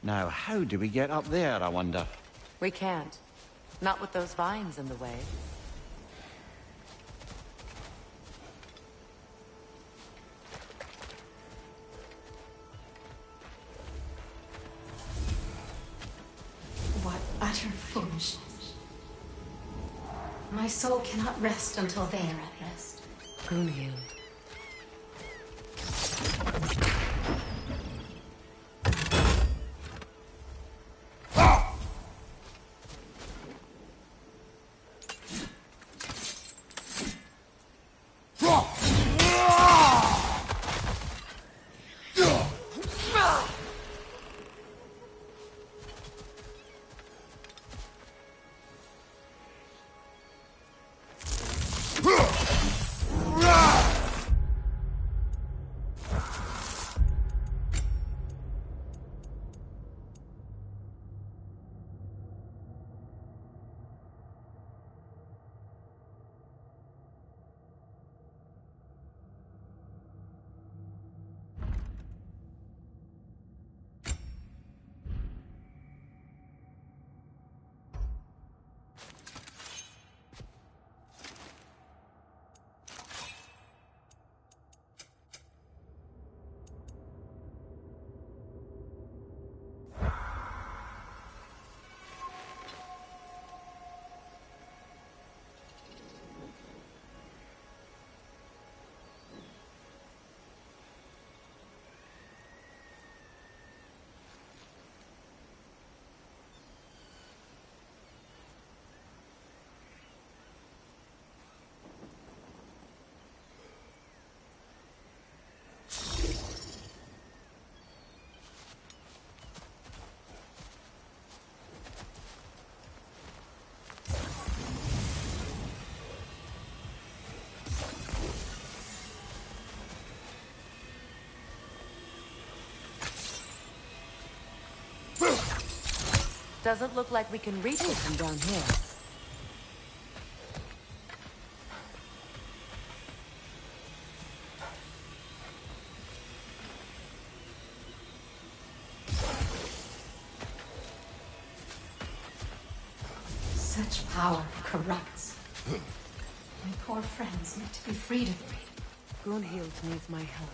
Now, how do we get up there, I wonder? We can't. Not with those vines in the way. What utter foolishness. My soul cannot rest until they are at rest. Gunhild. Doesn't look like we can reach it from down here. Such power corrupts. My poor friends need to be freed of it. Gunhild needs my help.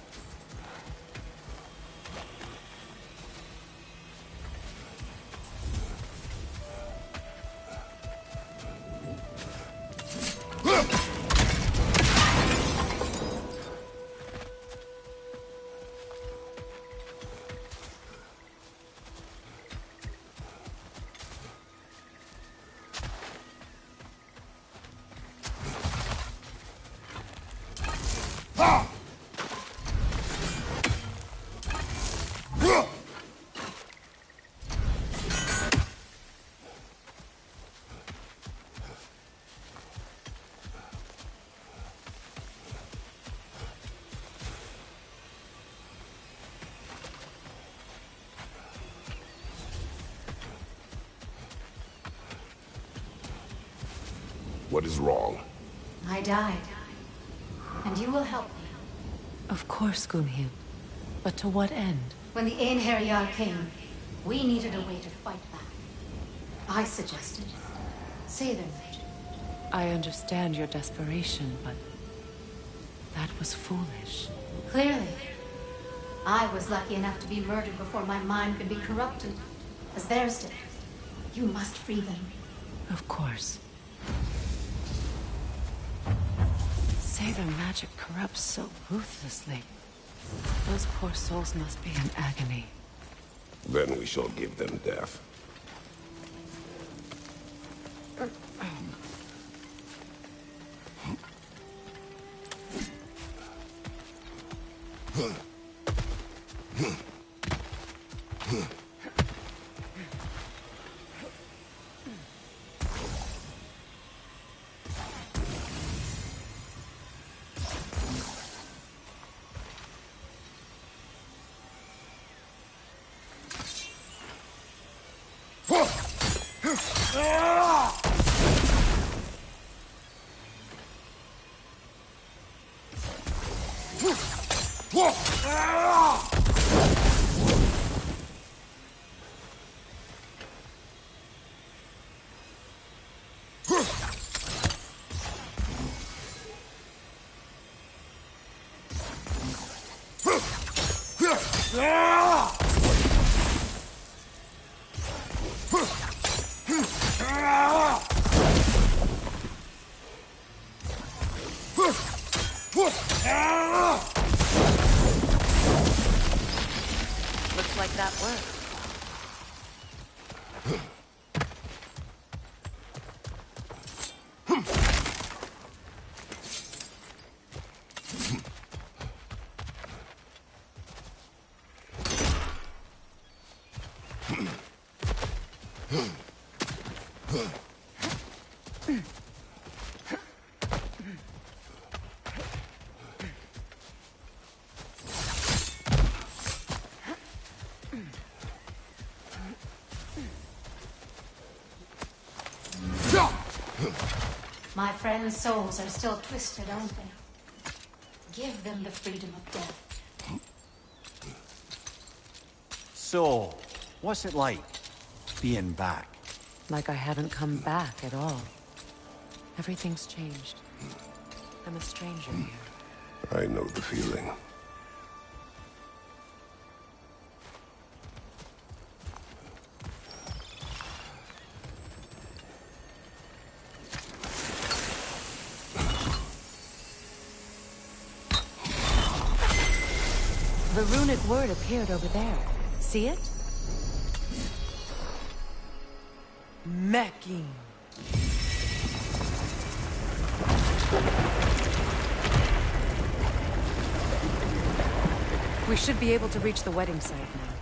What is wrong? I died. And you will help me. Of course, Gunhild. But to what end? When the Einherjar came, we needed a way to fight back. I suggested Seidr magic. I understand your desperation, but that was foolish. Clearly. I was lucky enough to be murdered before my mind could be corrupted, as theirs did. You must free them. Of course. Seidr magic corrupts so ruthlessly. Those poor souls must be in agony. Then we shall give them death. Looks like that worked. My friends' souls are still twisted, aren't they? Give them the freedom of death. So, what's it like, being back? Like I haven't come back at all. Everything's changed. I'm a stranger here. I know the feeling. The runic word appeared over there. See it? Meching. We should be able to reach the wedding site now.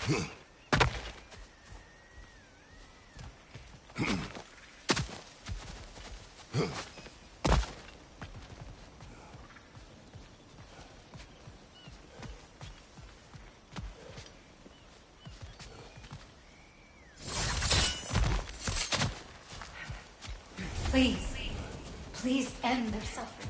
Please, please end their suffering.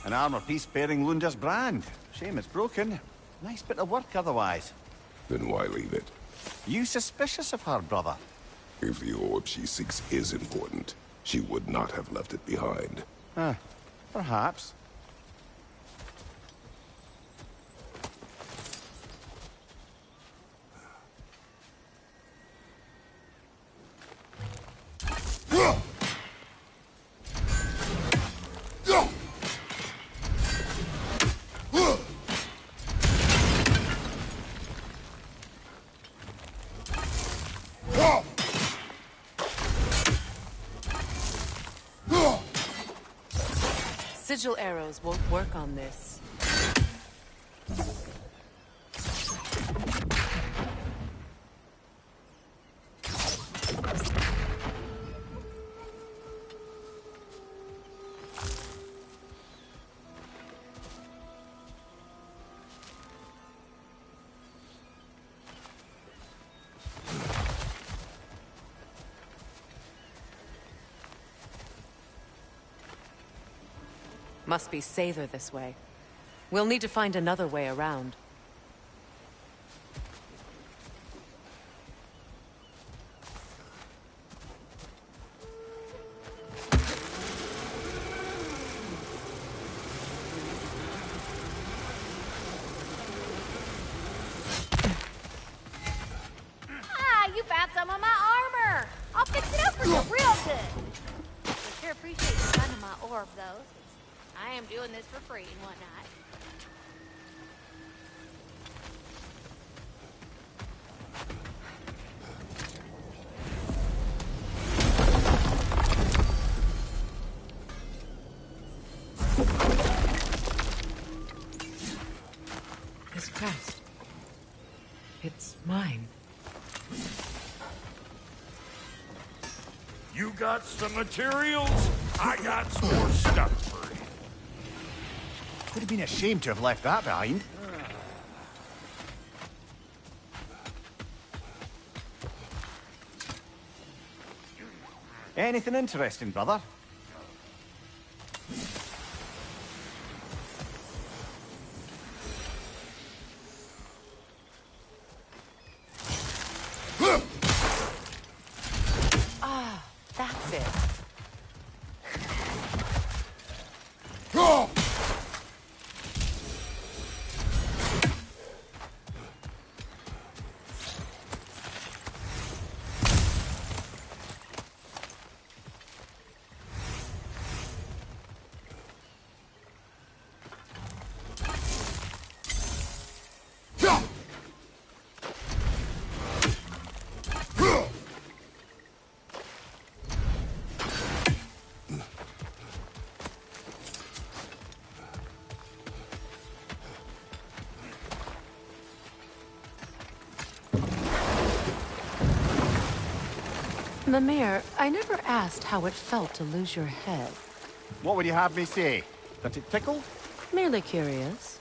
An armor piece bearing Lunda's brand. Shame it's broken. Nice bit of work otherwise. Then why leave it? You suspicious of her, brother? If the orb she seeks is important, she would not have left it behind. Perhaps. Sigil arrows won't work on this. Must be Sather this way. We'll need to find another way around. You found some of my armor! I'll fix it up for you real good! I sure appreciate you finding my orb, though. I am doing this for free and whatnot. This crest. It's mine. You got some materials? I got some more stuff for you. Would have been a shame to have left that behind. Anything interesting, brother? Mimir, I never asked how it felt to lose your head. What would you have me say? That it tickled? Merely curious.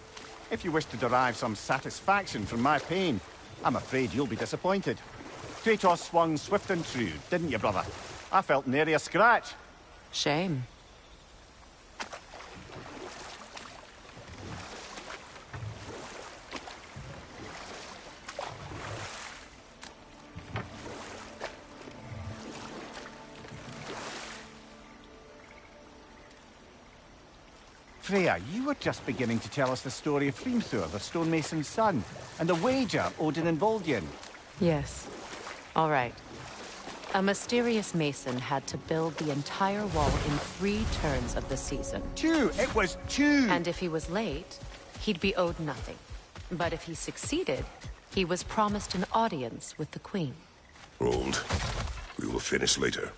If you wish to derive some satisfaction from my pain, I'm afraid you'll be disappointed. Kratos swung swift and true, didn't you, brother? I felt nary a scratch. Shame. Freya, you were just beginning to tell us the story of Hrimthur, the stonemason's son, and the wager Odin involved you in. Yes. All right. A mysterious mason had to build the entire wall in 3 turns of the season. 2! It was 2! And if he was late, he'd be owed nothing. But if he succeeded, he was promised an audience with the queen. Rold. We will finish later.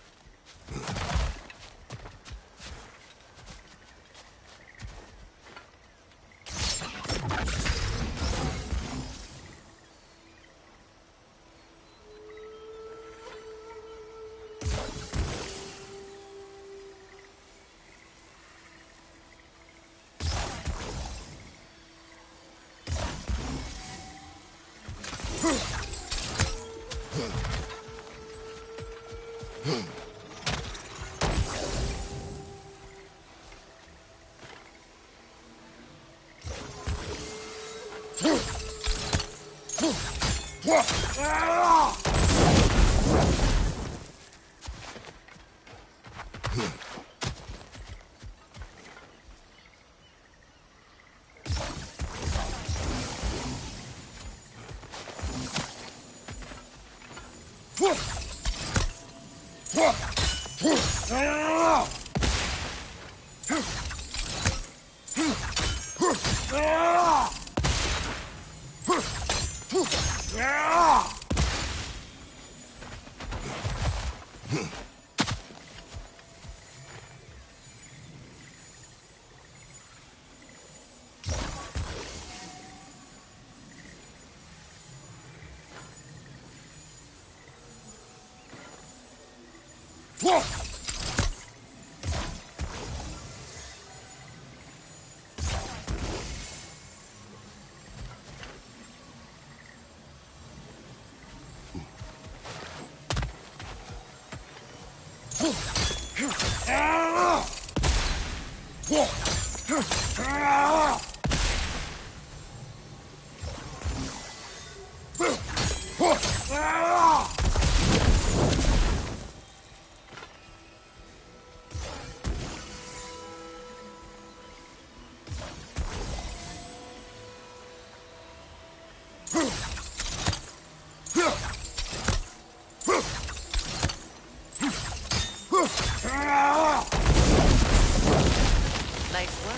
Nice work.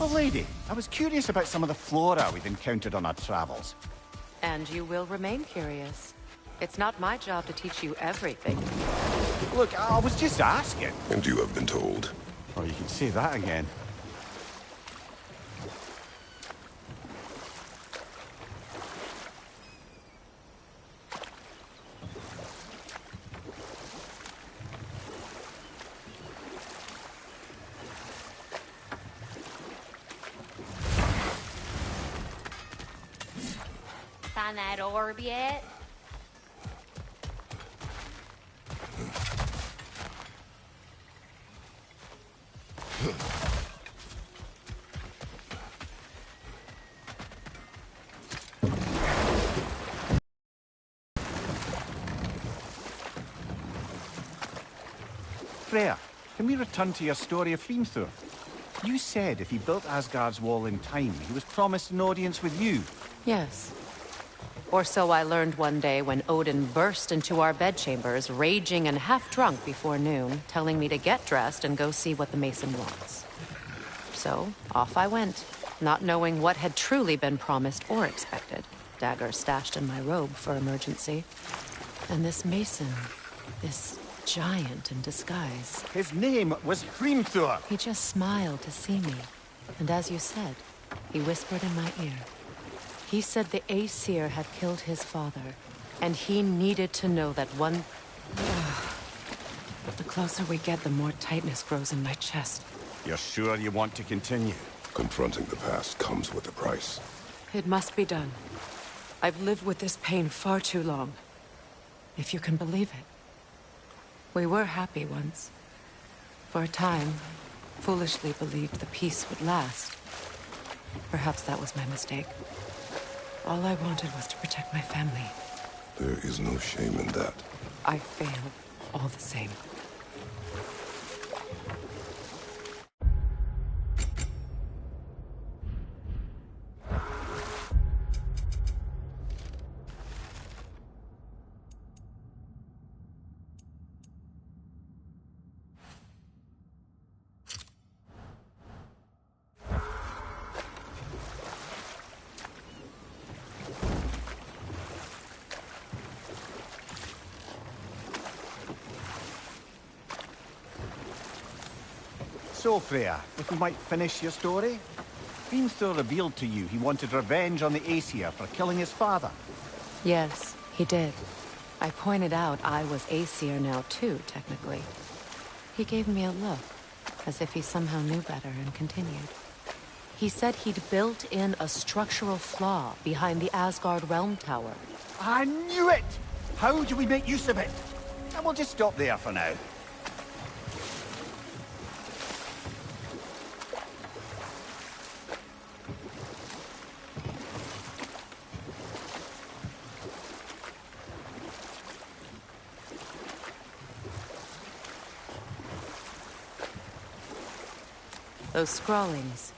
Oh, lady, I was curious about some of the flora we've encountered on our travels. And you will remain curious. It's not my job to teach you everything. Look, I was just asking. And you have been told. Oh, you can say that again. Find that orb yet? Freya, can we return to your story of Hrimthur? You said if he built Asgard's wall in time, he was promised an audience with you. Yes. Or so I learned one day when Odin burst into our bedchambers, raging and half-drunk before noon, telling me to get dressed and go see what the Mason wants. So, off I went, not knowing what had truly been promised or expected. Dagger stashed in my robe for emergency. And this mason, this giant in disguise. His name was Hrimthur. He just smiled to see me. And as you said, he whispered in my ear. He said the Aesir had killed his father, and he needed to know that one... The closer we get, the more tightness grows in my chest. You're sure you want to continue? Confronting the past comes with a price. It must be done. I've lived with this pain far too long. If you can believe it. We were happy once. For a time, foolishly believed the peace would last. Perhaps that was my mistake. All I wanted was to protect my family. There is no shame in that. I failed, all the same. So, Freya, if we might finish your story? Hrimthur revealed to you he wanted revenge on the Aesir for killing his father. Yes, he did. I pointed out I was Aesir now too, technically. He gave me a look, as if he somehow knew better, and continued. He said he'd built in a structural flaw behind the Asgard Realm Tower. I knew it! How do we make use of it? And we'll just stop there for now. Those scrawlings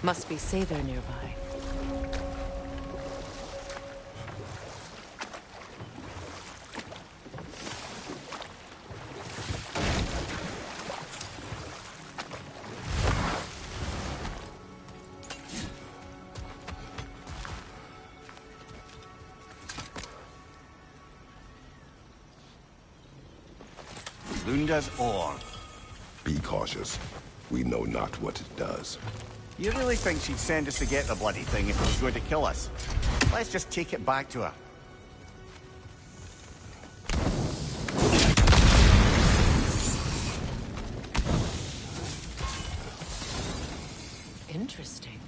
must be Seidr nearby. Lunda's orb. Be cautious. We know not what it does. You really think she'd send us to get the bloody thing if it was going to kill us? Let's just take it back to her. Interesting.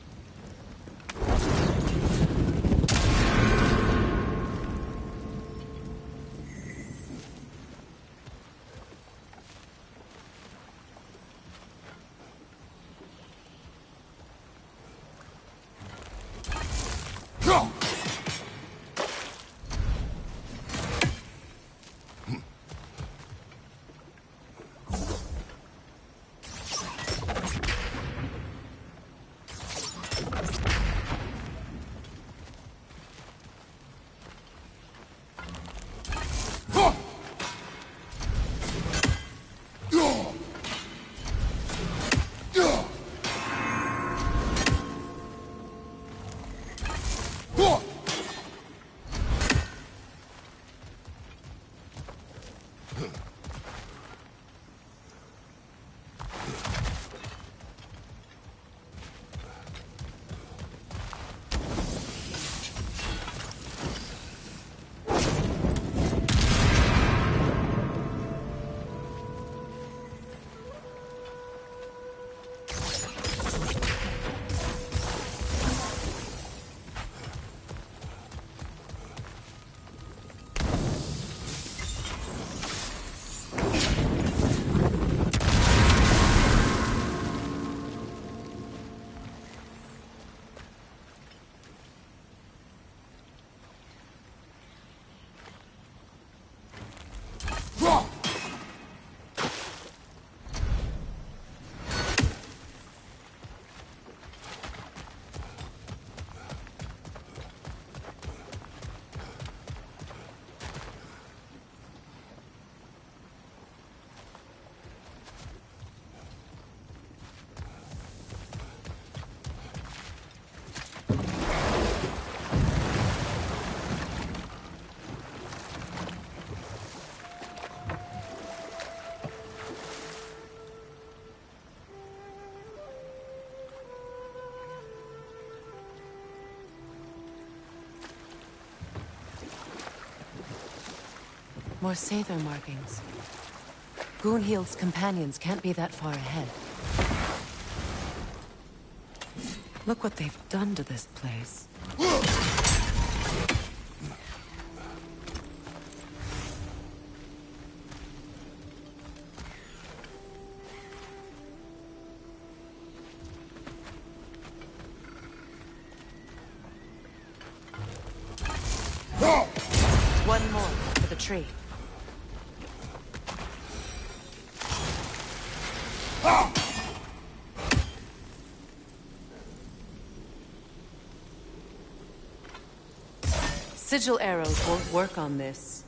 More Sather markings. Gunhild's companions can't be that far ahead. Look what they've done to this place. One more for the tree. Sigil arrows won't work on this.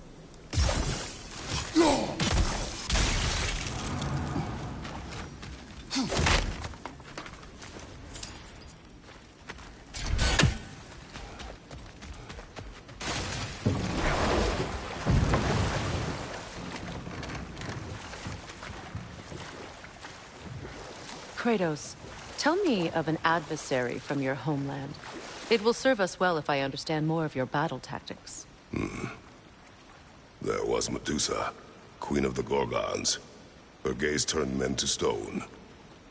Kratos, tell me of an adversary from your homeland. It will serve us well if I understand more of your battle tactics. There was Medusa, queen of the Gorgons. Her gaze turned men to stone.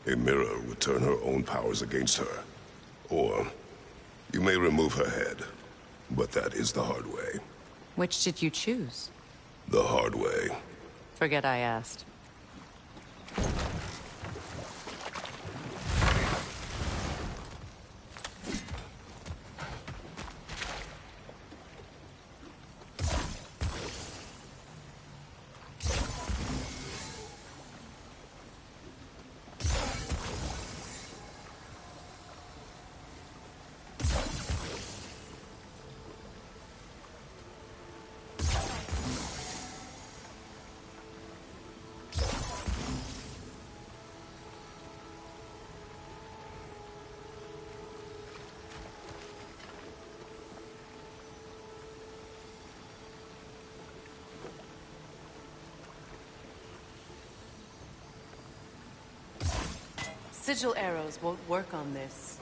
A mirror would turn her own powers against her. Or, you may remove her head, but that is the hard way. Which did you choose? The hard way. Forget I asked. Sigil arrows won't work on this.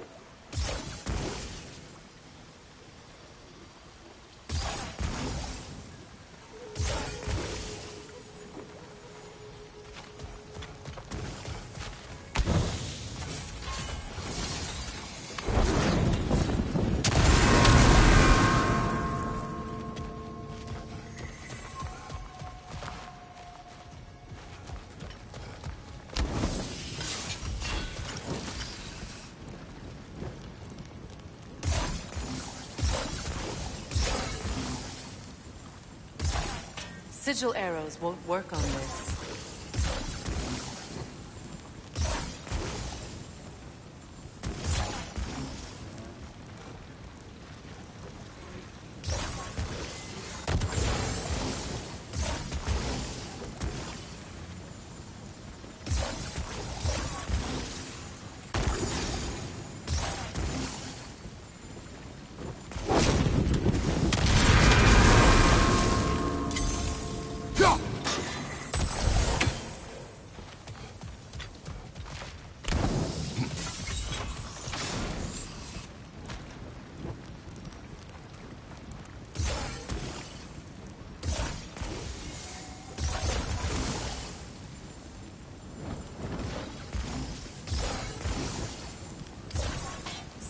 Sigil arrows won't work on this.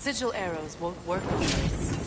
Sigil arrows won't work on this.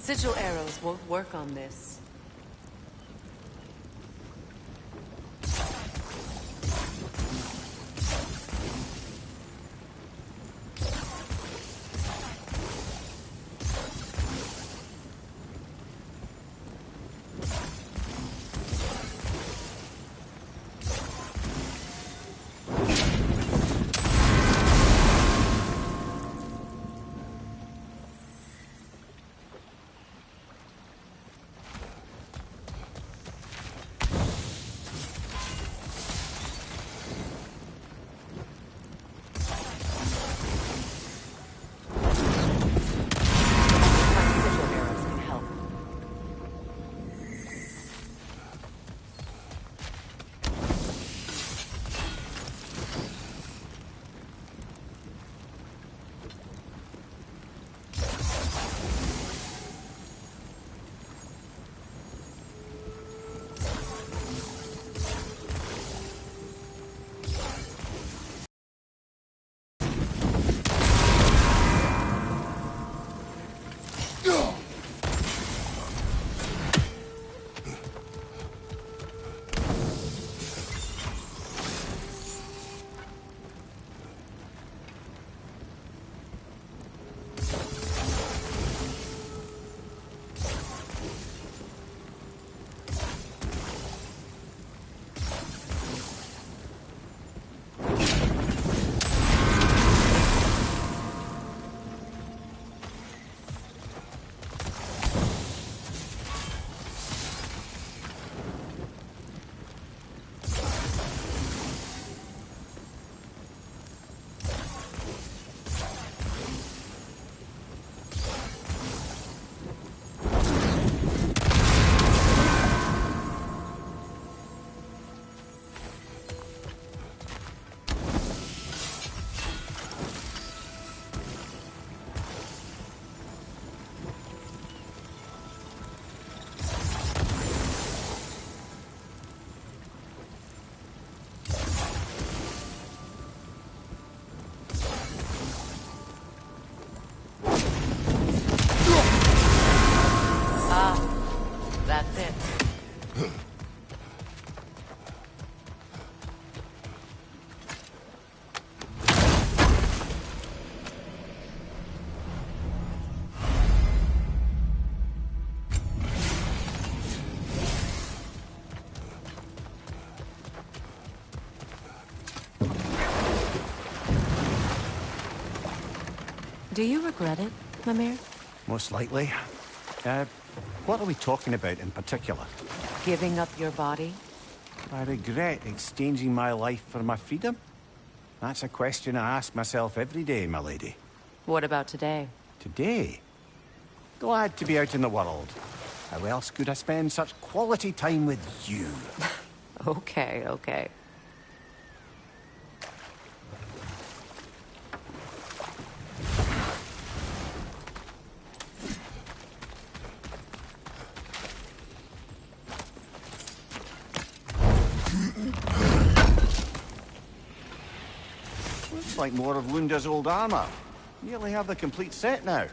Sigil arrows won't work on this. That's it. Do you regret it, Mimir? Most likely. What are we talking about in particular? Giving up your body? I regret exchanging my life for my freedom? That's a question I ask myself every day, my lady. What about today? Today? Glad to be out in the world. How else could I spend such quality time with you? Okay, okay. Looks like more of Lunda's old armor. Nearly have the complete set now.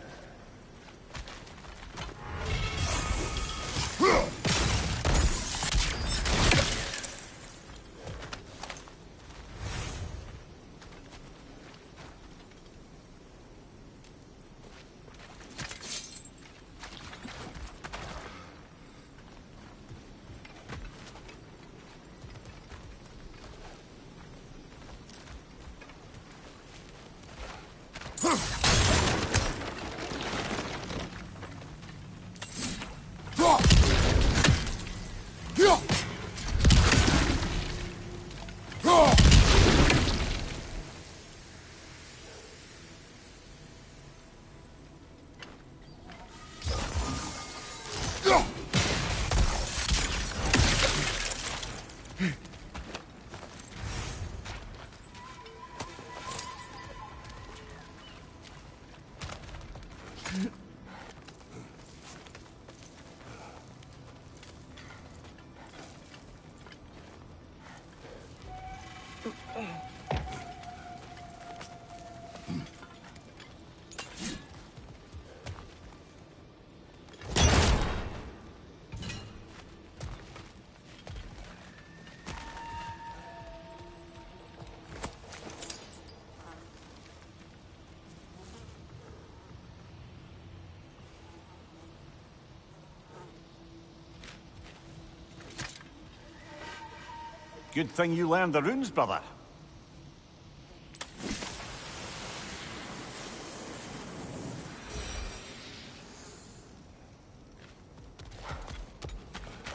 Good thing you learned the runes, brother.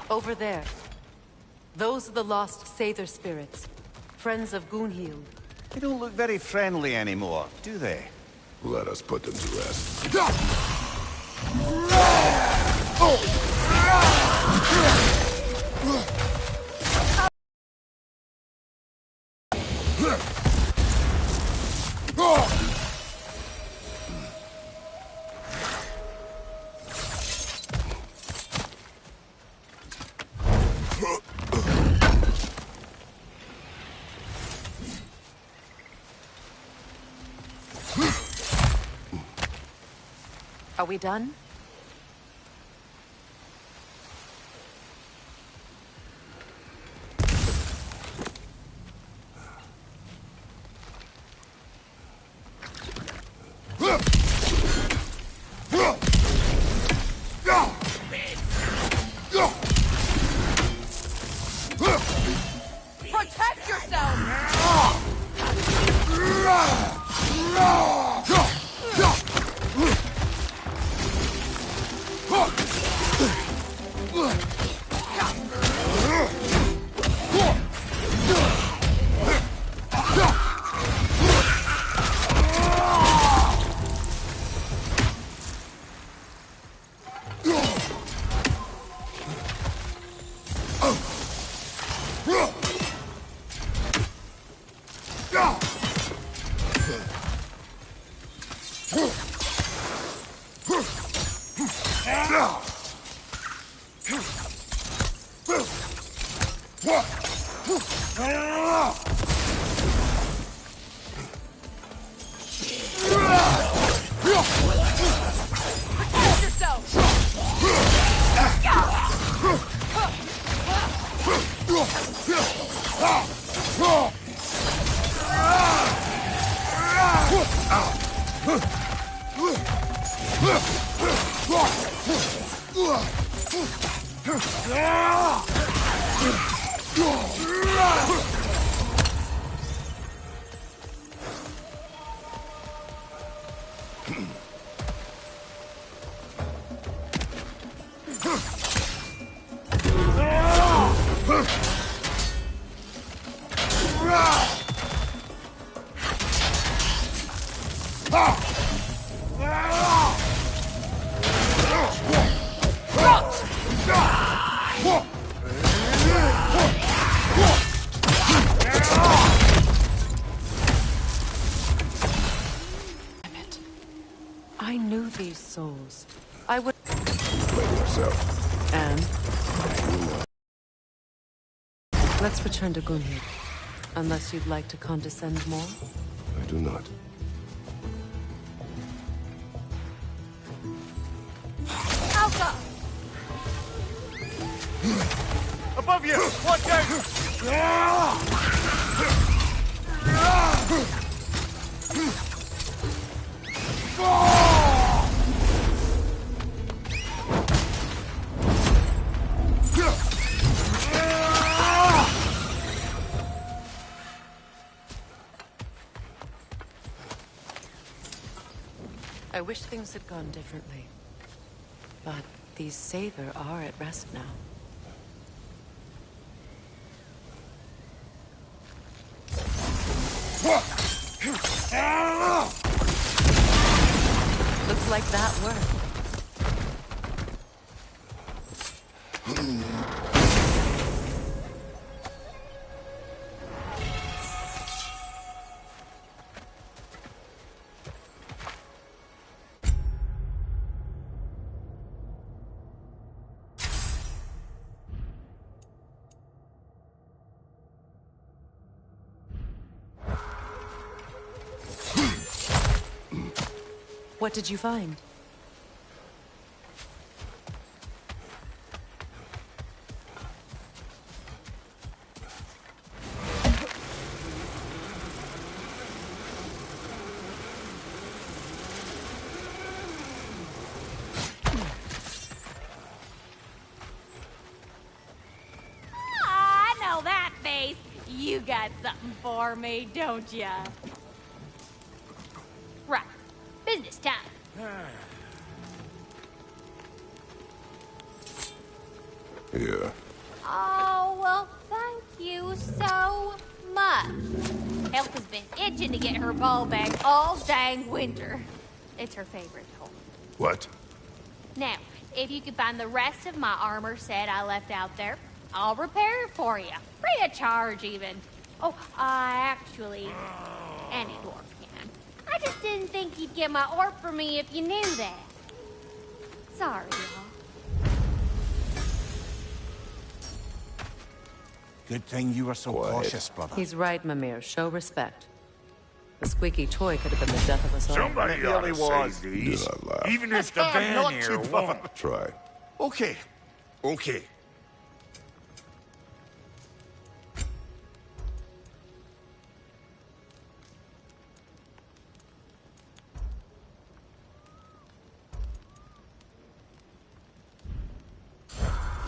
Over there. Those are the lost Sather spirits. Friends of Gunhild. They don't look very friendly anymore, do they? Let us put them to rest. Are we done? Protect yourself! Protect yourself! I knew these souls. I would... Blame yourself. And? Let's return to Gunhild. Unless you'd like to condescend more? I do not. Alka! Above you! Watch out! I wish things had gone differently. But these Sather are at rest now. Looks like that worked. What did you find? I know that face. you got something for me, don't ya? Right. Business time. Here. Oh, well, thank you so much. Elf has been itching to get her ball back all dang winter. It's her favorite toy. What? Now, if you could find the rest of my armor set I left out there, I'll repair it for you. Free of charge, even. Oh, any dwarf can. I just didn't think you'd get my orb for me if you knew that. Sorry, y'all. Good thing you were so Quiet. cautious, brother. He's right, Mimir. Show respect. The squeaky toy could have been the death of us all. Somebody It ought really to was. say these. Do not laugh. Even if the van Not here too brother. won't. Try. Okay. Okay.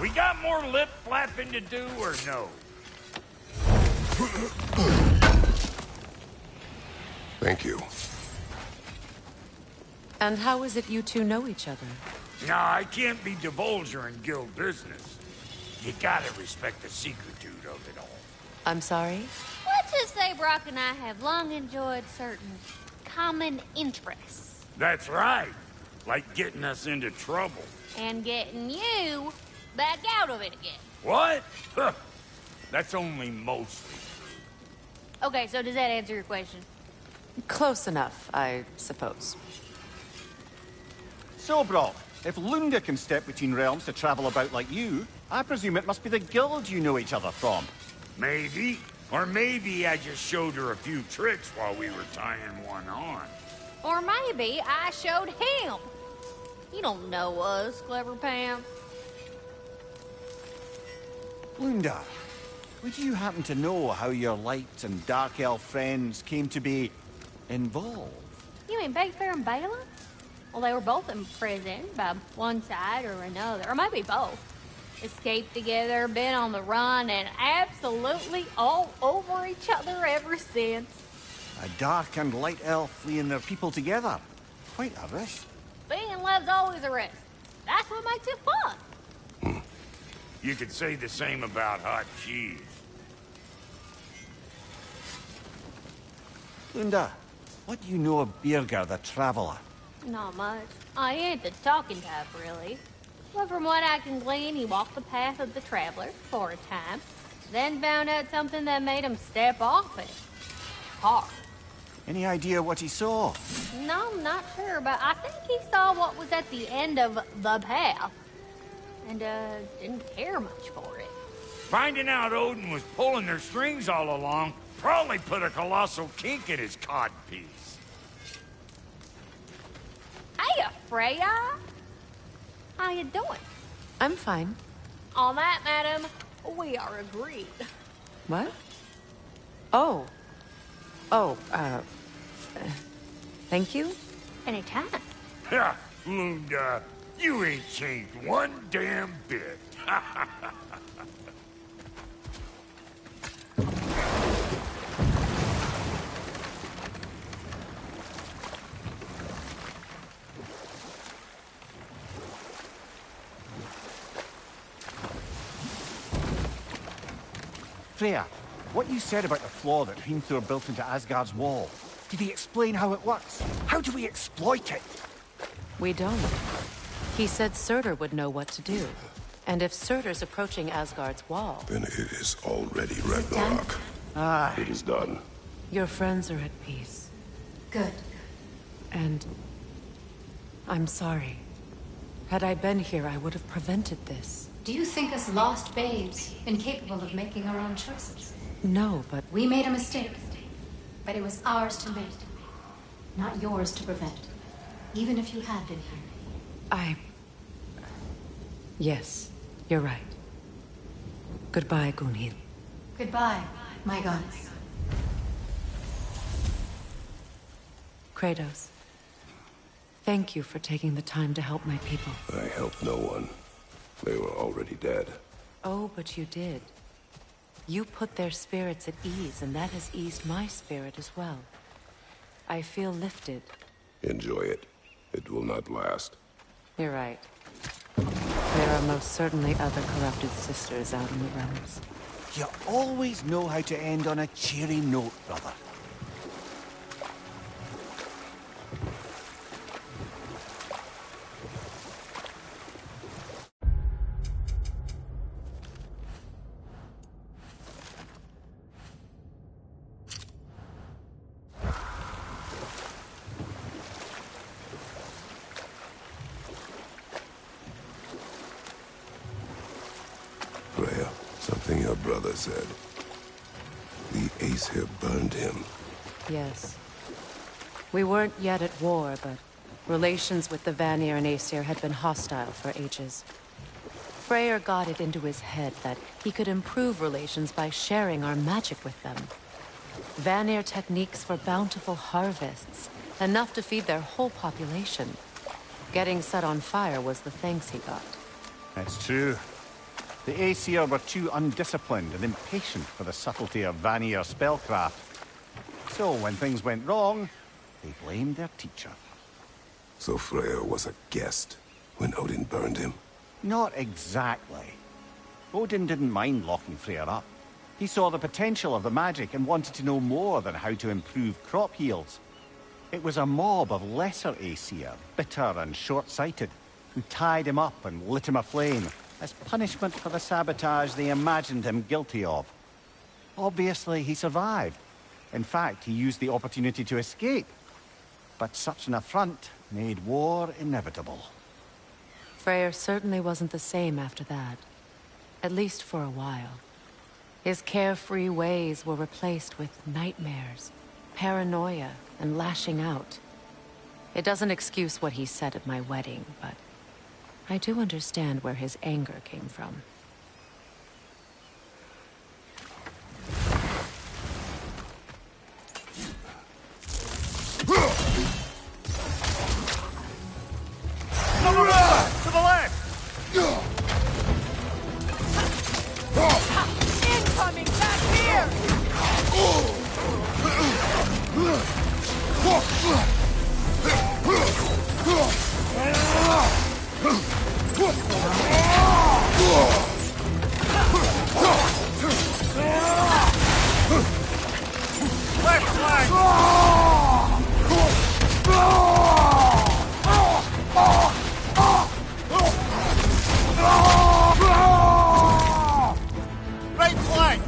We got more lip flapping to do or no? Thank you. And how is it you two know each other? Nah, I can't be divulger in guild business. You gotta respect the secretude of it all. I'm sorry? Let's just say Brock and I have long enjoyed certain common interests. That's right. Like getting us into trouble. And getting you back out of it again. What? Huh. That's only mostly. Okay, so does that answer your question? Close enough, I suppose. So, Brock, if Lunda can step between realms to travel about like you, I presume it must be the guild you know each other from. Maybe. Or maybe I just showed her a few tricks while we were tying one on. Or maybe I showed him. You don't know us, Clever Pants. Lunda, would you happen to know how your light and dark elf friends came to be involved? You mean Bakefair and Bala? Well, they were both in prison by one side or another, or maybe both. Escaped together, been on the run, and absolutely all over each other ever since. A dark and light elf fleeing their people together. Quite a risk. Being in love's always a risk. That's what makes it fun. You could say the same about hot cheese. Lunda, what do you know of Birger the Traveler? Not much. I ain't the talking type, really. But from what I can glean, he walked the path of the traveler for a time, then found out something that made him step off it. Hard. Any idea what he saw? No, I'm not sure, but I think he saw what was at the end of the path. And, didn't care much for it. Finding out Odin was pulling their strings all along probably put a colossal kink in his codpiece. Hey, Freya! How you doing? I'm fine. On that, madam, we are agreed. What? Oh. Oh, thank you? Anytime. Ha! Lunda, you ain't changed one damn bit. Freya, what you said about the flaw that Hrimthur built into Asgard's wall, did he explain how it works? How do we exploit it? We don't. He said Surtur would know what to do. And if Surtur's approaching Asgard's wall, Then it is already Ragnarok. Ah, It is done. your friends are at peace. Good. And I'm sorry. Had I been here, I would have prevented this. Do you think us lost babes, incapable of making our own choices? No, but We made a mistake, but it was ours to make, not yours to prevent. Even if you had been here. Yes, you're right. Goodbye, Gunhild. Goodbye, my goddess. Kratos. Thank you for taking the time to help my people. I helped no one. They were already dead. Oh, but you did. You put their spirits at ease, and that has eased my spirit as well. I feel lifted. Enjoy it. It will not last. You're right. There are most certainly other corrupted sisters out in the realms. You always know how to end on a cheery note, brother. Freya, something your brother said. The Aesir burned him. Yes. We weren't yet at war, but relations with the Vanir and Aesir had been hostile for ages. Freyr got it into his head that he could improve relations by sharing our magic with them. Vanir techniques for bountiful harvests, enough to feed their whole population. Getting set on fire was the thanks he got. It's true. The Aesir were too undisciplined and impatient for the subtlety of Vanir spellcraft. So when things went wrong, they blamed their teacher. So Freya was a guest when Odin burned him? Not exactly. Odin didn't mind locking Freyr up. He saw the potential of the magic and wanted to know more than how to improve crop yields. It was a mob of lesser Aesir, bitter and short-sighted, who tied him up and lit him aflame as punishment for the sabotage they imagined him guilty of. Obviously, he survived. In fact, he used the opportunity to escape. But such an affront made war inevitable. Freyr certainly wasn't the same after that. At least for a while. His carefree ways were replaced with nightmares, paranoia, and lashing out. It doesn't excuse what he said at my wedding, but I do understand where his anger came from. To the left! Incoming back here! Left flank! Right flank!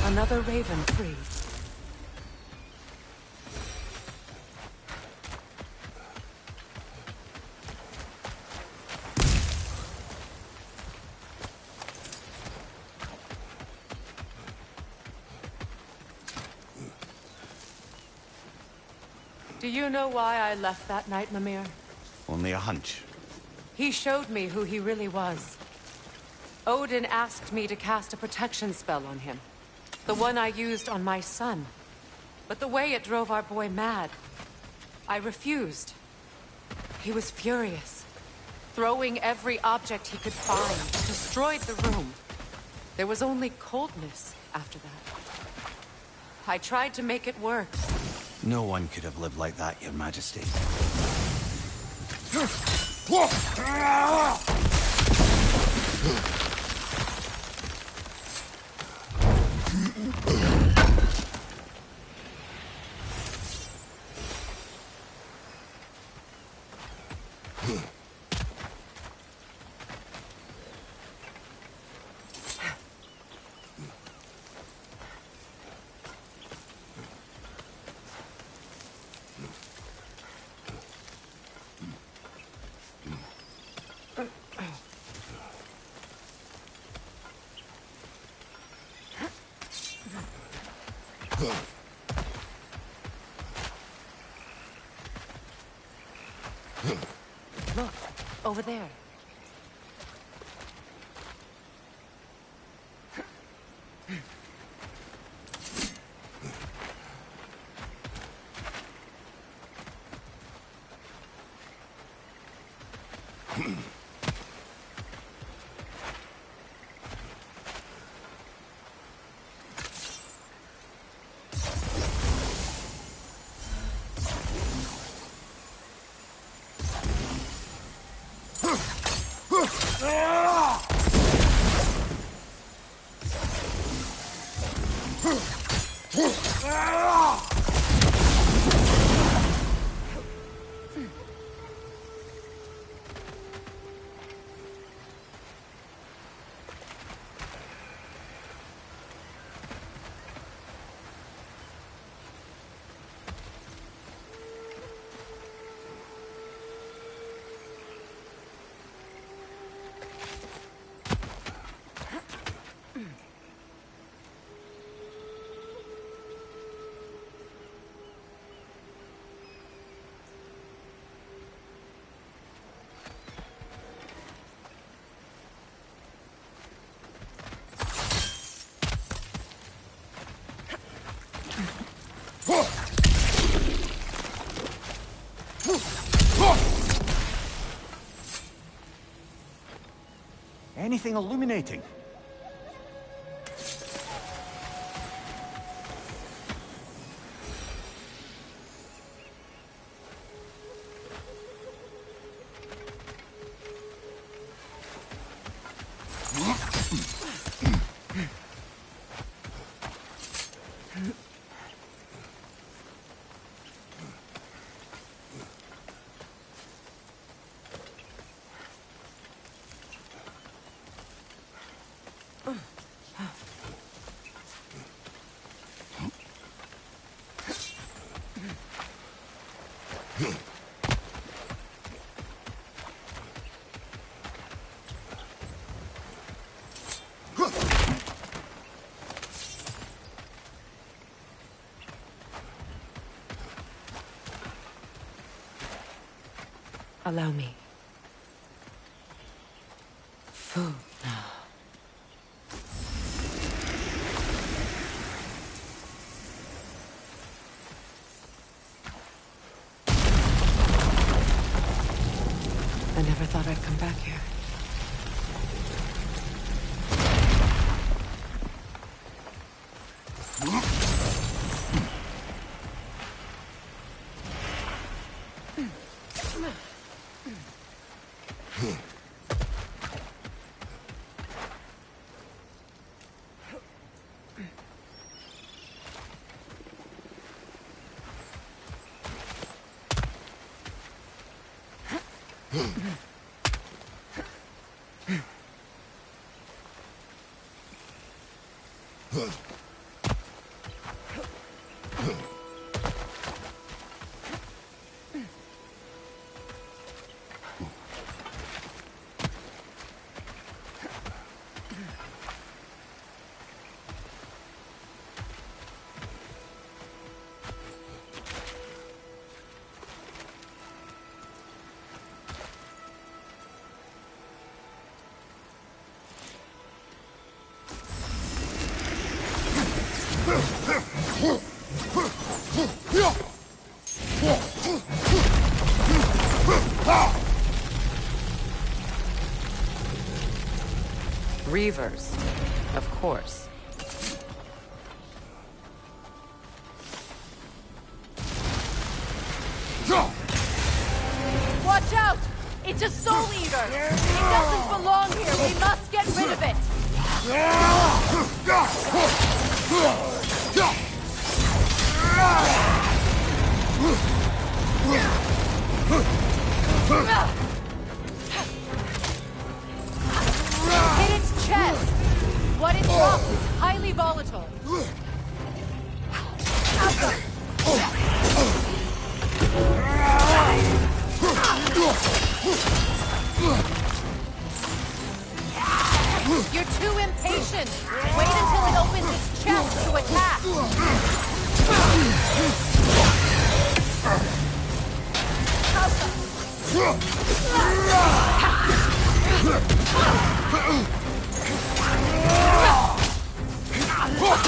Another Raven free. you know why I left that night, Mimir? Only a hunch. He showed me who he really was. Odin asked me to cast a protection spell on him. The one I used on my son. But the way it drove our boy mad, I refused. He was furious, throwing every object he could find, destroyed the room. There was only coldness after that. I tried to make it work. No one could have lived like that, Your Majesty. Look, over there. Anything illuminating? Allow me. Food now. I never thought I'd come back here. Reavers, of course. Watch out! It's a soul eater! It doesn't belong here! We must get rid of it! Hit its chest! What it drops is highly volatile. You're too impatient! Wait until it opens its chest to attack!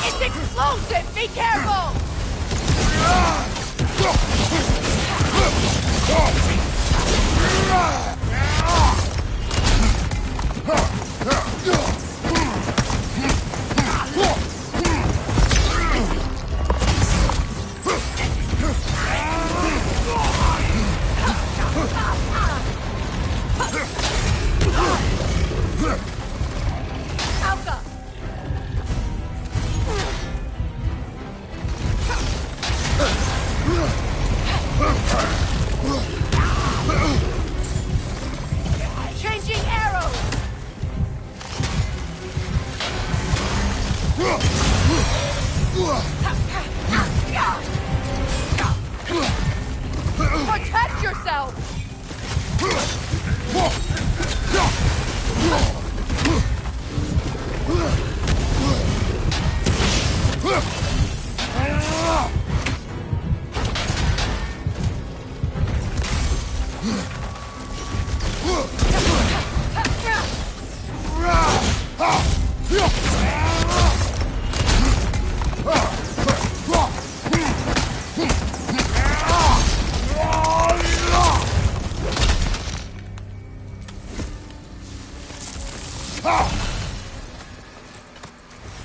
It's explosive! Be careful! Changing arrows! Protect yourself!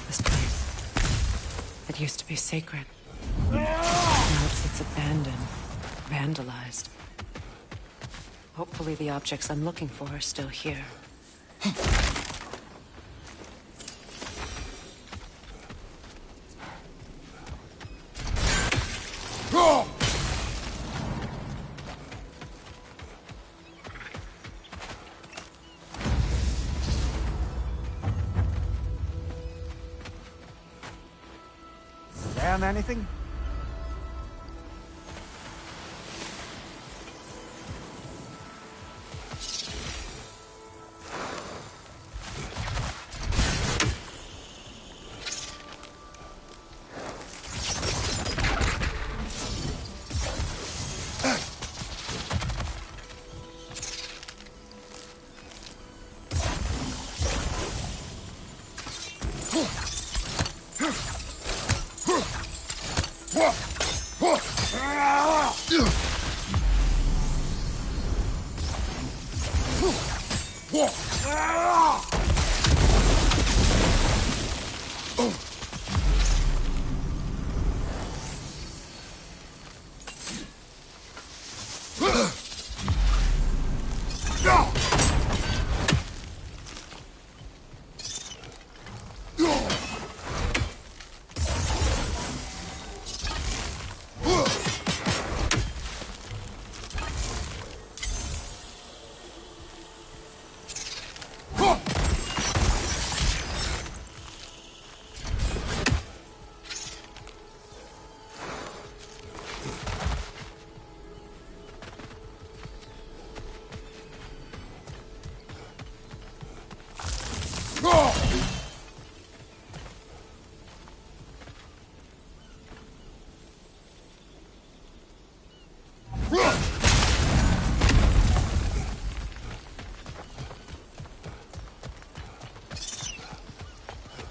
This place. It used to be sacred. Now it sits abandoned, vandalized. Hopefully the objects I'm looking for are still here. Learn anything?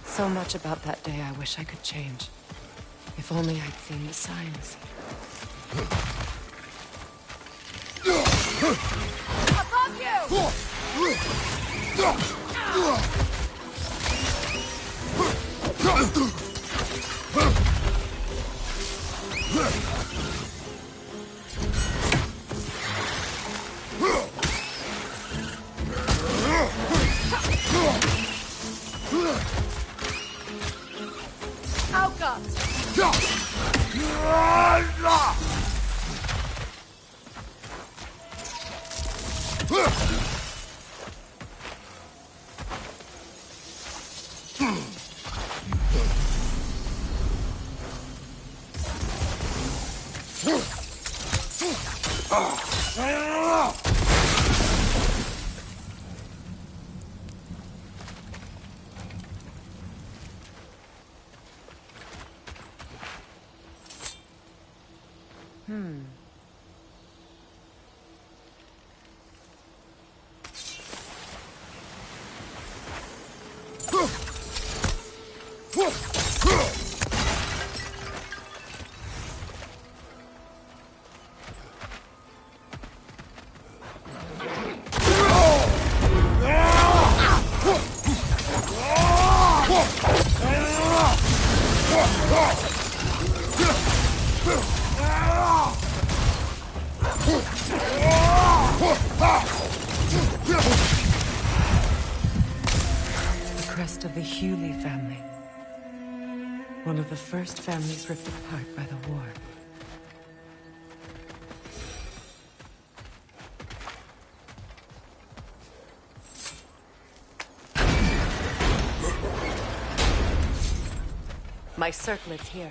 So much about that day I wish I could change. If only I'd seen the signs. Above you! of the Hewley family. One of the first families ripped apart by the war. My circlet's here.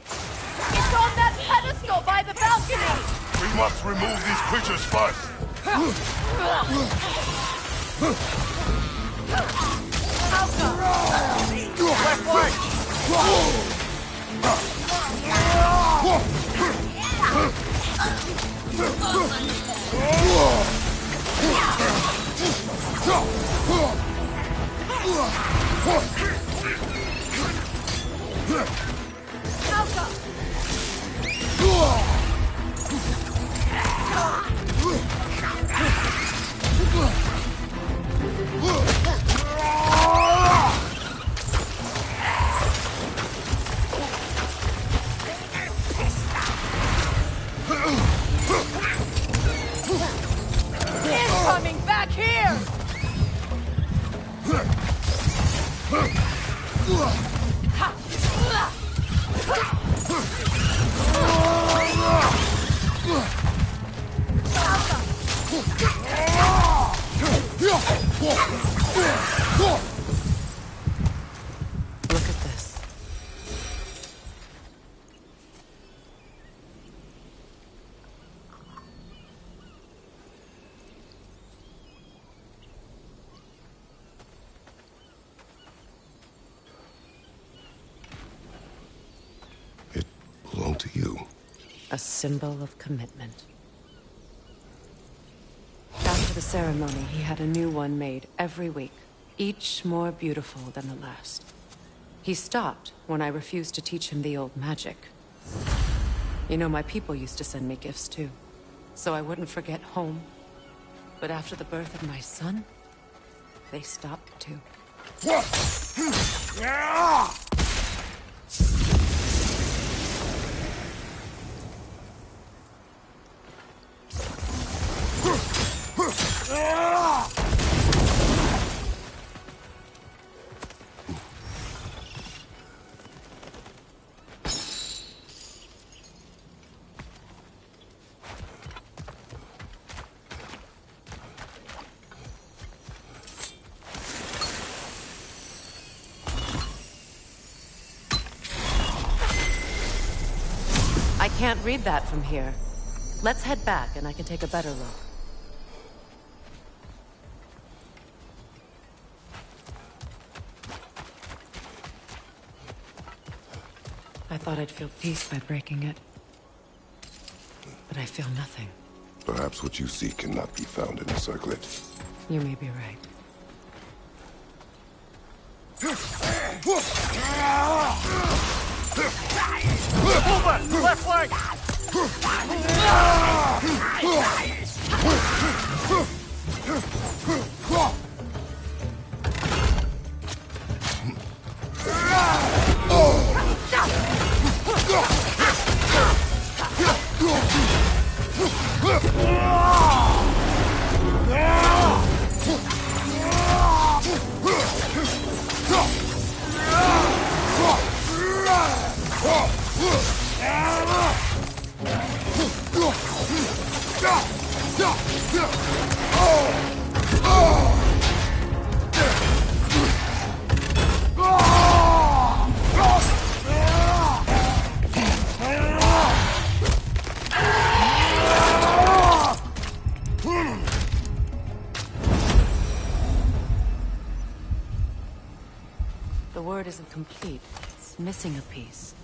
It's on that pedestal by the balcony! We must remove these creatures first! Left leg! Incoming back here! Look at this. It belonged to you. A symbol of commitment. After the ceremony, he had a new one made every week, each more beautiful than the last. He stopped when I refused to teach him the old magic. You know, my people used to send me gifts too, so I wouldn't forget home. But after the birth of my son, they stopped too. I can't read that from here. Let's head back and I can take a better look. I thought I'd feel peace by breaking it. But I feel nothing. Perhaps what you seek cannot be found in the circlet. You may be right. Over! Left leg! The word isn't complete. It's missing a piece.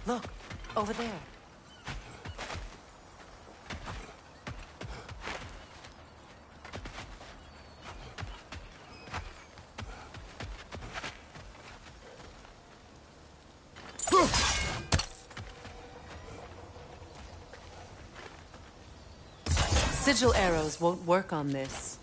Look, over there. Sigil arrows won't work on this.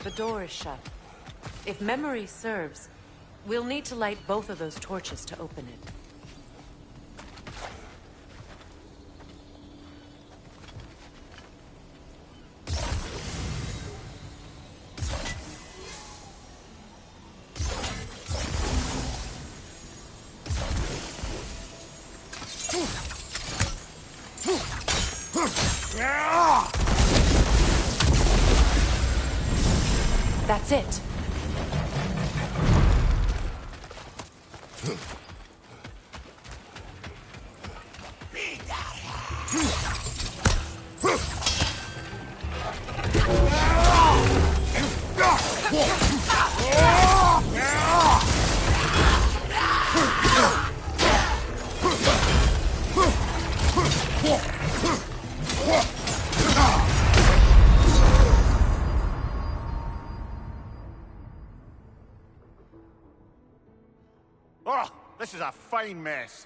The door is shut. If memory serves, we'll need to light both of those torches to open it. That's it. Oh, this is a fine mess.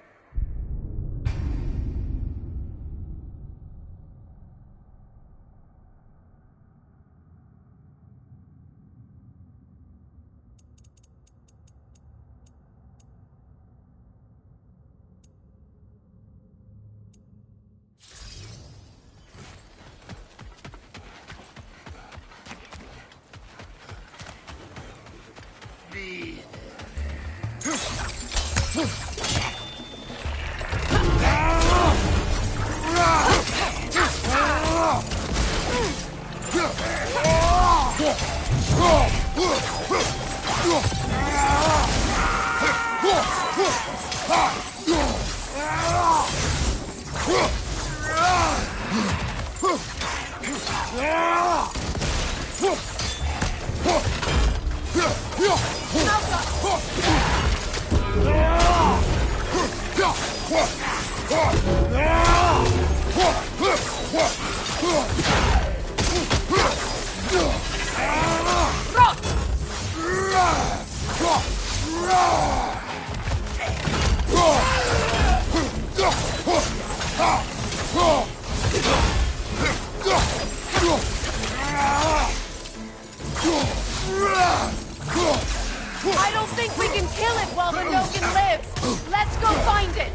I don't think we can kill it while the Nogan lives. Let's go find it.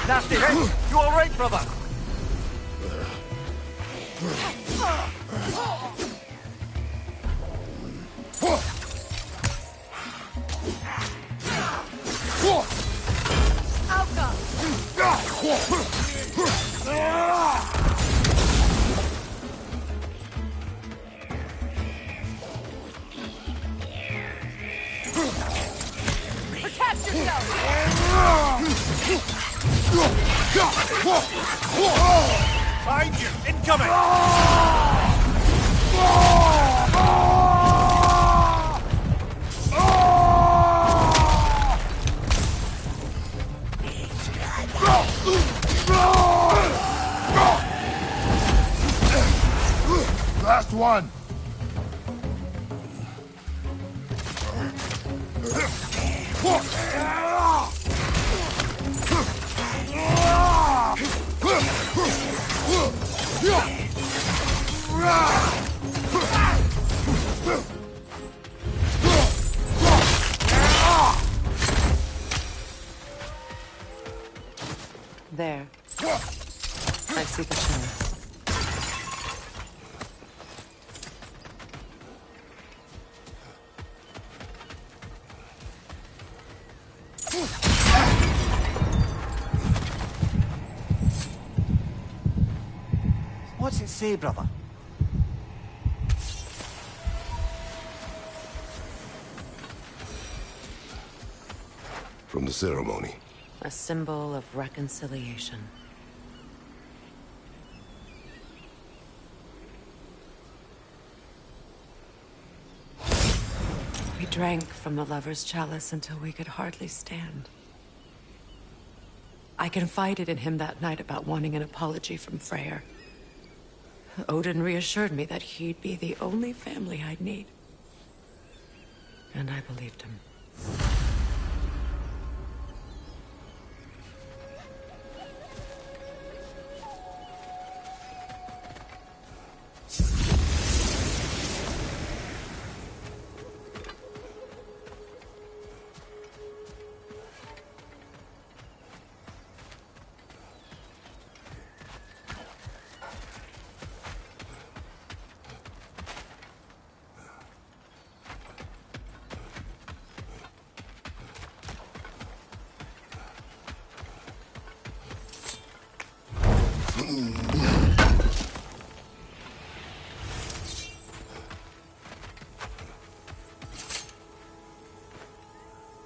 Nasty hit! You alright, brother? Protect yourself! Behind you! Incoming! Last one! There. I see the sheriff. What's it say, brother? From the ceremony. A symbol of reconciliation. We drank from the lover's chalice until we could hardly stand. I confided in him that night about wanting an apology from Freyr. Odin reassured me that he'd be the only family I'd need. And I believed him.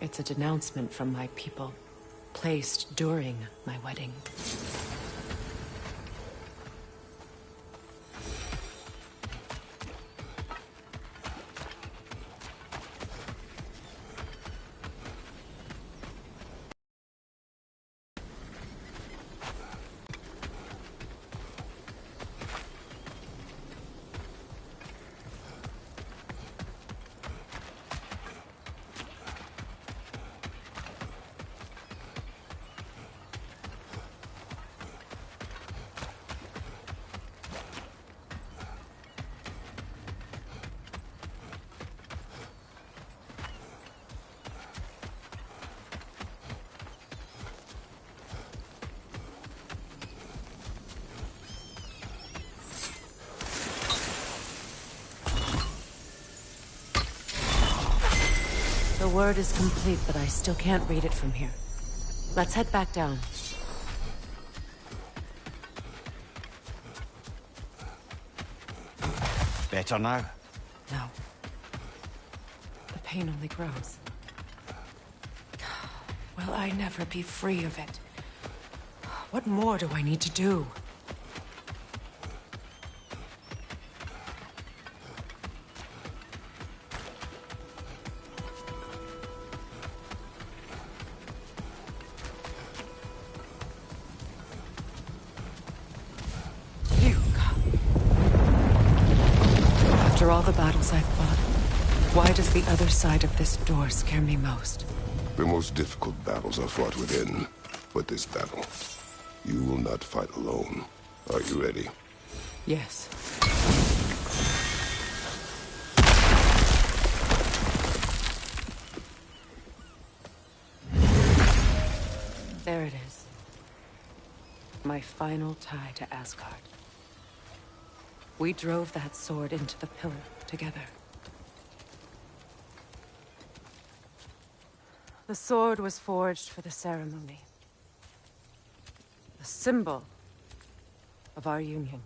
It's a denouncement from my people, placed during my wedding. The word is complete, but I still can't read it from here. Let's head back down. Better now? No. The pain only grows. Will I never be free of it? What more do I need to do? After all the battles I've fought, why does the other side of this door scare me most? The most difficult battles are fought within. But this battle, you will not fight alone. Are you ready? Yes. There it is. My final tie to Asgard. We drove that sword into the pillar together. The sword was forged for the ceremony. A symbol of our union.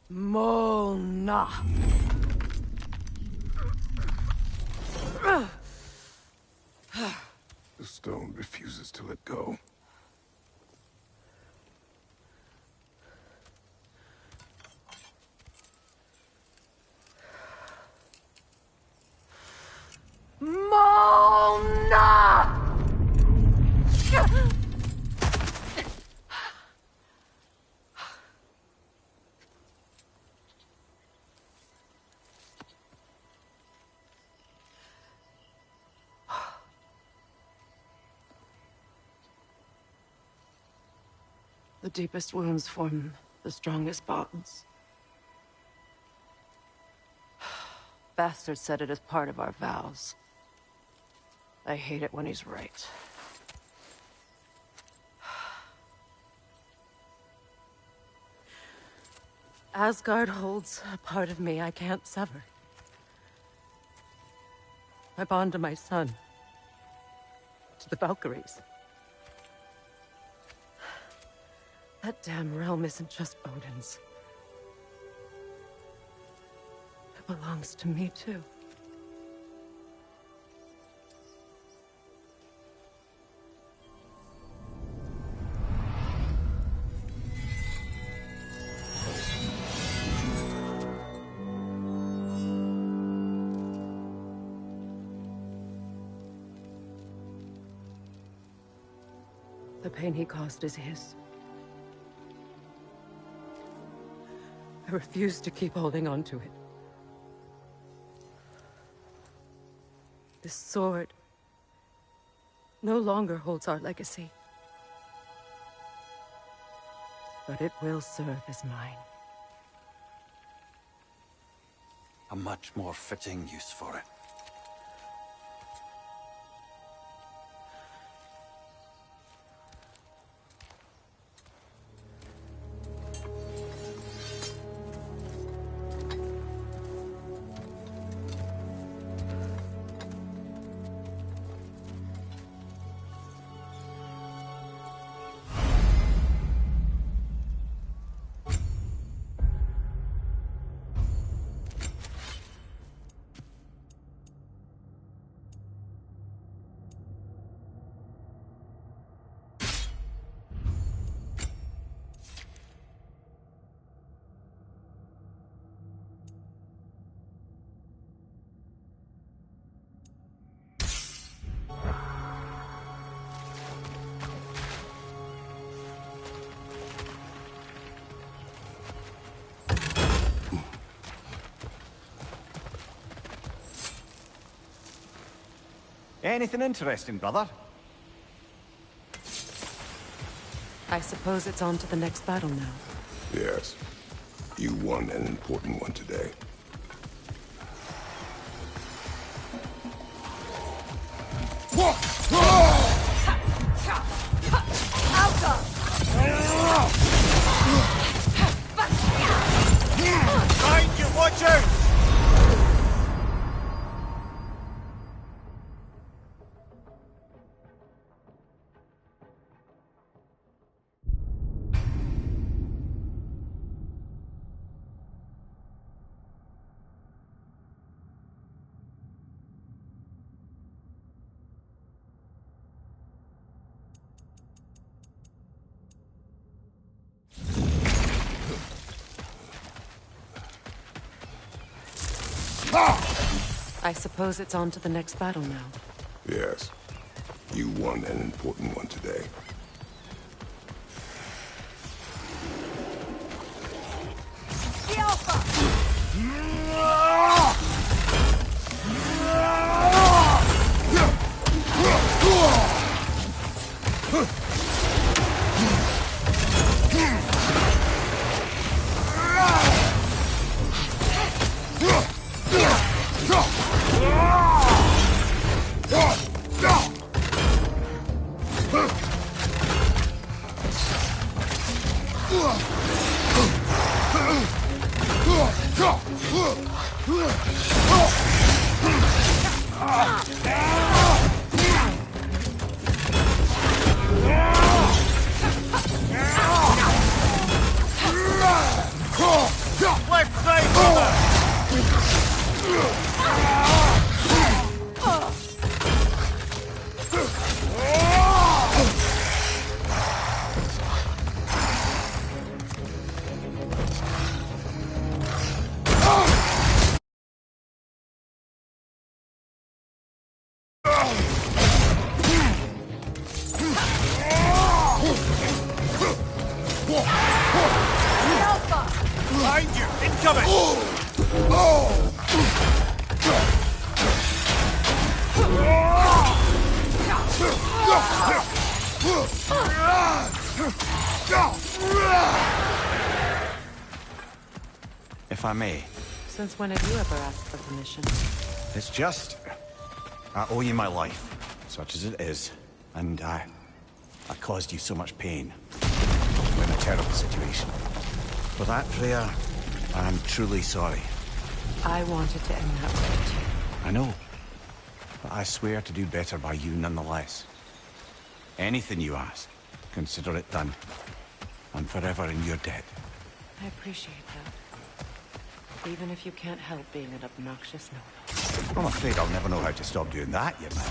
Molna. The stone refuses to let go. Molna! The deepest wounds form the strongest bonds. Bastard said it as part of our vows. I hate it when he's right. Asgard holds a part of me I can't sever. I bond to my son. To the Valkyries. That damn realm isn't just Odin's. It belongs to me, too. The pain he caused is his. I refuse to keep holding on to it. This sword no longer holds our legacy. But it will serve as mine. A much more fitting use for it. Anything interesting, brother? I suppose it's on to the next battle now. Yes. You won an important one today. Behind you, watch out! I suppose it's on to the next battle now. Yes. You won an important one today. The Alpha! Left side, brother! Behind you! Incoming! If I may. Since when have you ever asked for permission? It's just... I owe you my life, such as it is. And I caused you so much pain. We're in a terrible situation. For that, Freya, I'm truly sorry. I wanted to end that way too. I know. But I swear to do better by you nonetheless. Anything you ask, consider it done. I'm forever in your debt. I appreciate that. Even if you can't help being an obnoxious noble. I'm afraid I'll never know how to stop doing that, you man.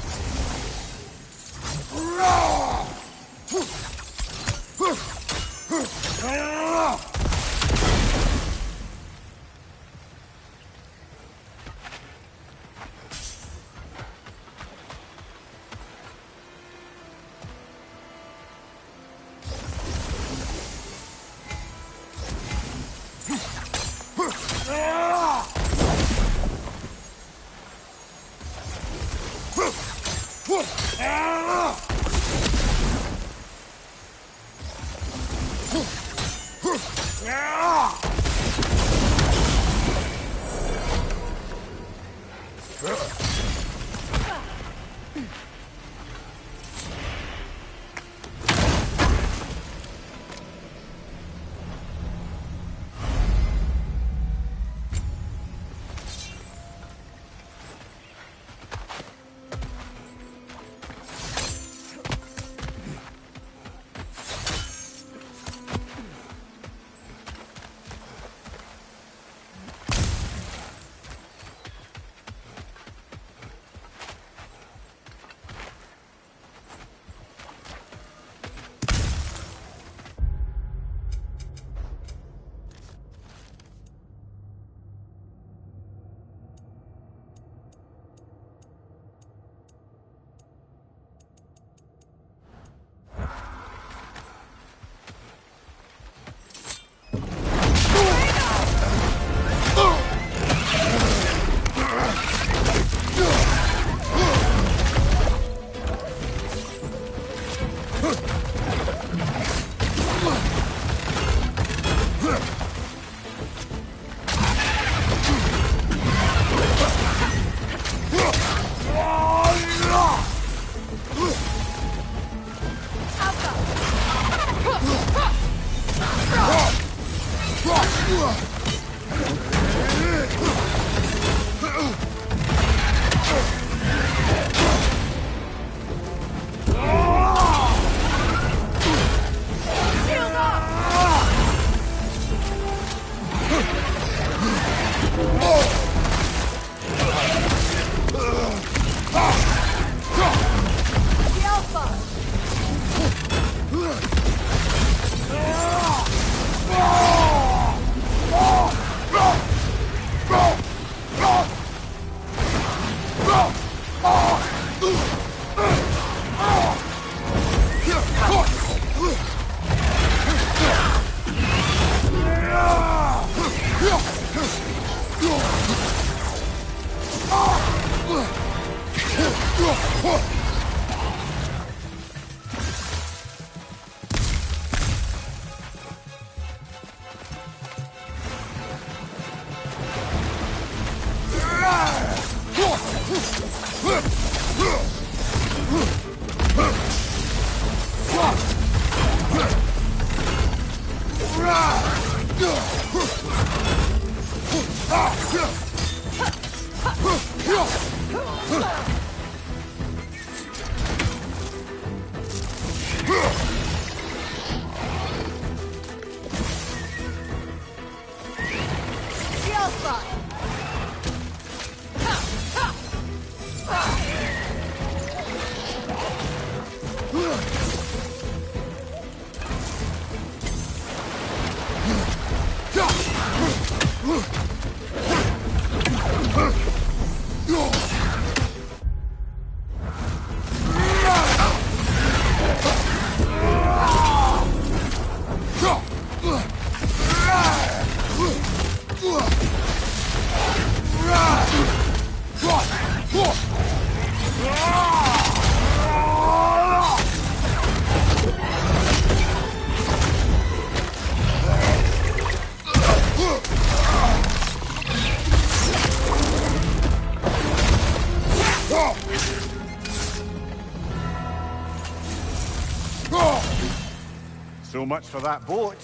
So much for that boat.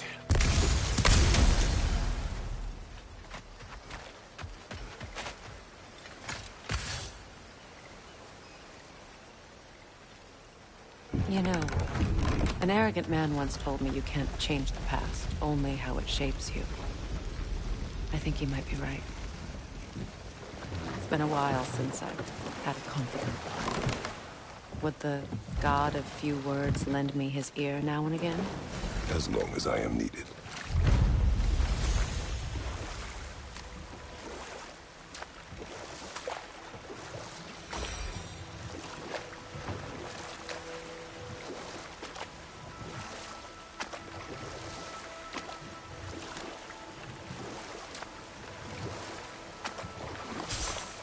You know, an arrogant man once told me you can't change the past, only how it shapes you. I think he might be right. It's been a while since I've had a confidant. Would the god of few words lend me his ear now and again? As long as I am needed.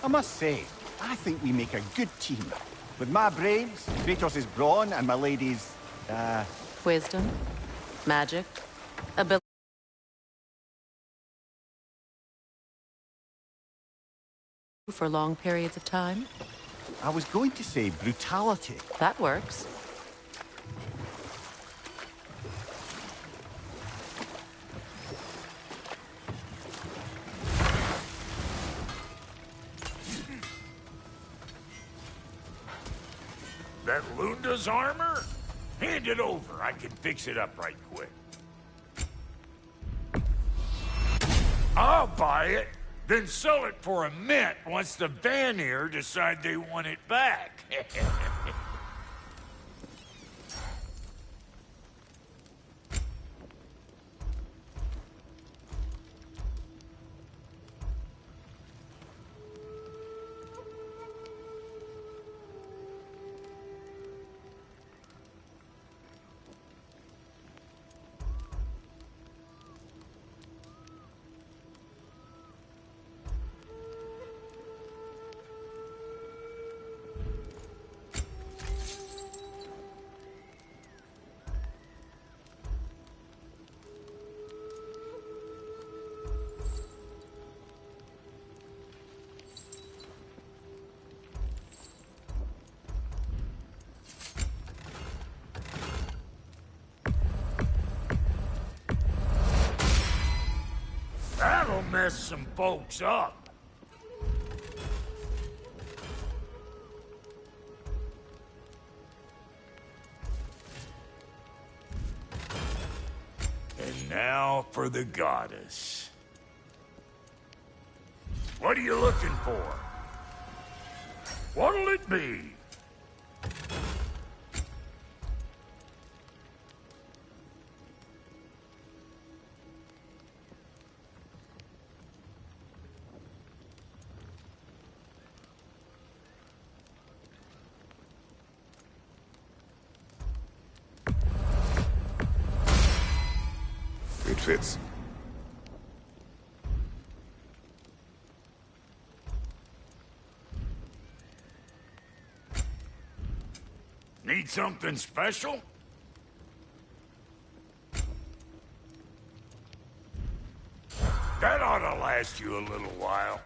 I must say, I think we make a good team. With my brains, Kratos' brawn, and my lady's, Wisdom, magic, ability for long periods of time. I was going to say brutality. That works. That Lunda's armor? Hand it over. I can fix it up right quick. I'll buy it, then sell it for a mint once the Vanir decide they want it back. That'll mess some folks up. And now for the goddess. What are you looking for? What'll it be? It fits. Need something special? That ought to last you a little while.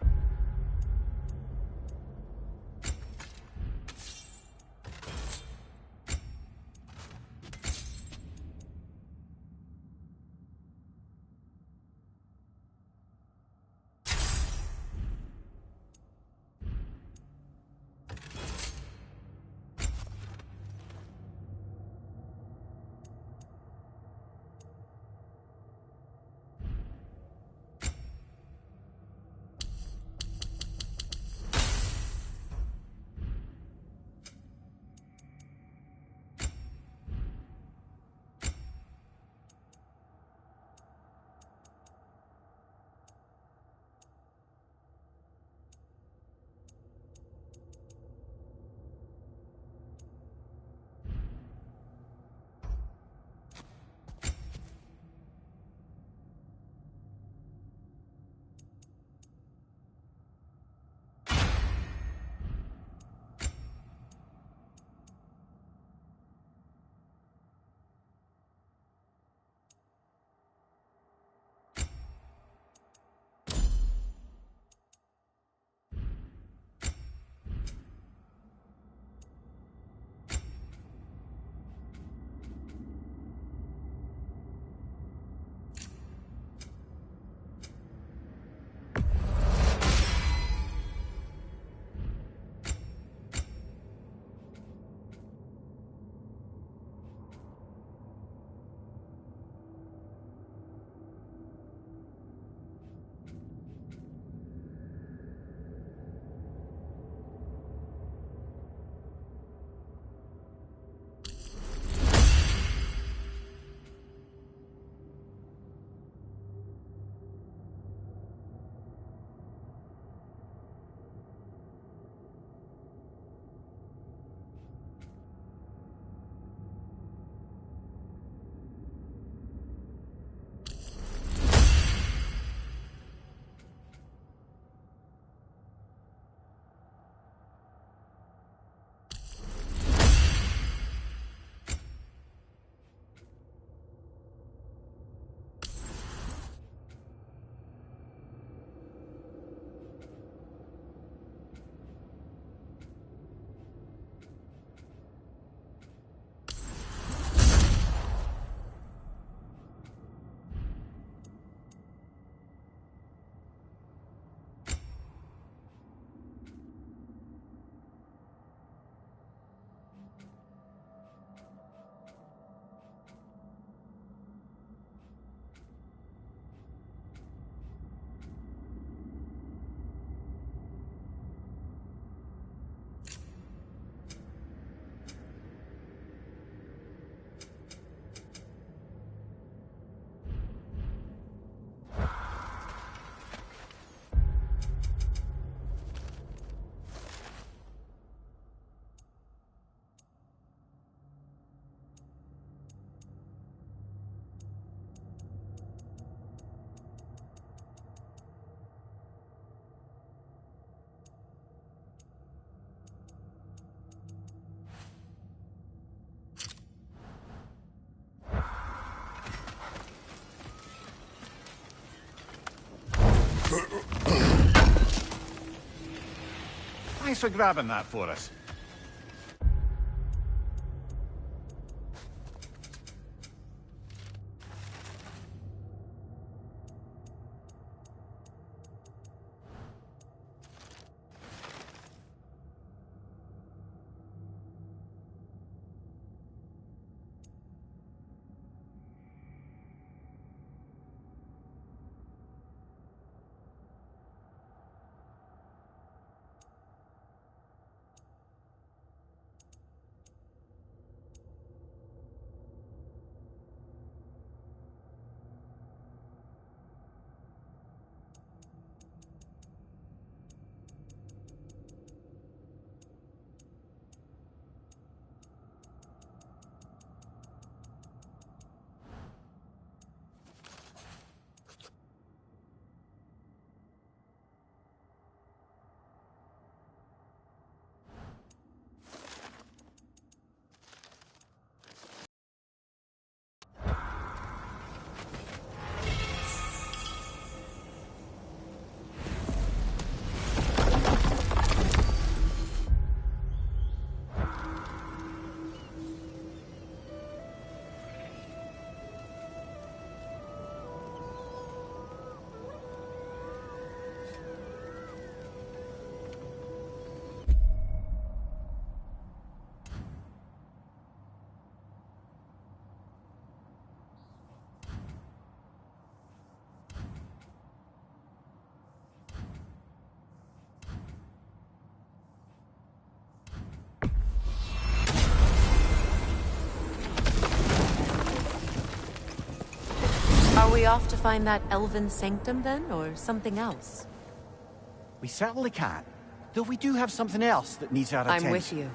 Thanks for grabbing that for us. Are we off to find that elven sanctum then, or something else? We certainly can. Though we do have something else that needs our attention. I'm with you.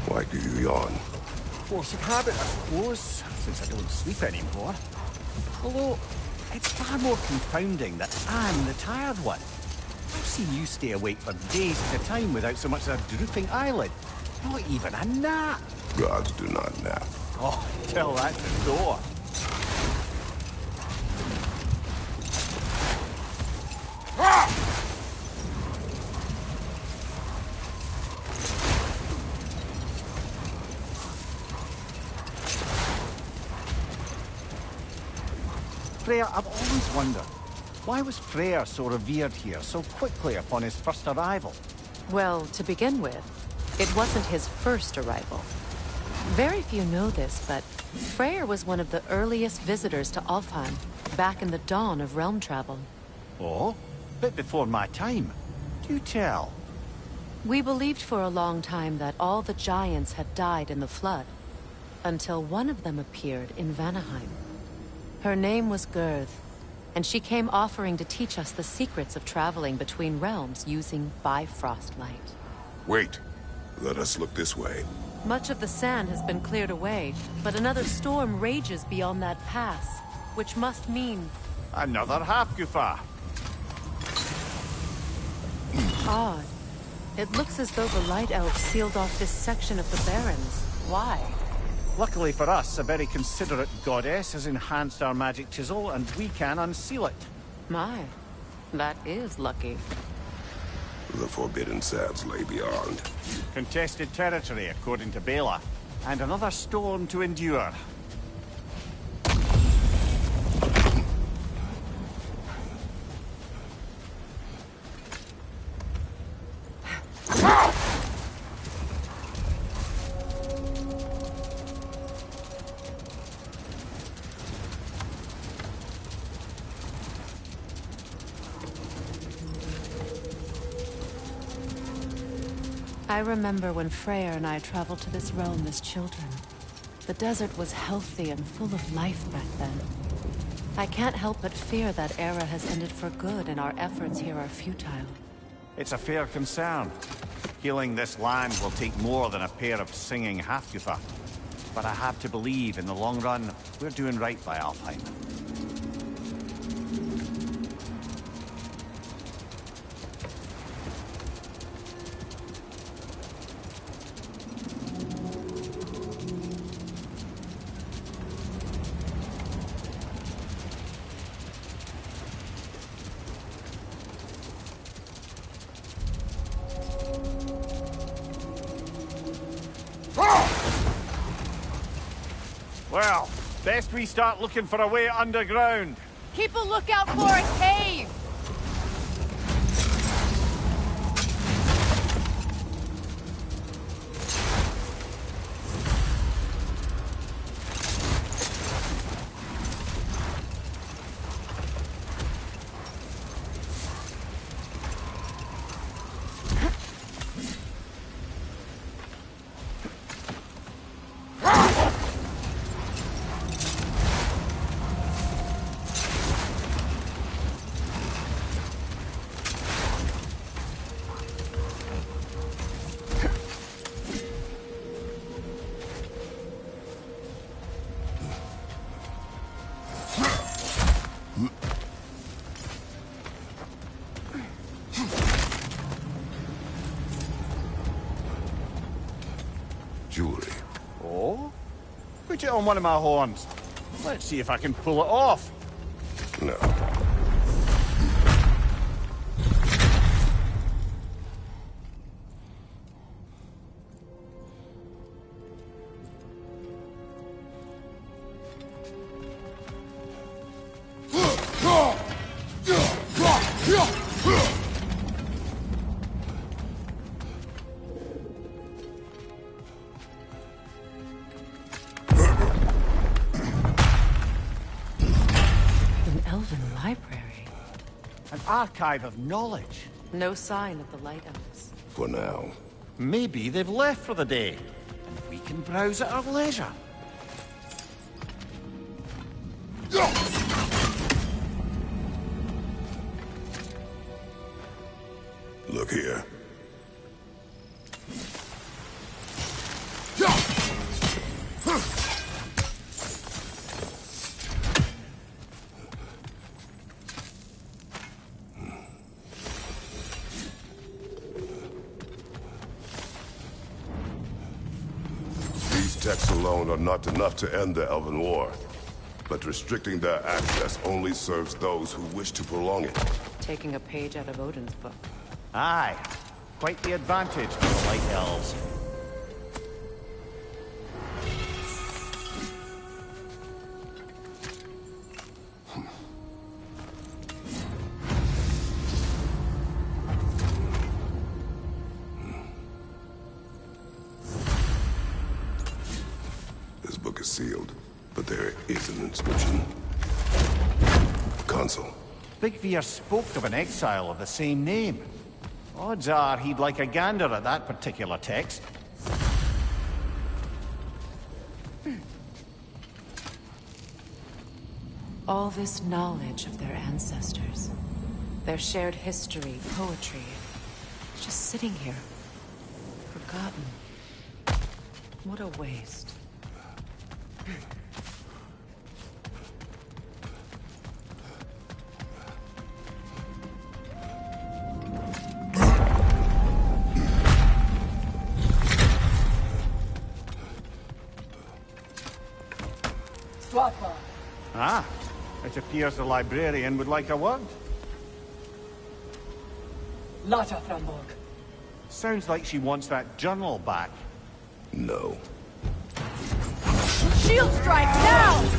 Why do you yawn? Force of habit, I suppose, since I don't sleep anymore. Although, it's far more confounding that I'm the tired one. I've seen you stay awake for days at a time without so much as a drooping eyelid. Not even a nap. Gods do not nap. Oh, tell that to Thor. Freya, I've always wondered, why was Freyr so revered here so quickly upon his first arrival? Well, to begin with, it wasn't his first arrival. Very few know this, but Freyr was one of the earliest visitors to Alfheim, back in the dawn of realm travel. Oh? Bit before my time. Do tell. We believed for a long time that all the giants had died in the flood, until one of them appeared in Vanaheim. Her name was Gerd, and she came offering to teach us the secrets of traveling between realms using Bifrost light. Wait. Let us look this way. Much of the sand has been cleared away, but another storm rages beyond that pass, which must mean... Another half-Gufa. Odd. It looks as though the Light Elves sealed off this section of the Barrens. Why? Luckily for us, a very considerate goddess has enhanced our magic chisel, and we can unseal it. My, that is lucky. The Forbidden Sands lay beyond. Contested territory, according to Bela. And another storm to endure. I remember when Freyr and I traveled to this realm as children. The desert was healthy and full of life back then. I can't help but fear that era has ended for good and our efforts here are futile. It's a fair concern. Healing this land will take more than a pair of singing Halfgutha. But I have to believe, in the long run, we're doing right by Alfheim. Well, best we start looking for a way underground. Keep a lookout for a cave! Jewelry. Oh? Put it on one of my horns. Let's see if I can pull it off. No. An archive of knowledge. No sign of the Light Elves. For now. Maybe they've left for the day, and we can browse at our leisure. Look here. These texts alone are not enough to end the Elven War, but restricting their access only serves those who wish to prolong it. Taking a page out of Odin's book. Aye. Quite the advantage for the Light Elves. This book is sealed, but there is an inscription. Consul. Bigvir spoke of an exile of the same name. Odds are he'd like a gander at that particular text. All this knowledge of their ancestors, their shared history, poetry, just sitting here, forgotten. What a waste. Ah, it appears the librarian would like a word. Lata Framborg. Sounds like she wants that journal back. No. Shield strike now!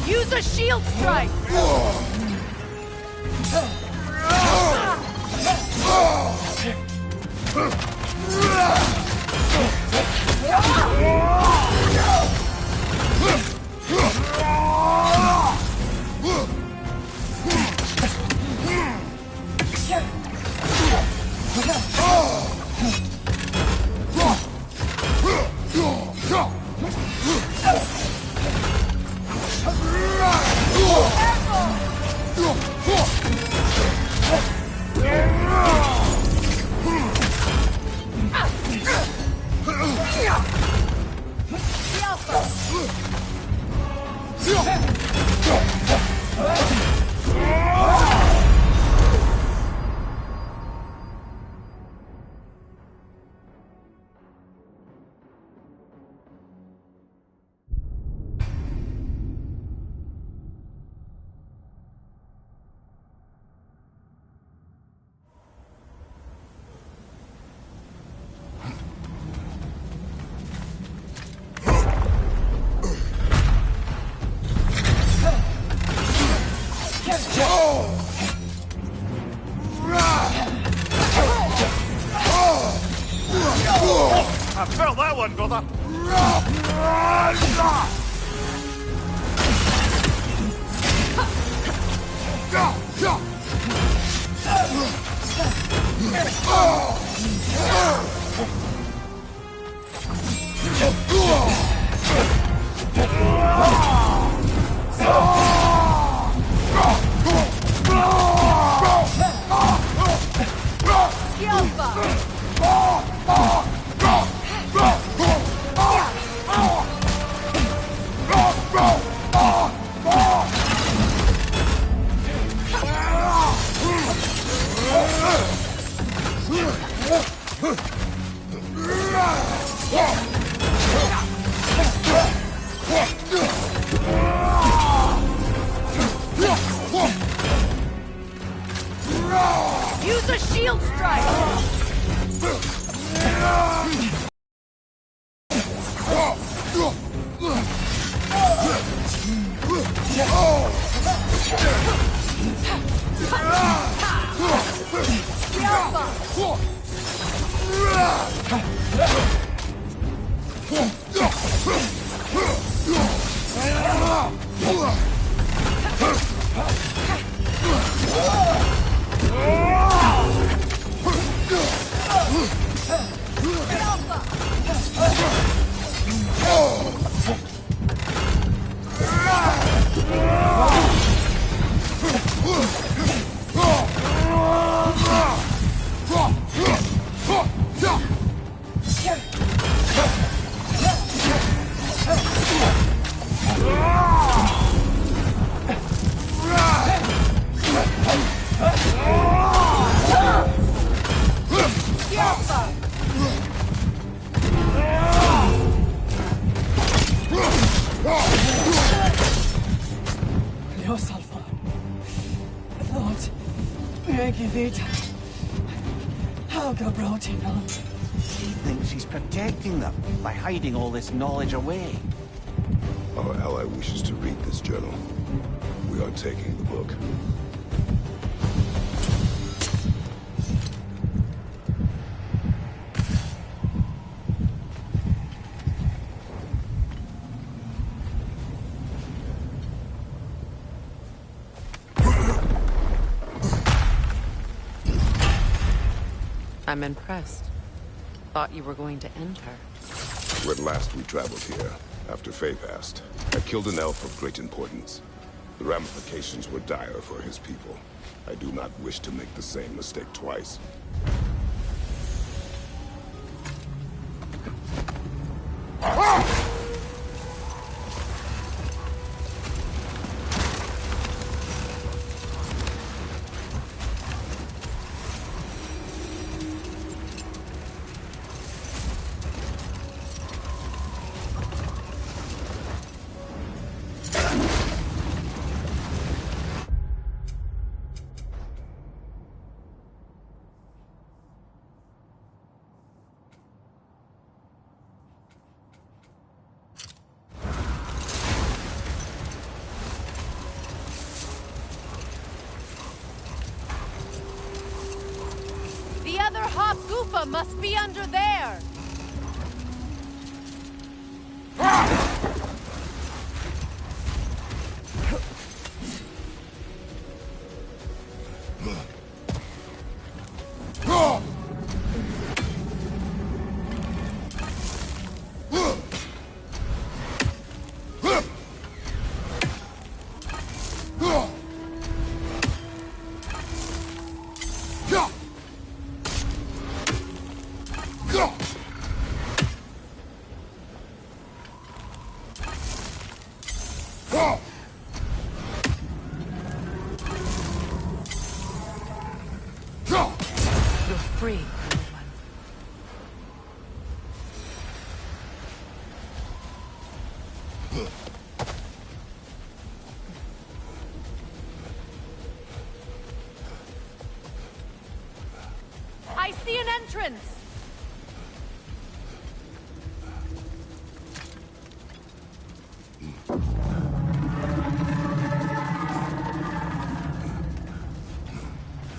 Use a shield strike! I felt that one, brother. Use a shield strike! Dios Alpha. Lord, Megivita. How brought him on? She thinks she's protecting them by hiding all this knowledge away. Our ally wishes to read this journal. We are taking the book. I'm impressed. Thought you were going to end her. When last we traveled here, after Faye passed, I killed an elf of great importance. The ramifications were dire for his people. I do not wish to make the same mistake twice. The other Hop Goofa must be under there! You're free, little one. I see an entrance!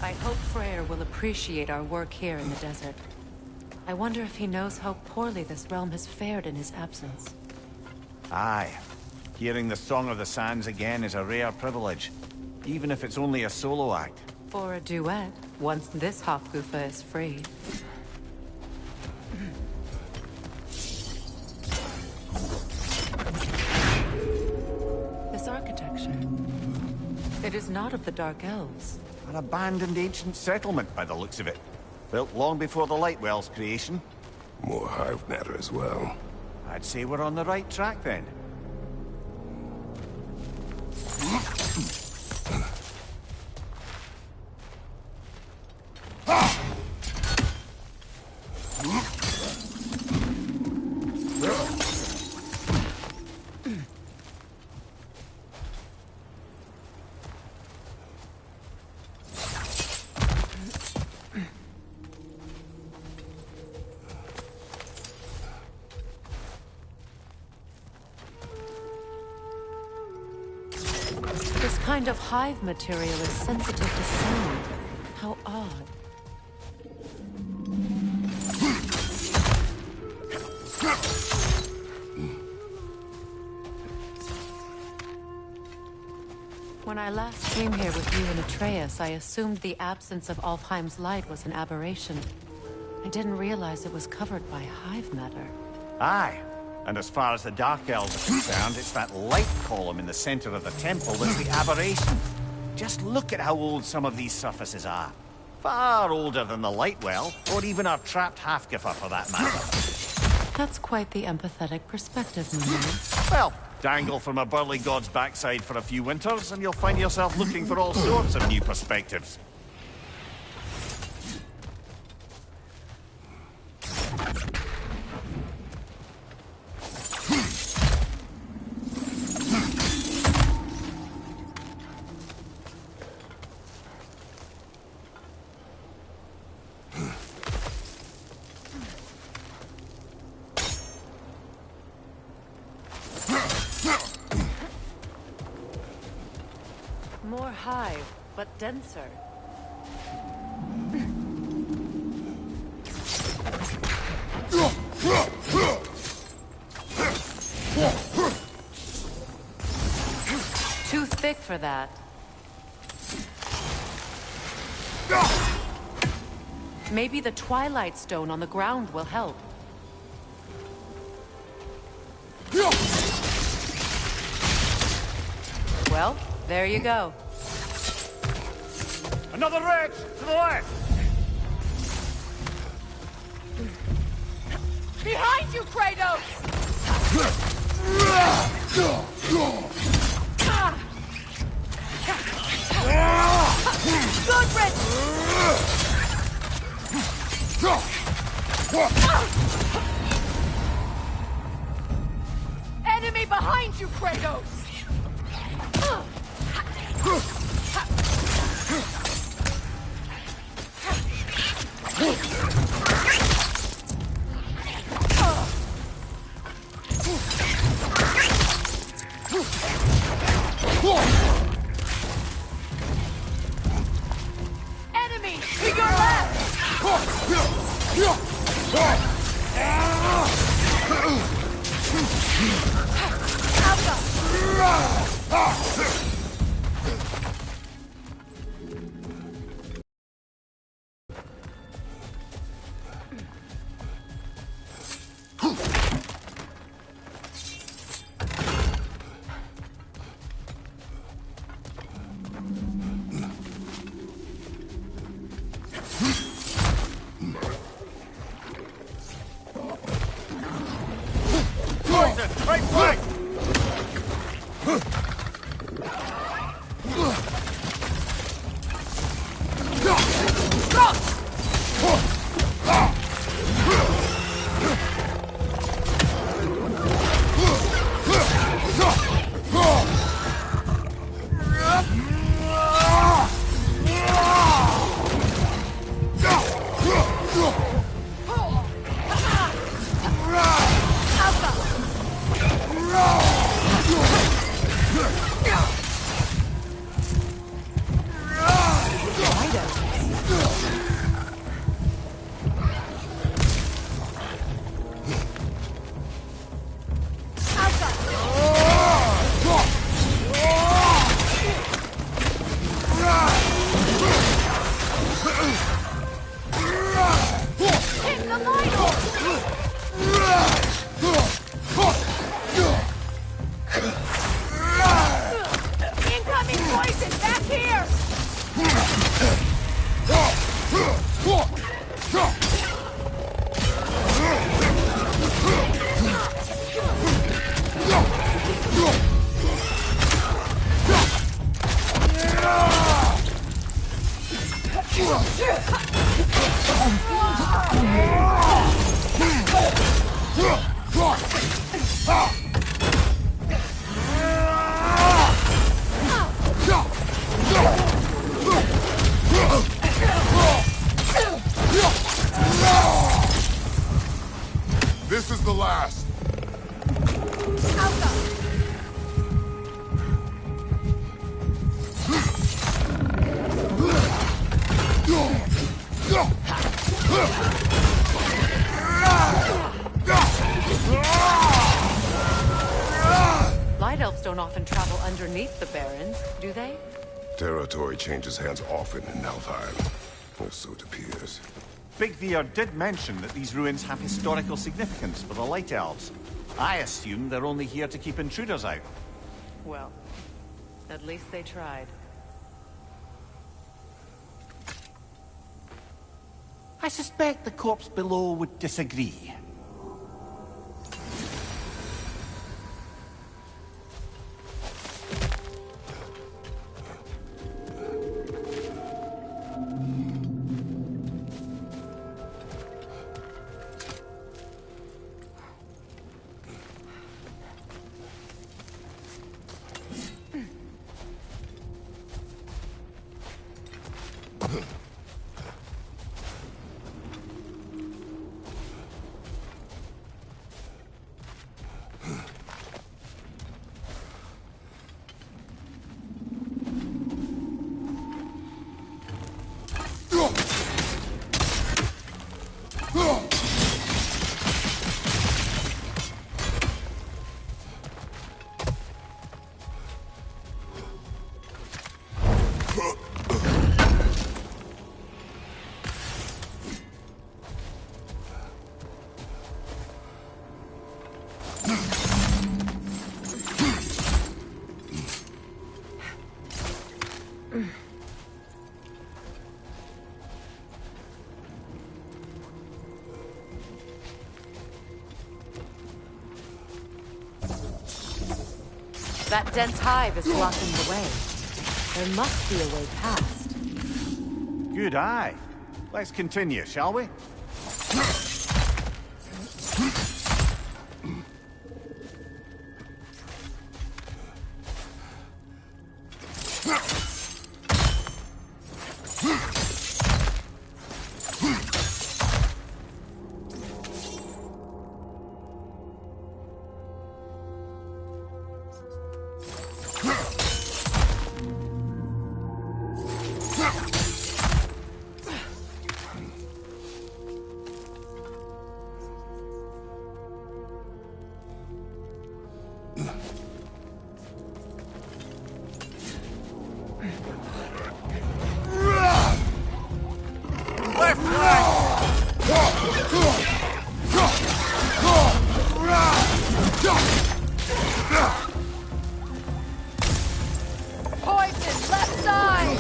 I hope Freyr will appreciate our work here in the desert. I wonder if he knows how poorly this realm has fared in his absence. Aye. Hearing the Song of the Sands again is a rare privilege, even if it's only a solo act. Or a duet, once this Hofgufa is freed. This architecture. It is not of the Dark Elves. An abandoned ancient settlement by the looks of it. Built long before the Lightwell's creation. More hive matter as well. I'd say we're on the right track then. This kind of hive material is sensitive to sound. How odd. When I last came here with you and Atreus, I assumed the absence of Alfheim's light was an aberration. I didn't realize it was covered by hive matter. Aye. And as far as the Dark Elves are concerned, it's that light column in the center of the temple that's the aberration. Just look at how old some of these surfaces are. Far older than the Lightwell, or even our trapped Hafgifa for that matter. That's quite the empathetic perspective, Mimir. Well, dangle from a burly god's backside for a few winters, and you'll find yourself looking for all sorts of new perspectives. More hive, but denser. Too thick for that. Maybe the Twilight Stone on the ground will help. Well, there you go. Another wretch! To the left! Behind you, Kratos! Good Enemy behind you, Kratos! Enemy to your left! Right flank! This is the last. Light elves don't often travel underneath the Barrens, do they? Territory changes hands often in Nalfheim, or so it appears. Big Veer did mention that these ruins have historical significance for the Light Elves. I assume they're only here to keep intruders out. Well, at least they tried. I suspect the corpse below would disagree. That dense hive is blocking the way. There must be a way past. Good eye. Let's continue, shall we? Poison, left side!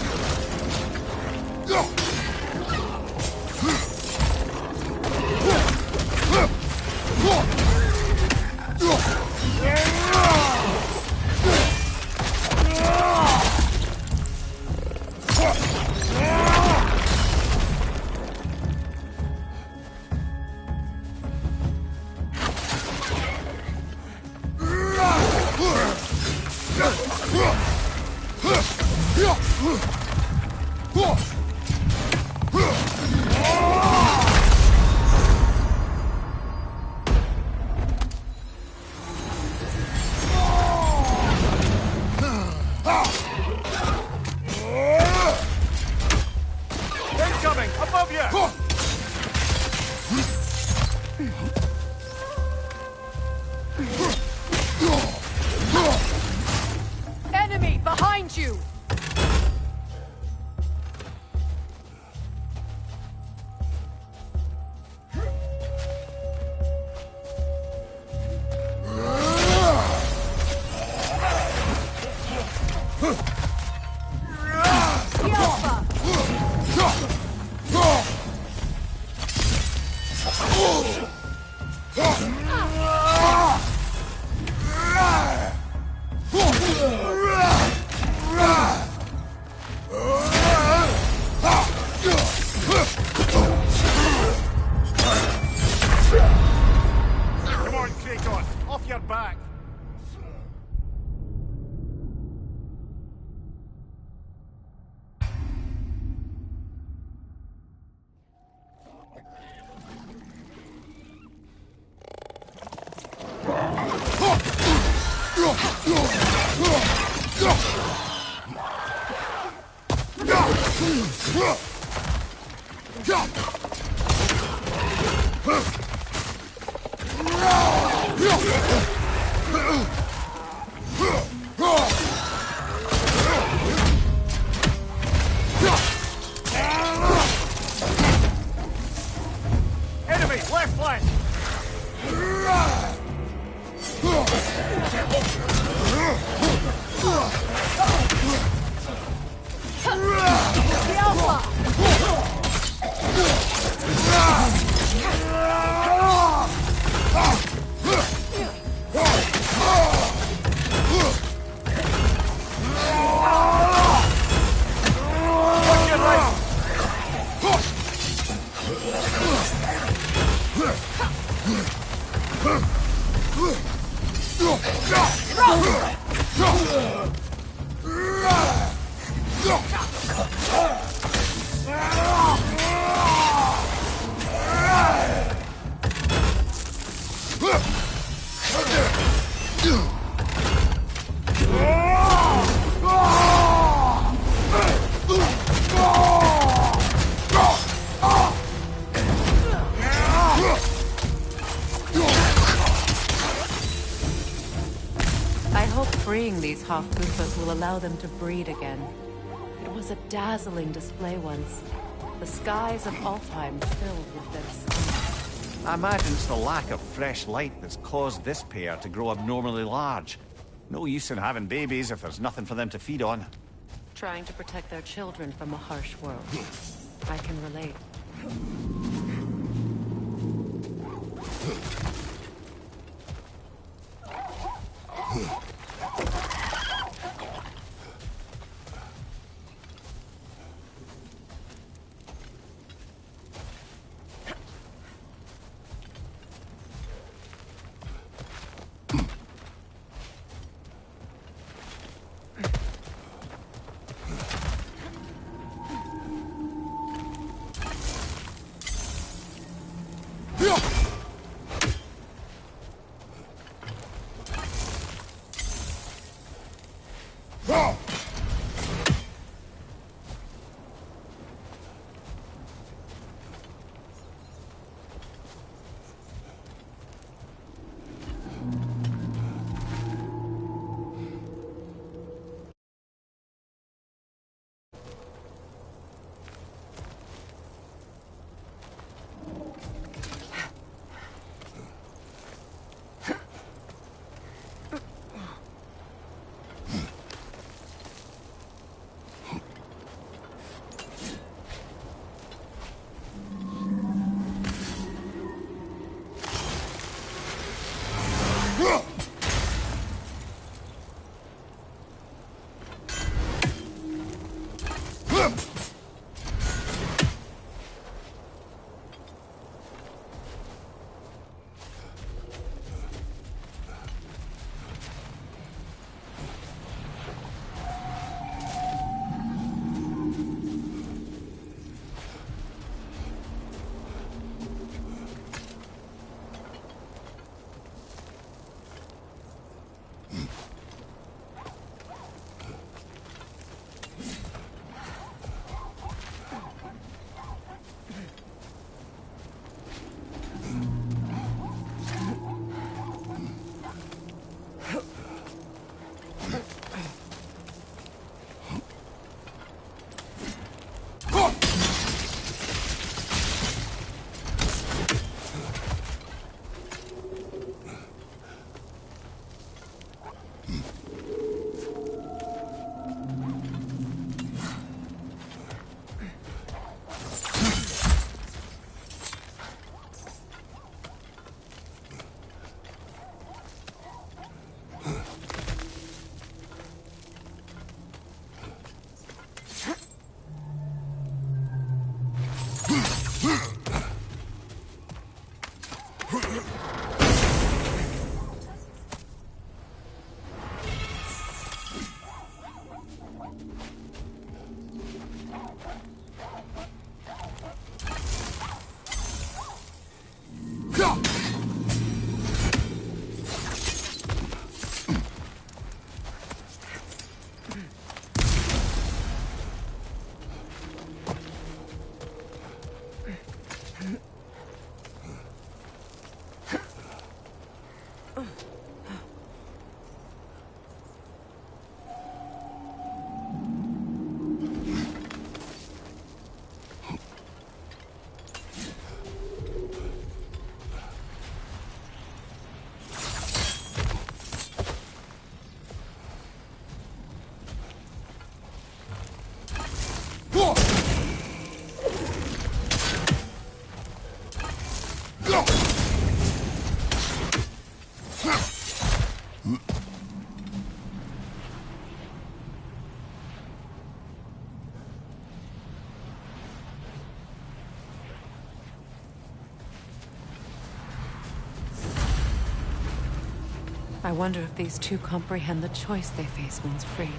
Incoming! Above you! Enemy behind you! Come on, Kratos! Off your back! Enemy, left flank! Watch your right! I hope freeing these Hofguthas will allow them to breed again. It was a dazzling display once. The skies of Alfheim filled with their sun. I imagine it's the lack of fresh light that's caused this pair to grow abnormally large. No use in having babies if there's nothing for them to feed on. Trying to protect their children from a harsh world. I can relate. I wonder if these two comprehend the choice they face once free.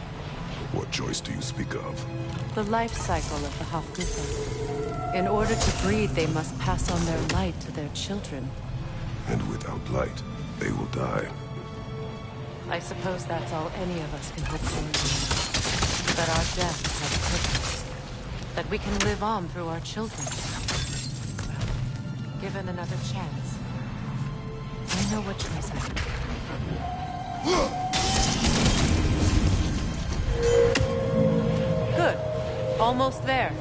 What choice do you speak of? The life cycle of the Hafgufa. In order to breed, they must pass on their light to their children. And without light, they will die. I suppose that's all any of us can hope for. That our death has purpose. That we can live on through our children. Given another chance, I know what choice I make. Good. Almost there.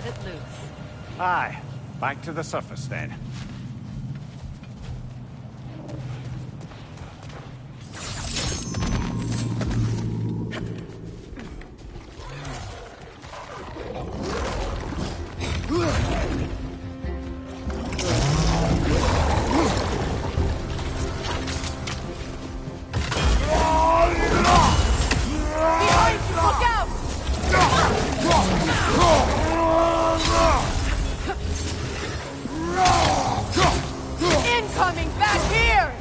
let it loose. Aye. Back to the surface then. Incoming back here!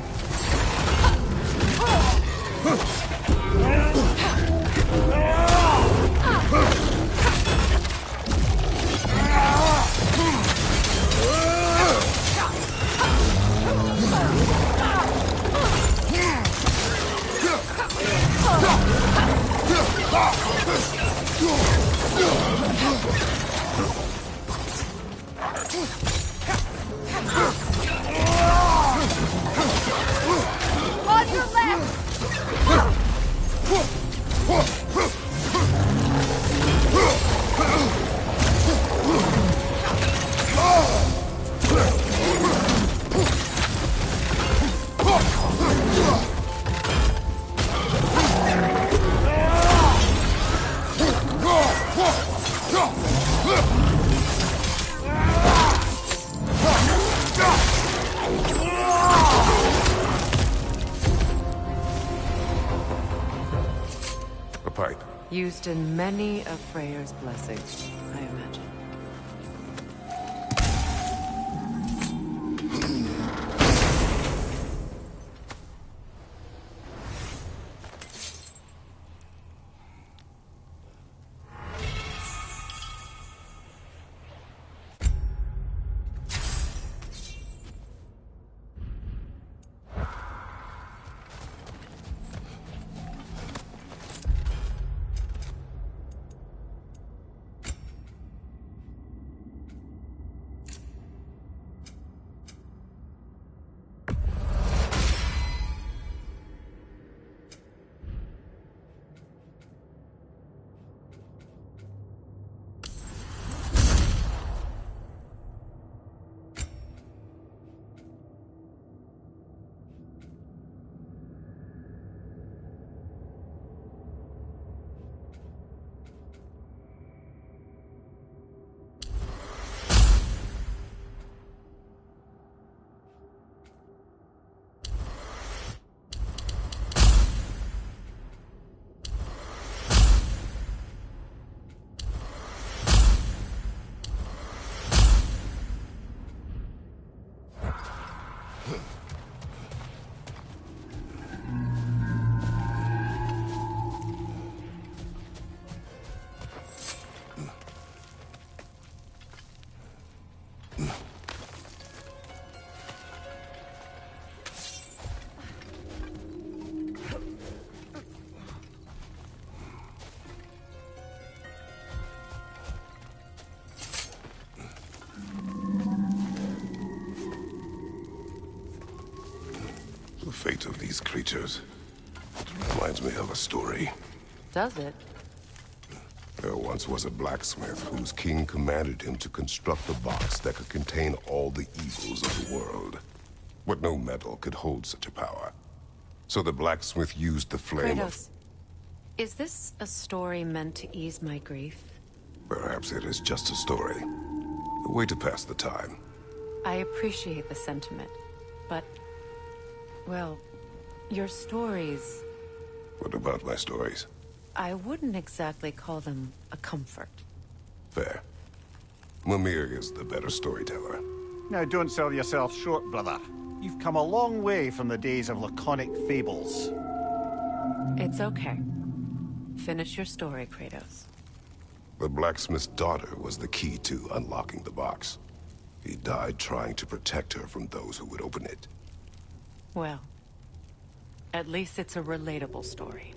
On your left! A pipe. Used in many of Freyr's blessings, I imagine. The fate of these creatures. It reminds me of a story. Does it? There once was a blacksmith whose king commanded him to construct a box that could contain all the evils of the world. But no metal could hold such a power. So the blacksmith used the flame Kratos, is this a story meant to ease my grief? Perhaps it is just a story. A way to pass the time. I appreciate the sentiment, but... well, your stories... What about my stories? I wouldn't exactly call them a comfort. Fair. Mimir is the better storyteller. Now don't sell yourself short, brother. You've come a long way from the days of laconic fables. It's okay. Finish your story, Kratos. The blacksmith's daughter was the key to unlocking the box. He died trying to protect her from those who would open it. Well, at least it's a relatable story.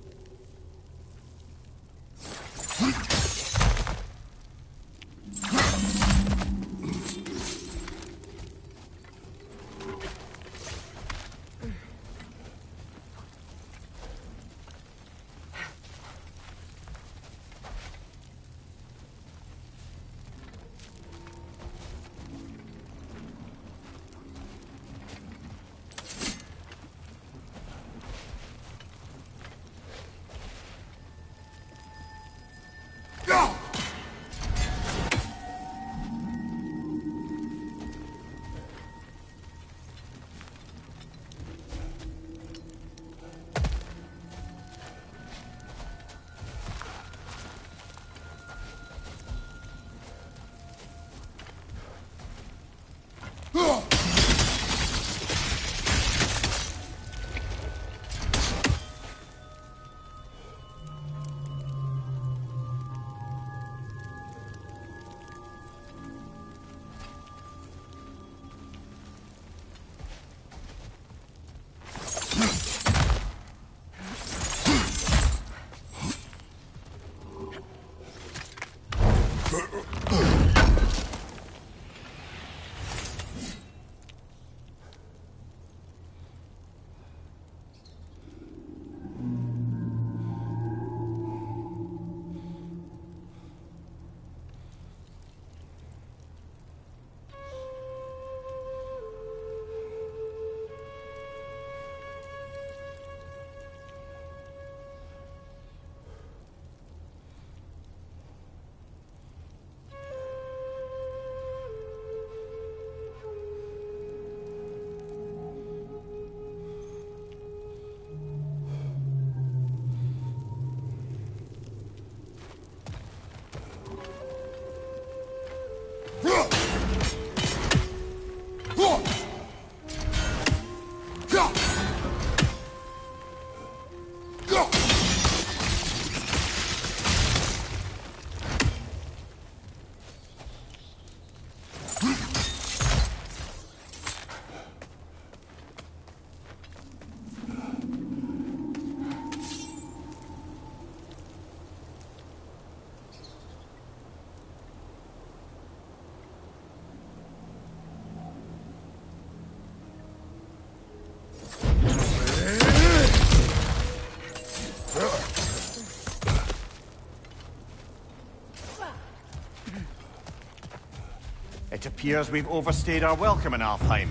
It appears we've overstayed our welcome in Alfheim.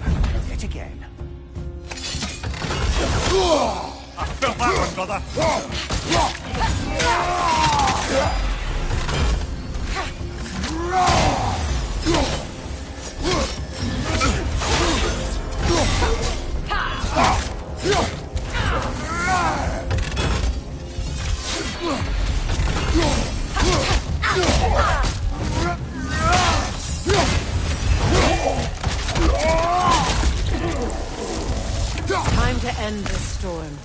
Yet again. I felt that one, brother. Time to end this storm.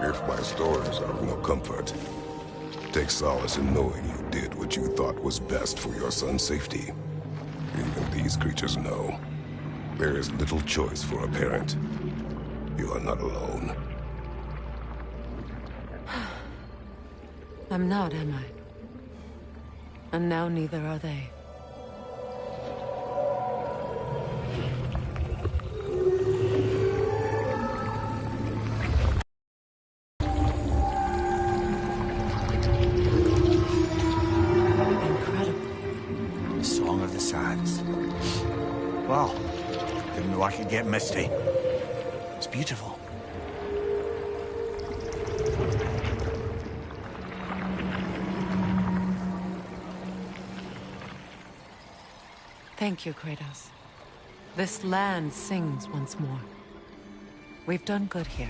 If my stories are of no comfort, take solace in knowing you did what you thought was best for your son's safety. Even these creatures know. There is little choice for a parent. You are not alone. I'm not, am I? And now neither are they. The Song of the Sands. Well, didn't know I could get misty. It's beautiful. Thank you, Kratos. This land sings once more. We've done good here.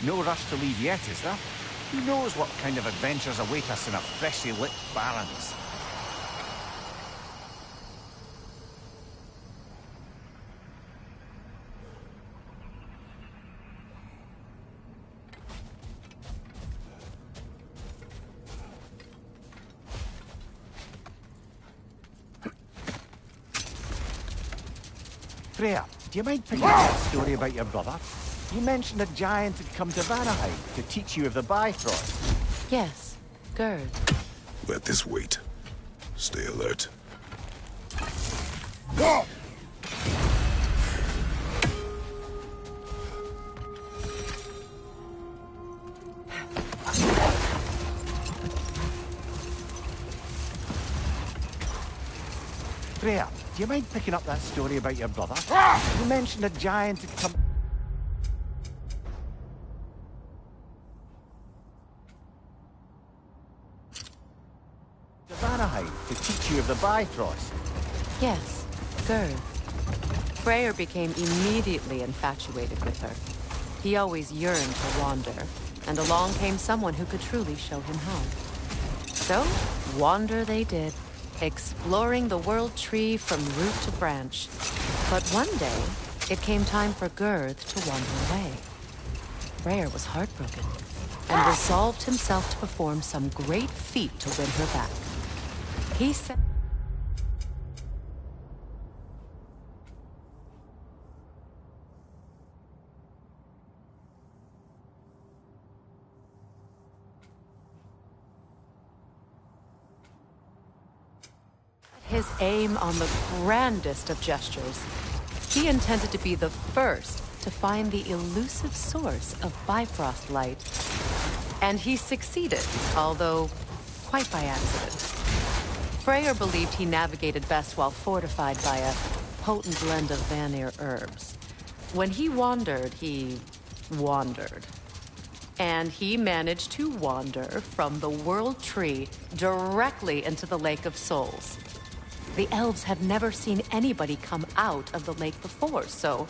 No rush to leave yet, is there? Who knows what kind of adventures await us in a freshly lit Barrens? Freya, do you mind picking up that story about your brother? You mentioned a giant had come to Vanaheim to teach you of the Bifrost. Yes, Gerd. Let this wait. Stay alert. Freya, do you mind picking up that story about your brother? You mentioned a giant had come... to Vanaheim to teach you of the Bifrost. Yes, Gerd. Freyr became immediately infatuated with her. He always yearned to wander, and along came someone who could truly show him how. So, wander they did, exploring the World Tree from root to branch. But one day, it came time for Gerd to wander away. Freyr was heartbroken, and resolved himself to perform some great feat to win her back. He said... his aim on the grandest of gestures. He intended to be the first to find the elusive source of Bifrost light. And he succeeded, although quite by accident. Freyr believed he navigated best while fortified by a potent blend of Vanir herbs. When he wandered, he wandered. And he managed to wander from the World Tree directly into the Lake of Souls. The elves have never seen anybody come out of the lake before, so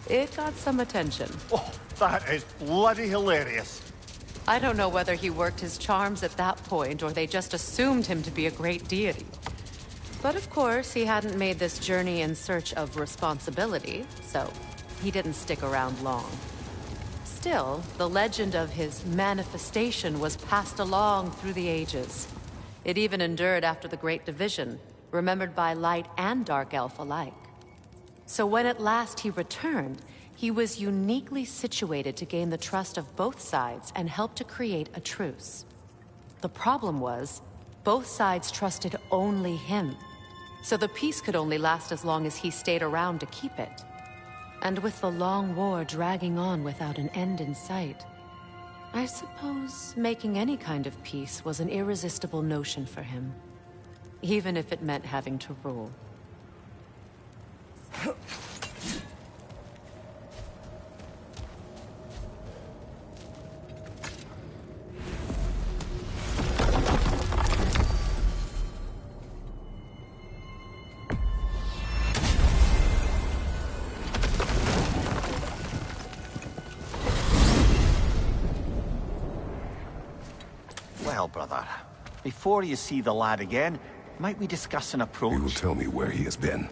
it got some attention. Oh, that is bloody hilarious. I don't know whether he worked his charms at that point or they just assumed him to be a great deity. But of course, he hadn't made this journey in search of responsibility, so he didn't stick around long. Still, the legend of his manifestation was passed along through the ages. It even endured after the Great Division, remembered by Light and Dark Elf alike. So when at last he returned, he was uniquely situated to gain the trust of both sides and help to create a truce. The problem was, both sides trusted only him. So the peace could only last as long as he stayed around to keep it. And with the long war dragging on without an end in sight, I suppose making any kind of peace was an irresistible notion for him. Even if it meant having to rule. Well, brother, before you see the lad again, might we discuss an approach? He will tell me where he has been.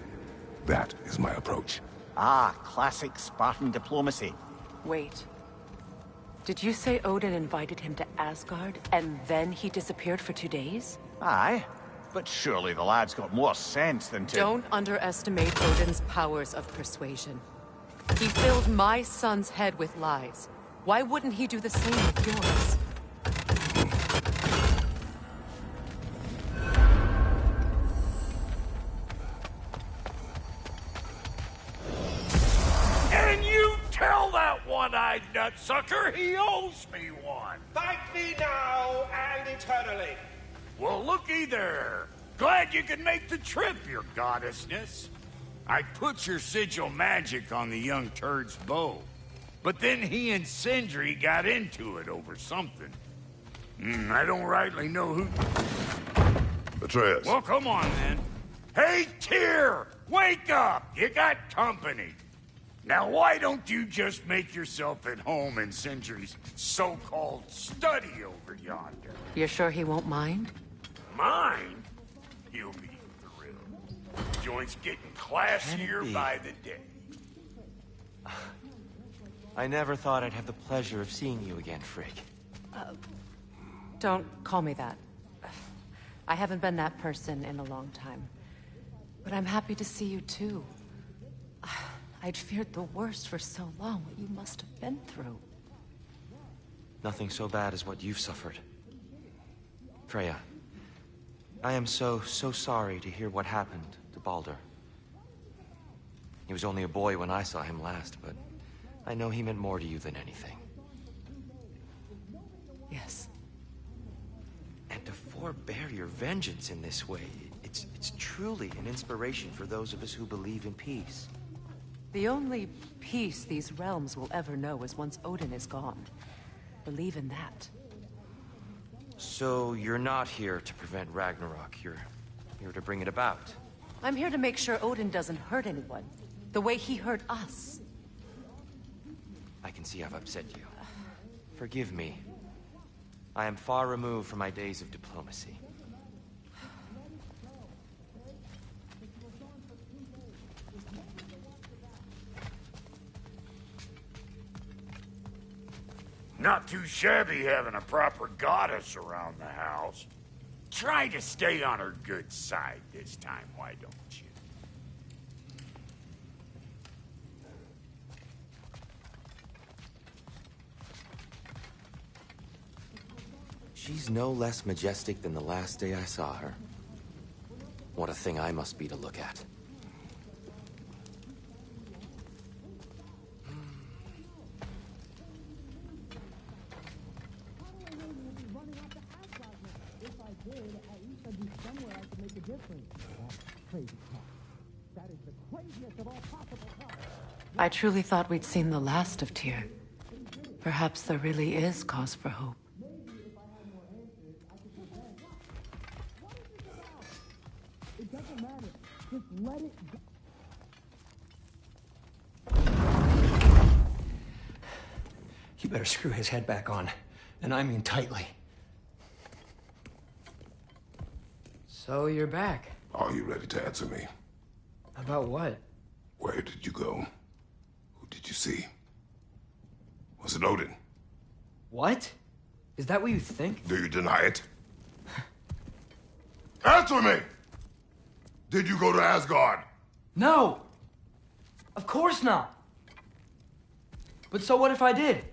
That is my approach. Ah, classic Spartan diplomacy. Wait. Did you say Odin invited him to Asgard, and then he disappeared for 2 days? Aye, but surely the lad's got more sense than to... Don't underestimate Odin's powers of persuasion. He filled my son's head with lies. Why wouldn't he do the same with yours? Tell that one-eyed nutsucker he owes me one. Thank me now and eternally. Well, looky there. Glad you could make the trip, your goddessness. I put your sigil magic on the young turd's bow. But then he and Sindri got into it over something. I don't rightly know who... Atreus. Well, come on, then. Hey, Tyr! Wake up! You got company. Now, why don't you just make yourself at home in Sindri's so-called study over yonder? You're sure he won't mind? Mind? He'll be thrilled. Joint's getting classier by the day. I never thought I'd have the pleasure of seeing you again, Frigg. Don't call me that. I haven't been that person in a long time. But I'm happy to see you too. I'd feared the worst for so long, what you must have been through. Nothing so bad as what you've suffered. Freya, I am so sorry to hear what happened to Baldur. He was only a boy when I saw him last, but I know he meant more to you than anything. Yes. And to forbear your vengeance in this way, it's truly an inspiration for those of us who believe in peace. The only peace these realms will ever know is once Odin is gone. Believe in that. So you're not here to prevent Ragnarok, you're here to bring it about. I'm here to make sure Odin doesn't hurt anyone, the way he hurt us. I can see I've upset you. Forgive me. I am far removed from my days of diplomacy. Not too shabby having a proper goddess around the house. Try to stay on her good side this time, why don't you? She's no less majestic than the last day I saw her. What a thing I must be to look at. I truly thought we'd seen the last of Tyr. Perhaps there really is cause for hope. It doesn't matter. Just let it go. You better screw his head back on. And I mean tightly. So you're back. Are you ready to answer me? About what? Where did you go? Who did you see? Was it Odin? What? Is that what you think? Do you deny it? Answer me! Did you go to Asgard? No! Of course not! But so what if I did?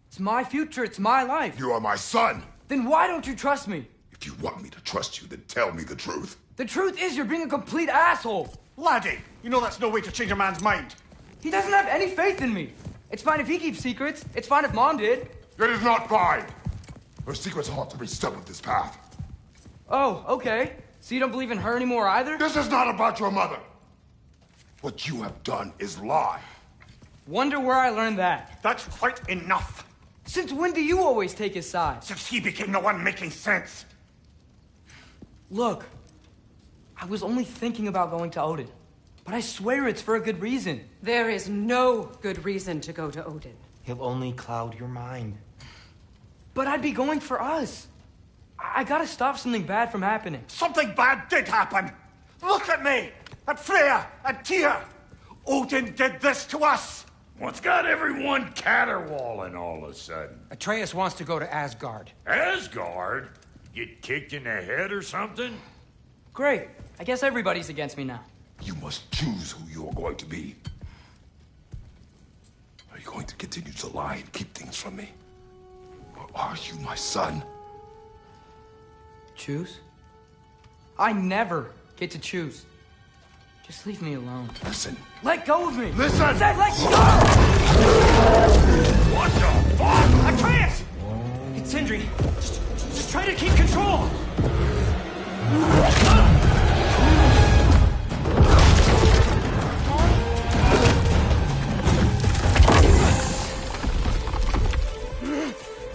It's my future, it's my life. You are my son! Then why don't you trust me? If you want me to trust you, then tell me the truth. The truth is you're being a complete asshole! Laddie, you know that's no way to change a man's mind. He doesn't have any faith in me. It's fine if he keeps secrets. It's fine if Mom did. It is not fine! Her secrets ought to be stuck with this path. Oh, okay. So you don't believe in her anymore either? This is not about your mother! What you have done is lie. Wonder where I learned that. That's quite enough. Since when do you always take his side? Since he became the one making sense. Look, I was only thinking about going to Odin. But I swear it's for a good reason. There is no good reason to go to Odin. He'll only cloud your mind. But I'd be going for us. I gotta stop something bad from happening. Something bad did happen. Look at me, at Freya, at Tyr. Odin did this to us. What's got everyone caterwauling all of a sudden? Atreus wants to go to Asgard. Asgard? Get kicked in the head or something? Great. I guess everybody's against me now. You must choose who you are going to be. Are you going to continue to lie and keep things from me? Or are you my son? Choose? I never get to choose. Just leave me alone. Listen. Let go of me! Listen! I said let go! What the fuck? Atreus! It's Sindri. Just try to keep control!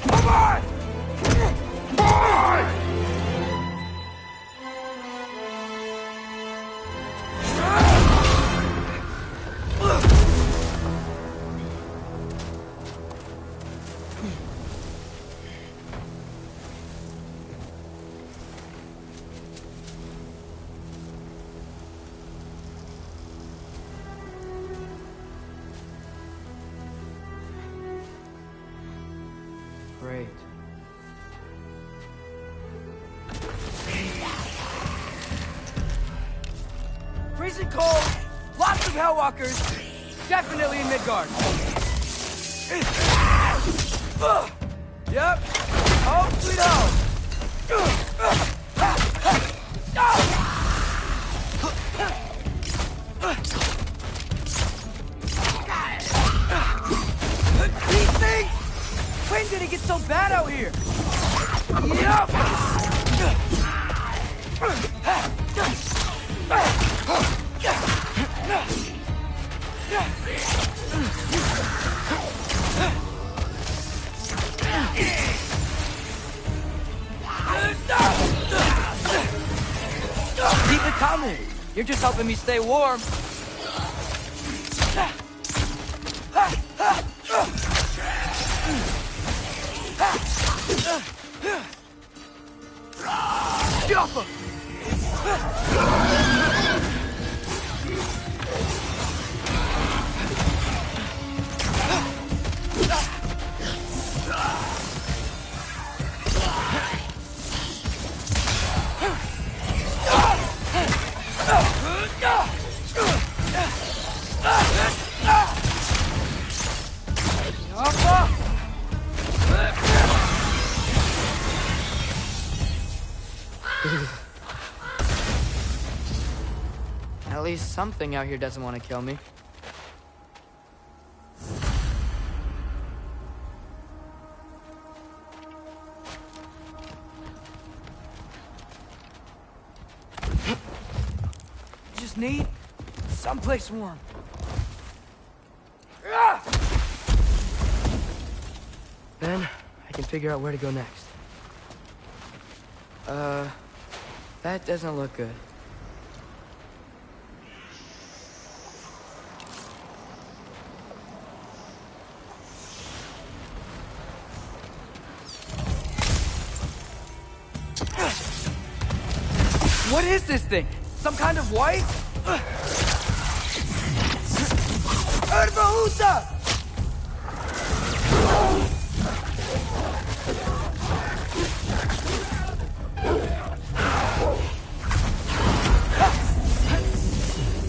Come on! Boy! Great. Freezing cold, lots of Hellwalkers, definitely in Midgard. Yep. Oh, sweet These things! When did it get so bad out here? Yup! Keep it coming. You're just helping me stay warm. Jump! At least something out here doesn't want to kill me. Just need someplace warm. Then I can figure out where to go next. That doesn't look good. What is this thing? Some kind of white? Herbahuta!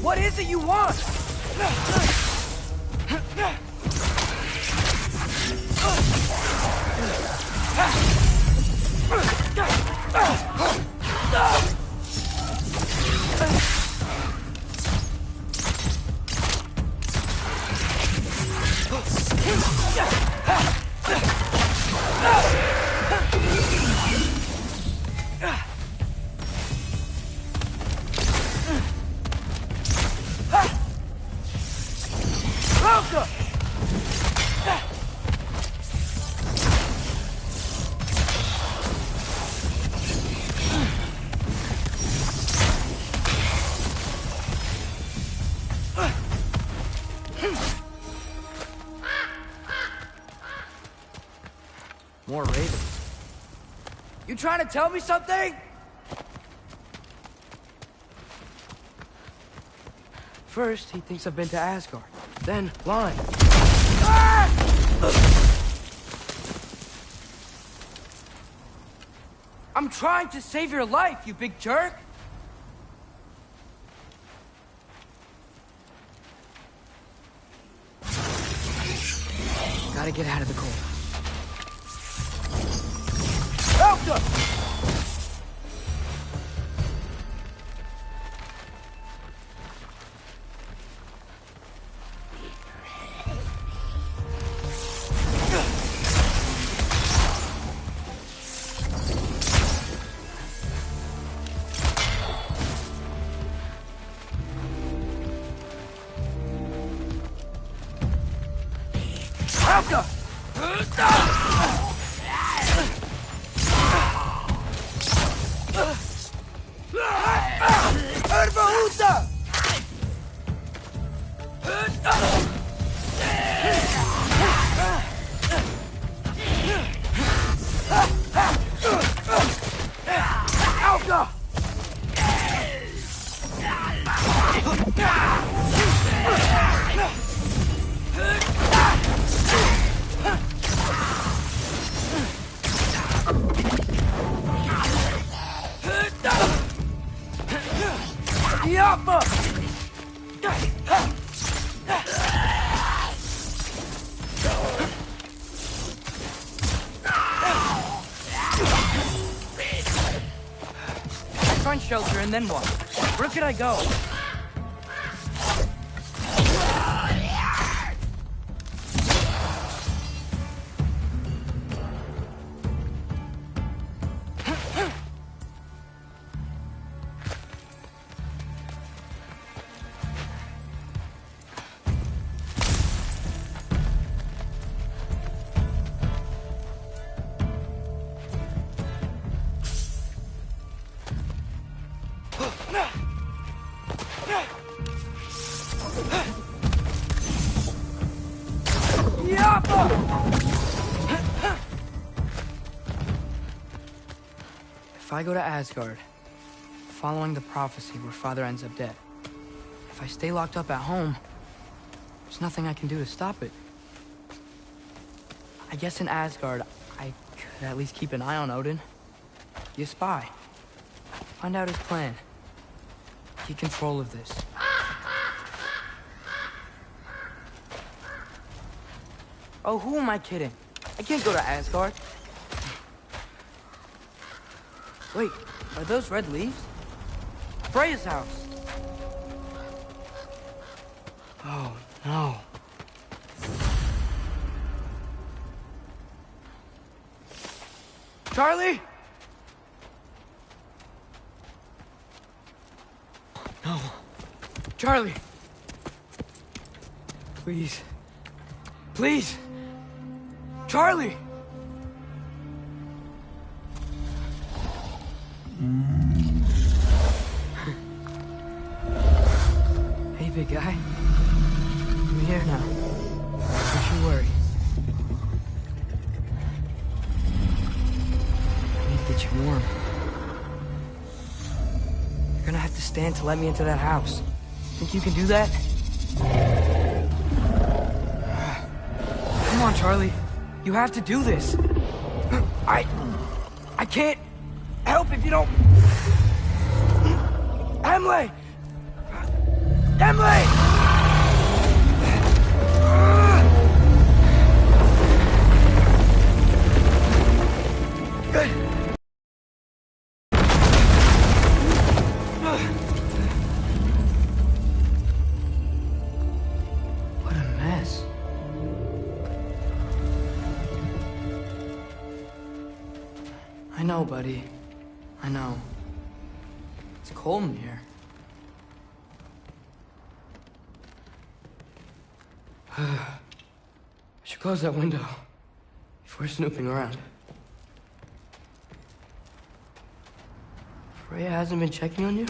What is it you want? More ravens. You trying to tell me something? First, he thinks I've been to Asgard. Then, lying. Ah! I'm trying to save your life, you big jerk! Gotta get out of the cold. Helga! Find shelter and then what? Where could I go? If I go to Asgard, following the prophecy where Father ends up dead, if I stay locked up at home, there's nothing I can do to stop it. I guess in Asgard, I could at least keep an eye on Odin. Be a spy. Find out his plan. Get control of this. Oh, who am I kidding? I can't go to Asgard. Wait, are those red leaves? Freya's house. Oh, no. Charlie? No. Charlie. Please. Please. Charlie! Hey, big guy. I'm here now. Don't you worry. I need to get you warm. You're gonna have to stand to let me into that house. Think you can do that? Come on, Charlie. You have to do this. I can't help if you don't... Emily! Emily! Good. What a mess. I know, buddy. I know. It's cold in here. I should close that window before snooping around. Freya hasn't been checking on you?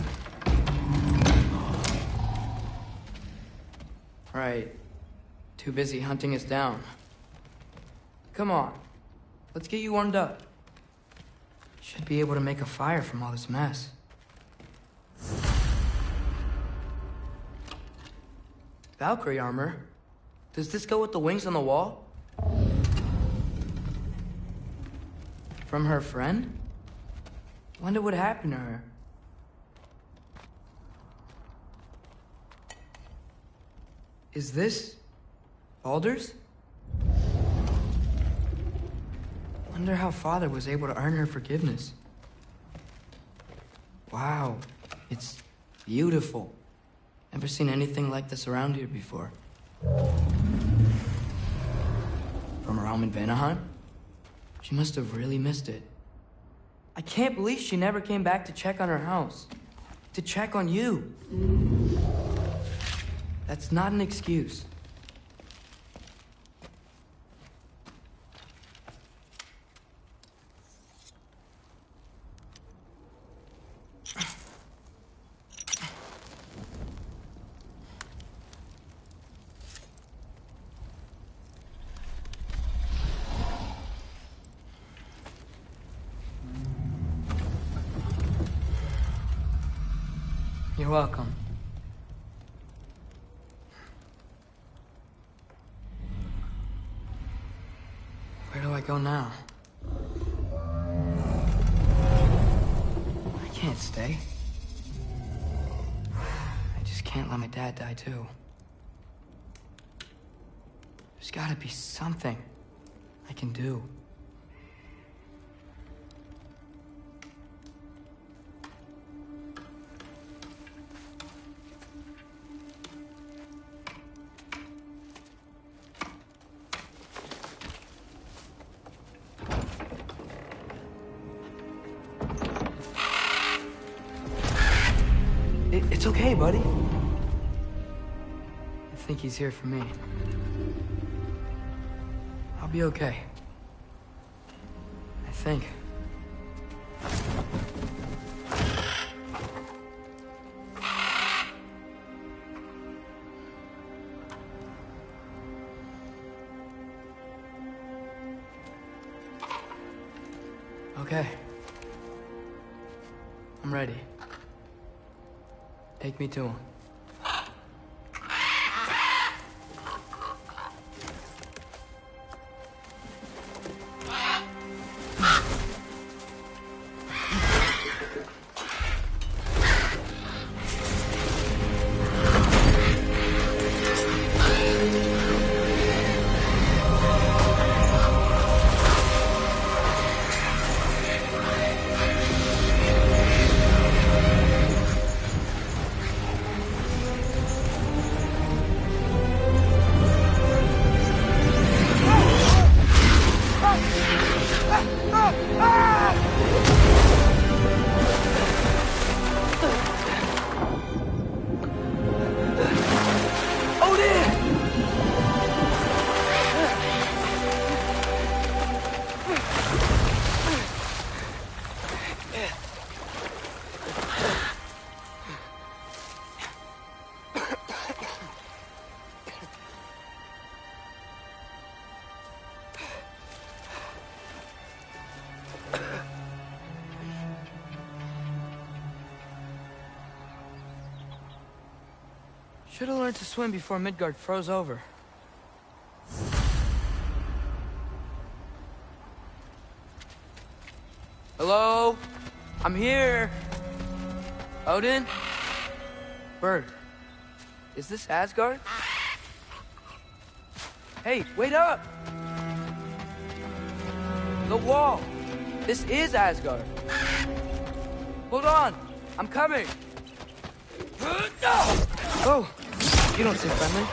Right. Too busy hunting us down. Come on. Let's get you warmed up. Should be able to make a fire from all this mess. Valkyrie armor? Does this go with the wings on the wall? From her friend? Wonder what happened to her. Is this Baldur's? Wonder how Father was able to earn her forgiveness. Wow, it's beautiful. Never seen anything like this around here before. From her home in Vanaheim? She must have really missed it. I can't believe she never came back to check on her house. To check on you. That's not an excuse. You're welcome. Where do I go now? I can't stay. I just can't let my dad die too. There's gotta be something I can do. It's okay, buddy. I think he's here for me. I'll be okay. I think. Okay. I'm ready. Take me to him. Should have learned to swim before Midgard froze over. Hello? I'm here. Odin? Bird. Is this Asgard? Hey, wait up! The wall! This is Asgard. Hold on! I'm coming! Oh! You don't seem friendly.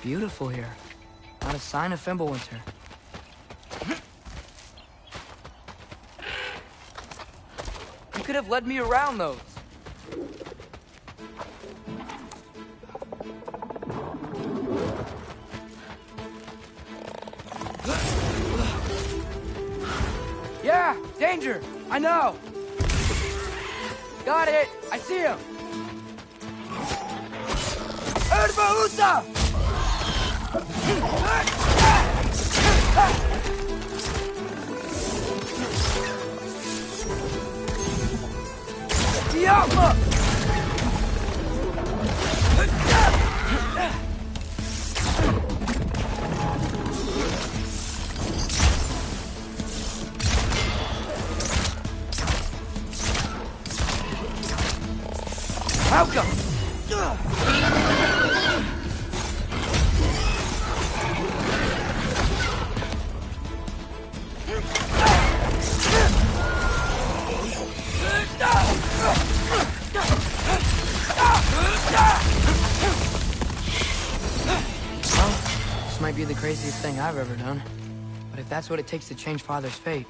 Beautiful here. Not a sign of Fimbulwinter. You could have led me around those. Yeah, danger! I know! Got it! I see him! Erdvauta! Diablo! Malcolm! This might be the craziest thing I've ever done. But if that's what it takes to change Father's fate...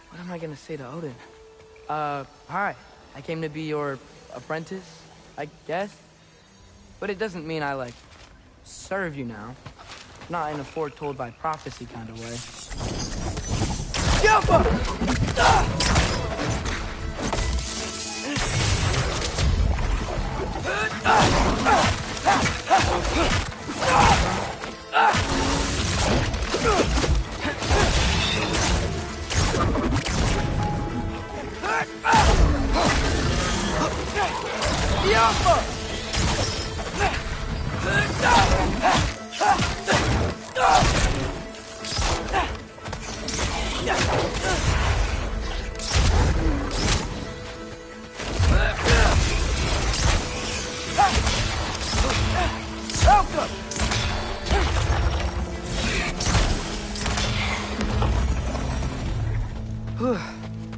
What am I gonna say to Odin? Hi. I came to be your apprentice, I guess? But it doesn't mean I, like, serve you now. Not in a foretold by prophecy kind of way.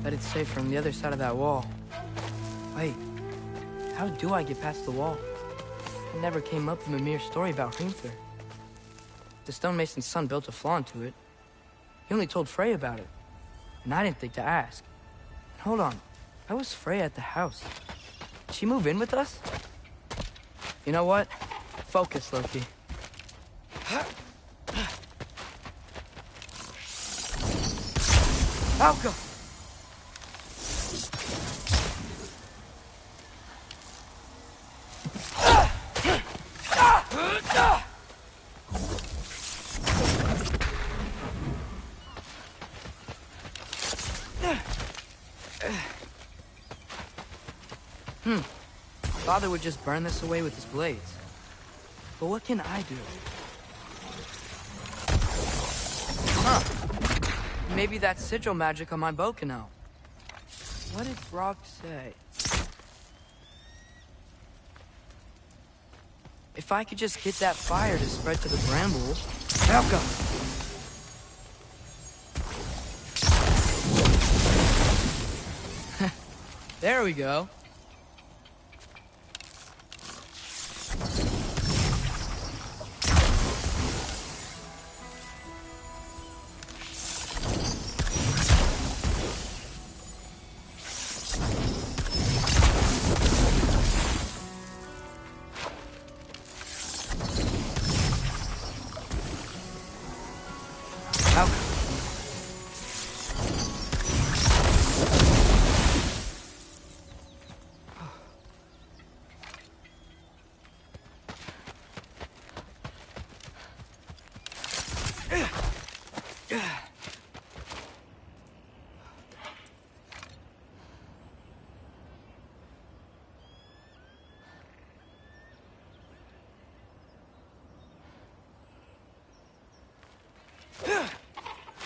Bet it's safe from the other side of that wall. Wait, how do I get past the wall? It never came up in Mimir's story about Hrimthur. The stonemason's son built a flaw into it. He only told Freya about it, and I didn't think to ask. And hold on, how was Freya at the house? Did she move in with us? You know what? Focus, Loki. Alka! Father would just burn this away with his blades. But what can I do? Huh. Maybe that sigil magic on my bow can help. What did Frog say? If I could just get that fire to spread to the brambles... Alka! There we go.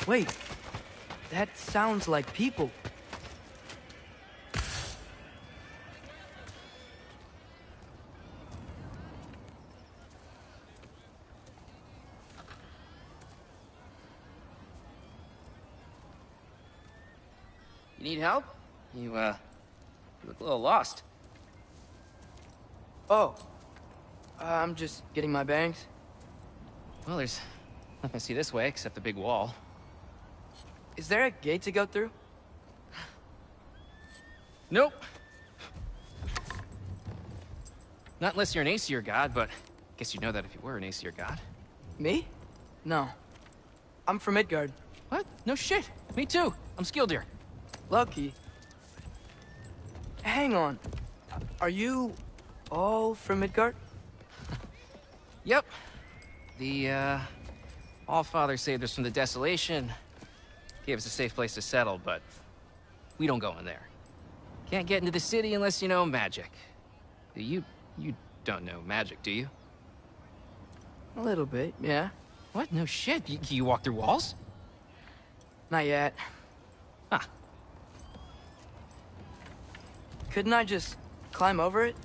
Wait, that sounds like people. You need help? You look a little lost. Oh, I'm just getting my bearings. Well, there's nothing to see this way except the big wall. Is there a gate to go through? Nope. Not unless you're an Aesir god, but I guess you'd know that if you were an Aesir god. Me? No. I'm from Midgard. What? No shit. Me too. I'm Skildir. Lucky. Hang on. Are you all from Midgard? Yep. The, Allfather saved us from the desolation. Gave us a safe place to settle, but we don't go in there. Can't get into the city unless you know magic. You don't know magic, do you? A little bit, yeah. What? No shit. You walk through walls? Not yet. Huh. Couldn't I just climb over it?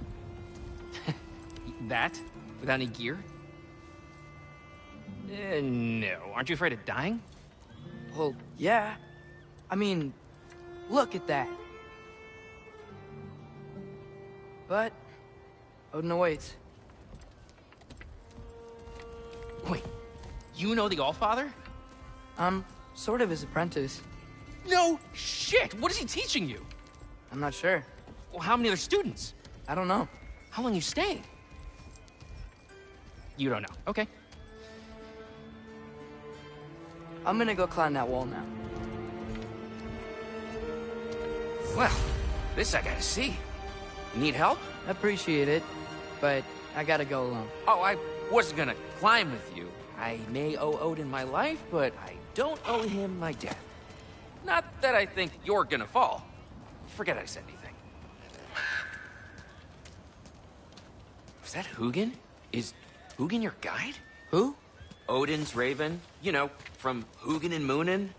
That? Without any gear? No. Aren't you afraid of dying? Well, yeah. I mean, look at that. But Odin awaits. Wait, you know the Allfather? I'm sort of his apprentice. No shit! What is he teaching you? I'm not sure. Well, how many other students? I don't know. How long you staying? You don't know. Okay. I'm gonna go climb that wall now. Well, this I gotta see. You need help? Appreciate it, but I gotta go alone. Oh, I wasn't gonna climb with you. I may owe Odin my life, but I don't owe him my death. Not that I think you're gonna fall. Forget I said anything. Was that Hugin? Is Hugin your guide? Who? Odin's raven. You know, from Hugin and Moonin.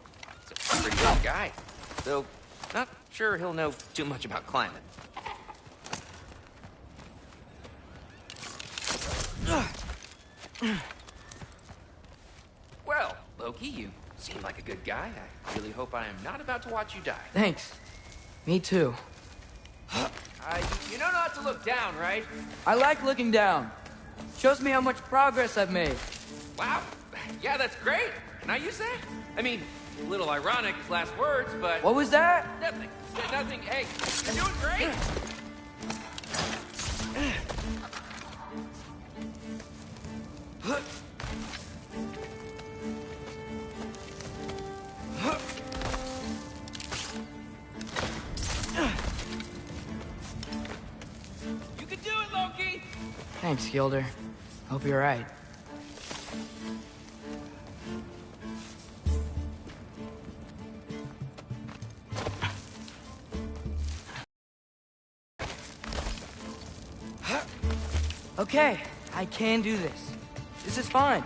He's a pretty good guy. Though, not sure he'll know too much about climbing. Well, Loki, you seem like a good guy. I really hope I am not about to watch you die. Thanks. Me too. You know not to look down, right? I like looking down. Shows me how much progress I've made. Wow. Yeah, that's great. Can I use that? I mean, a little ironic, his last words, but... What was that? Nothing. Nothing. Hey, you're doing great. Thanks, Gilder. Hope you're right. Okay, I can do this. This is fine.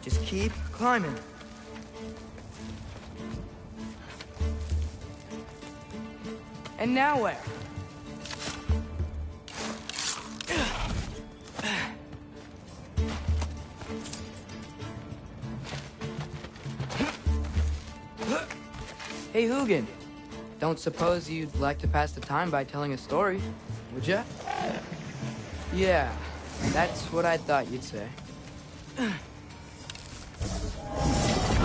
Just keep climbing. And now where? Hey, Hugin. Don't suppose you'd like to pass the time by telling a story, would ya? Yeah, that's what I thought you'd say.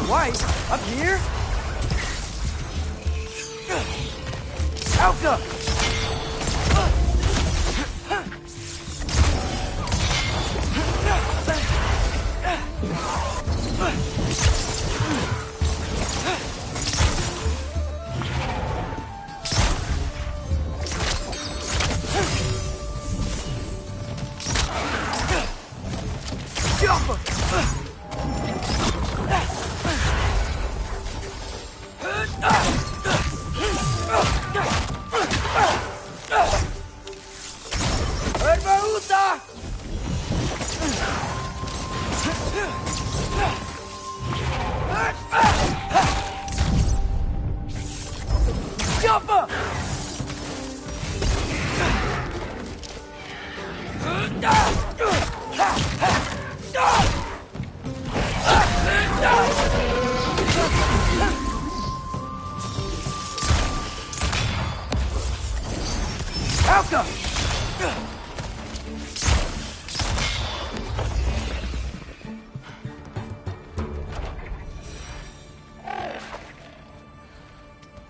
White? Up here? Alka!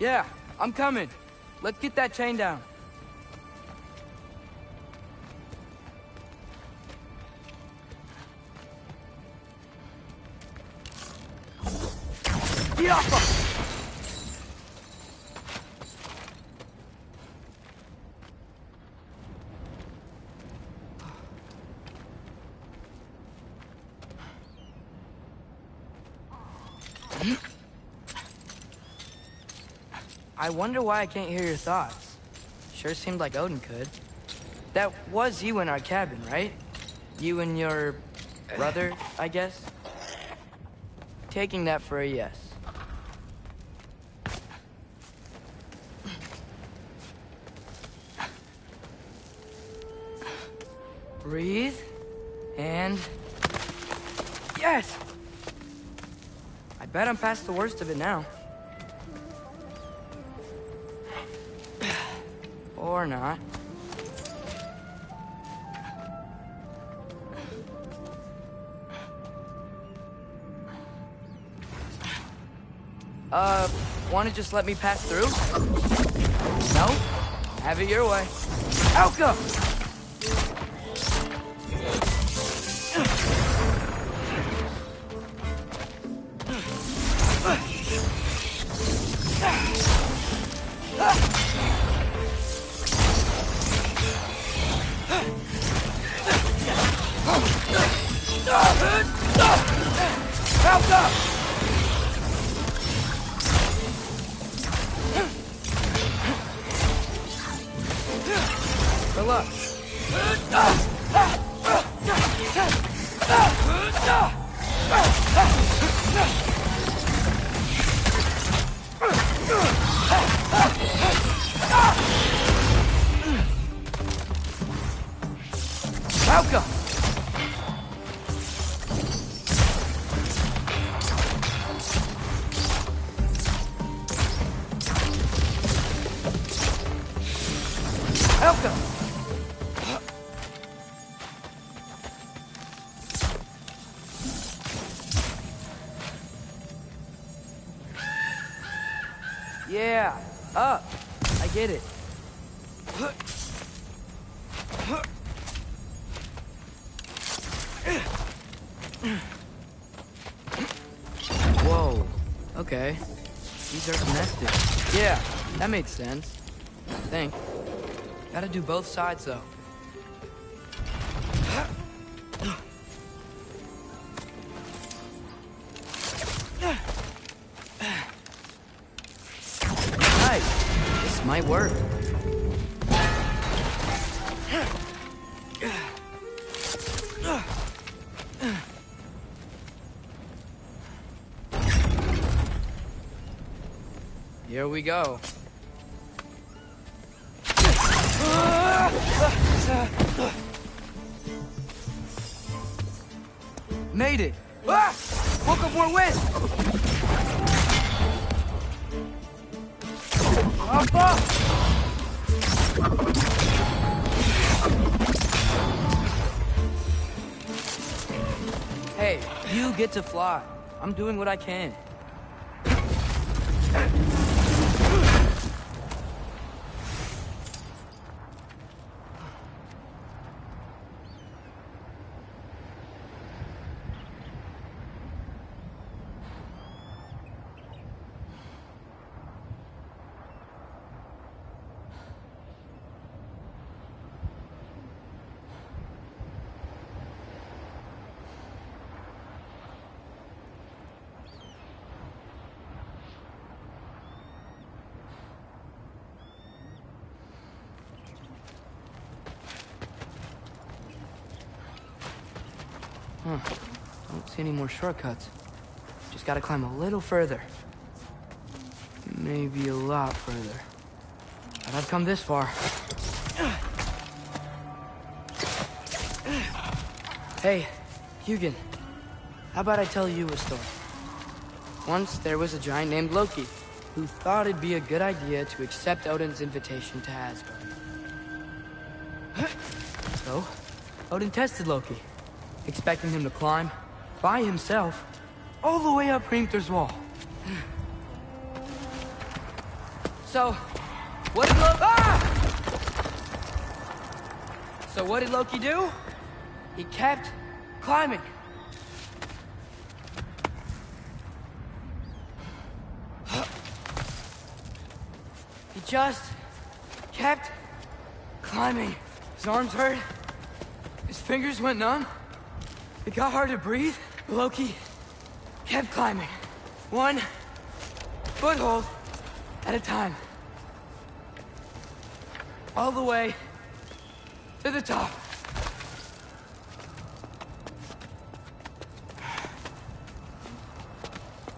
Yeah, I'm coming. Let's get that chain down. I wonder why I can't hear your thoughts. Sure seemed like Odin could. That was you in our cabin, right? You and your brother, I guess? Taking that for a yes. Breathe, and... yes! I bet I'm past the worst of it now. Or not. Wanna just let me pass through? No? Have it your way. Alka! Good luck. Alka! Alka! Yeah, up. I get it. Whoa. Okay. These are connected. Yeah, that makes sense. I think. Gotta do both sides, though. Nice. This might work. Here we go. Made it! Ah! Book of War West! Up! Hey, you get to fly. I'm doing what I can. Don't see any more shortcuts. Just gotta climb a little further. Maybe a lot further. But I've come this far. Hey, Hugin. How about I tell you a story? Once there was a giant named Loki who thought it'd be a good idea to accept Odin's invitation to Asgard. So, Odin tested Loki, expecting him to climb, by himself, all the way up Hrimthur's wall. So, what did Loki do? He kept climbing. He just kept climbing. His arms hurt. His fingers went numb. It got hard to breathe. Loki kept climbing. One foothold at a time. All the way to the top.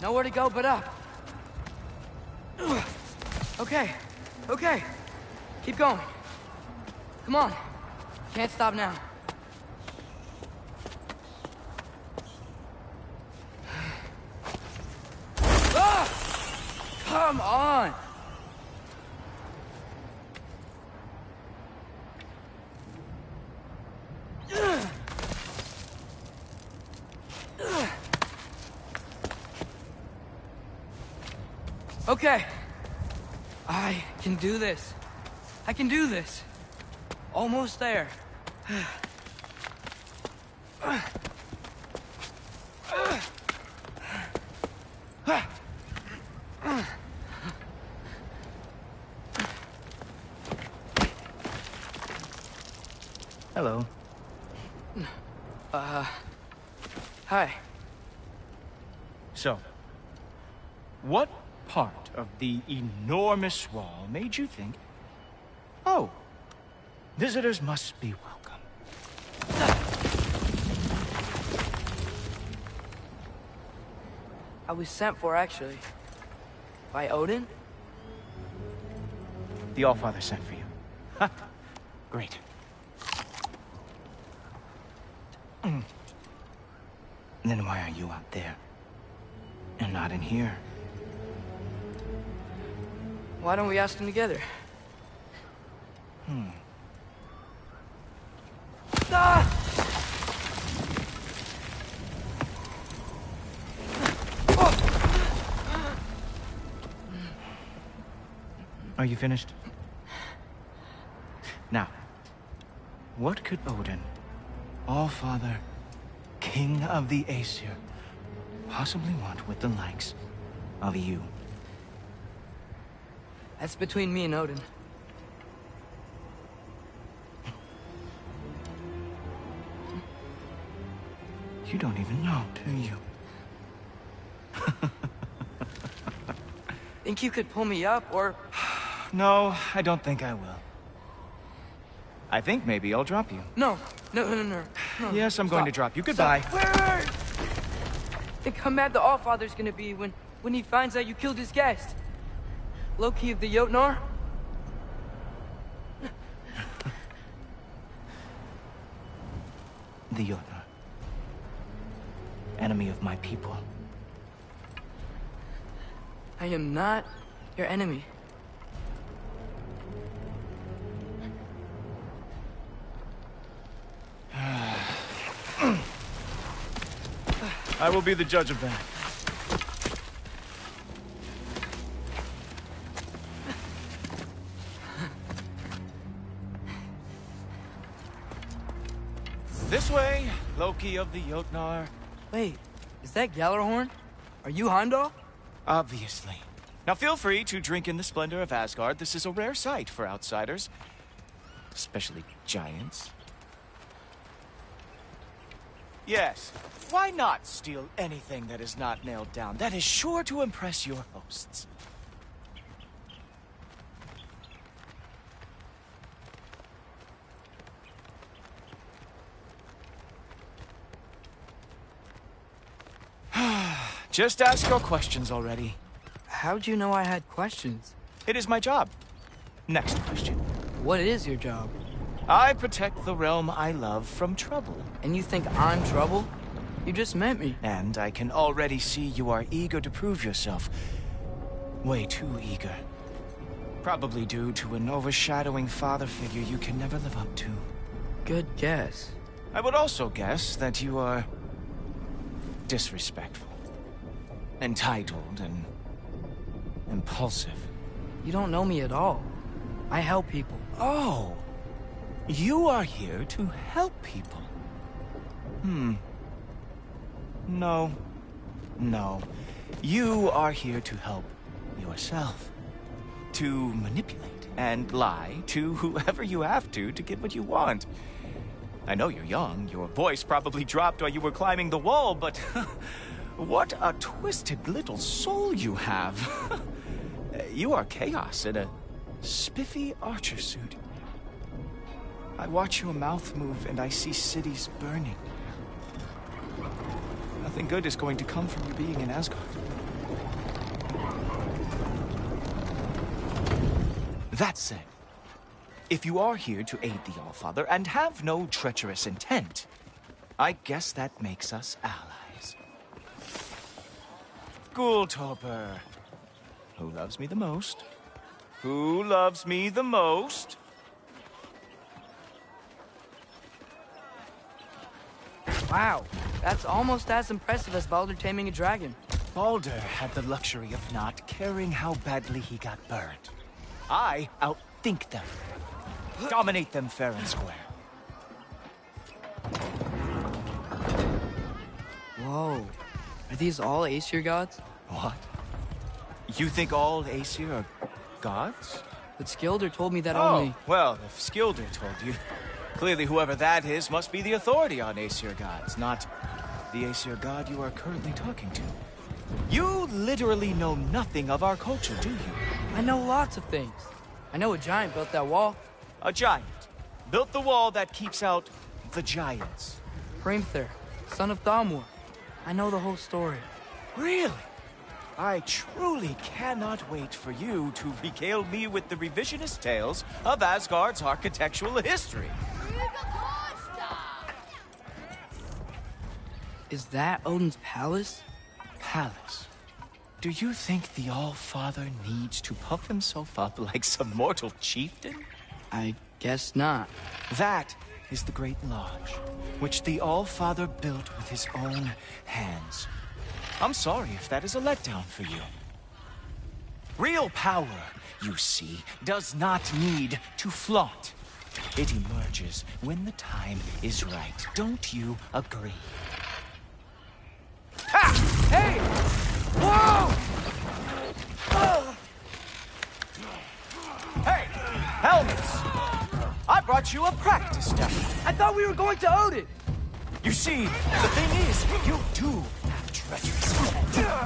Nowhere to go but up. Okay, okay. Keep going. Come on. Can't stop now. Come on! Okay. I can do this. I can do this. Almost there. Hello. Hi. So, what part of the enormous wall made you think, oh, visitors must be welcome? I was sent for, actually. By Odin? The Allfather sent for you. Ha! Great. Then why are you out there? And not in here? Why don't we ask them together? Ah! Are you finished? Now, what could Odin, Allfather, King of the Aesir, possibly want with the likes of you? That's between me and Odin. You don't even know, do you? Think you could pull me up, or... No, I don't think I will. I think maybe I'll drop you. No. Yes, I'm going to drop you. Goodbye. Wait! Think how mad the Allfather's gonna be when he finds out you killed his guest. Loki of the Jotnar? The Jotnar. Enemy of my people. I am not your enemy. I will be the judge of that. This way, Loki of the Jotnar. Wait, is that Gjallarhorn? Are you Heimdall? Obviously. Now feel free to drink in the splendor of Asgard. This is a rare sight for outsiders. Especially giants. Yes, why not steal anything that is not nailed down? That is sure to impress your hosts. Just ask your questions already. How'd you know I had questions? It is my job. Next question. What is your job? I protect the realm I love from trouble. And you think I'm trouble? You just met me. And I can already see you are eager to prove yourself. Way too eager. Probably due to an overshadowing father figure you can never live up to. Good guess. I would also guess that you are disrespectful, entitled, and impulsive. You don't know me at all. I help people. Oh, you are here to help people. No. You are here to help yourself. To manipulate and lie to whoever you have to get what you want. I know you're young. Your voice probably dropped while you were climbing the wall, but what a twisted little soul you have. You are chaos in a spiffy archer suit. I watch your mouth move and I see cities burning. Nothing good is going to come from you being in Asgard. That said, if you are here to aid the Allfather and have no treacherous intent, I guess that makes us allies. Gulltoppr. Who loves me the most? Who loves me the most? Wow, that's almost as impressive as Baldur taming a dragon. Baldur had the luxury of not caring how badly he got burned. I outthink them. Dominate them fair and square. Whoa. Are these all Aesir gods? What? You think all Aesir are gods? But Skilder told me that Oh, only... well, if Skilder told you, clearly whoever that is must be the authority on Aesir gods, not the Aesir god you are currently talking to. You literally know nothing of our culture, do you? I know lots of things. I know a giant built that wall. A giant built the wall that keeps out the giants. Hrimthur, son of Thamur. I know the whole story. Really? I truly cannot wait for you to regale me with the revisionist tales of Asgard's architectural history. Is that Odin's palace? Palace? Do you think the All-Father needs to puff himself up like some mortal chieftain? I guess not. That is the Great Lodge, which the All-Father built with his own hands. I'm sorry if that is a letdown for you. Real power, you see, does not need to flaunt. It emerges when the time is right. Don't you agree? Ha! Hey! Whoa! Hey! Helmets! I brought you a practice dummy. I thought we were going to Odin! You see, the thing is, you do have treacherous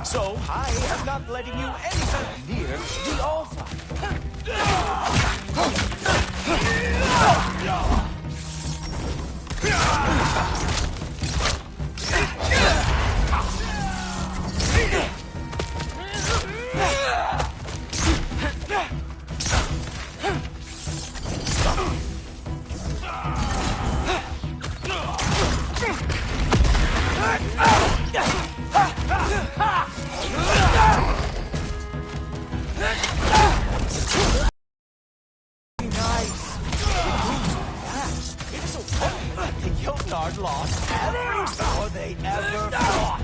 So I am not letting you anywhere near the Allfather. Jotnar lost every war they ever fought.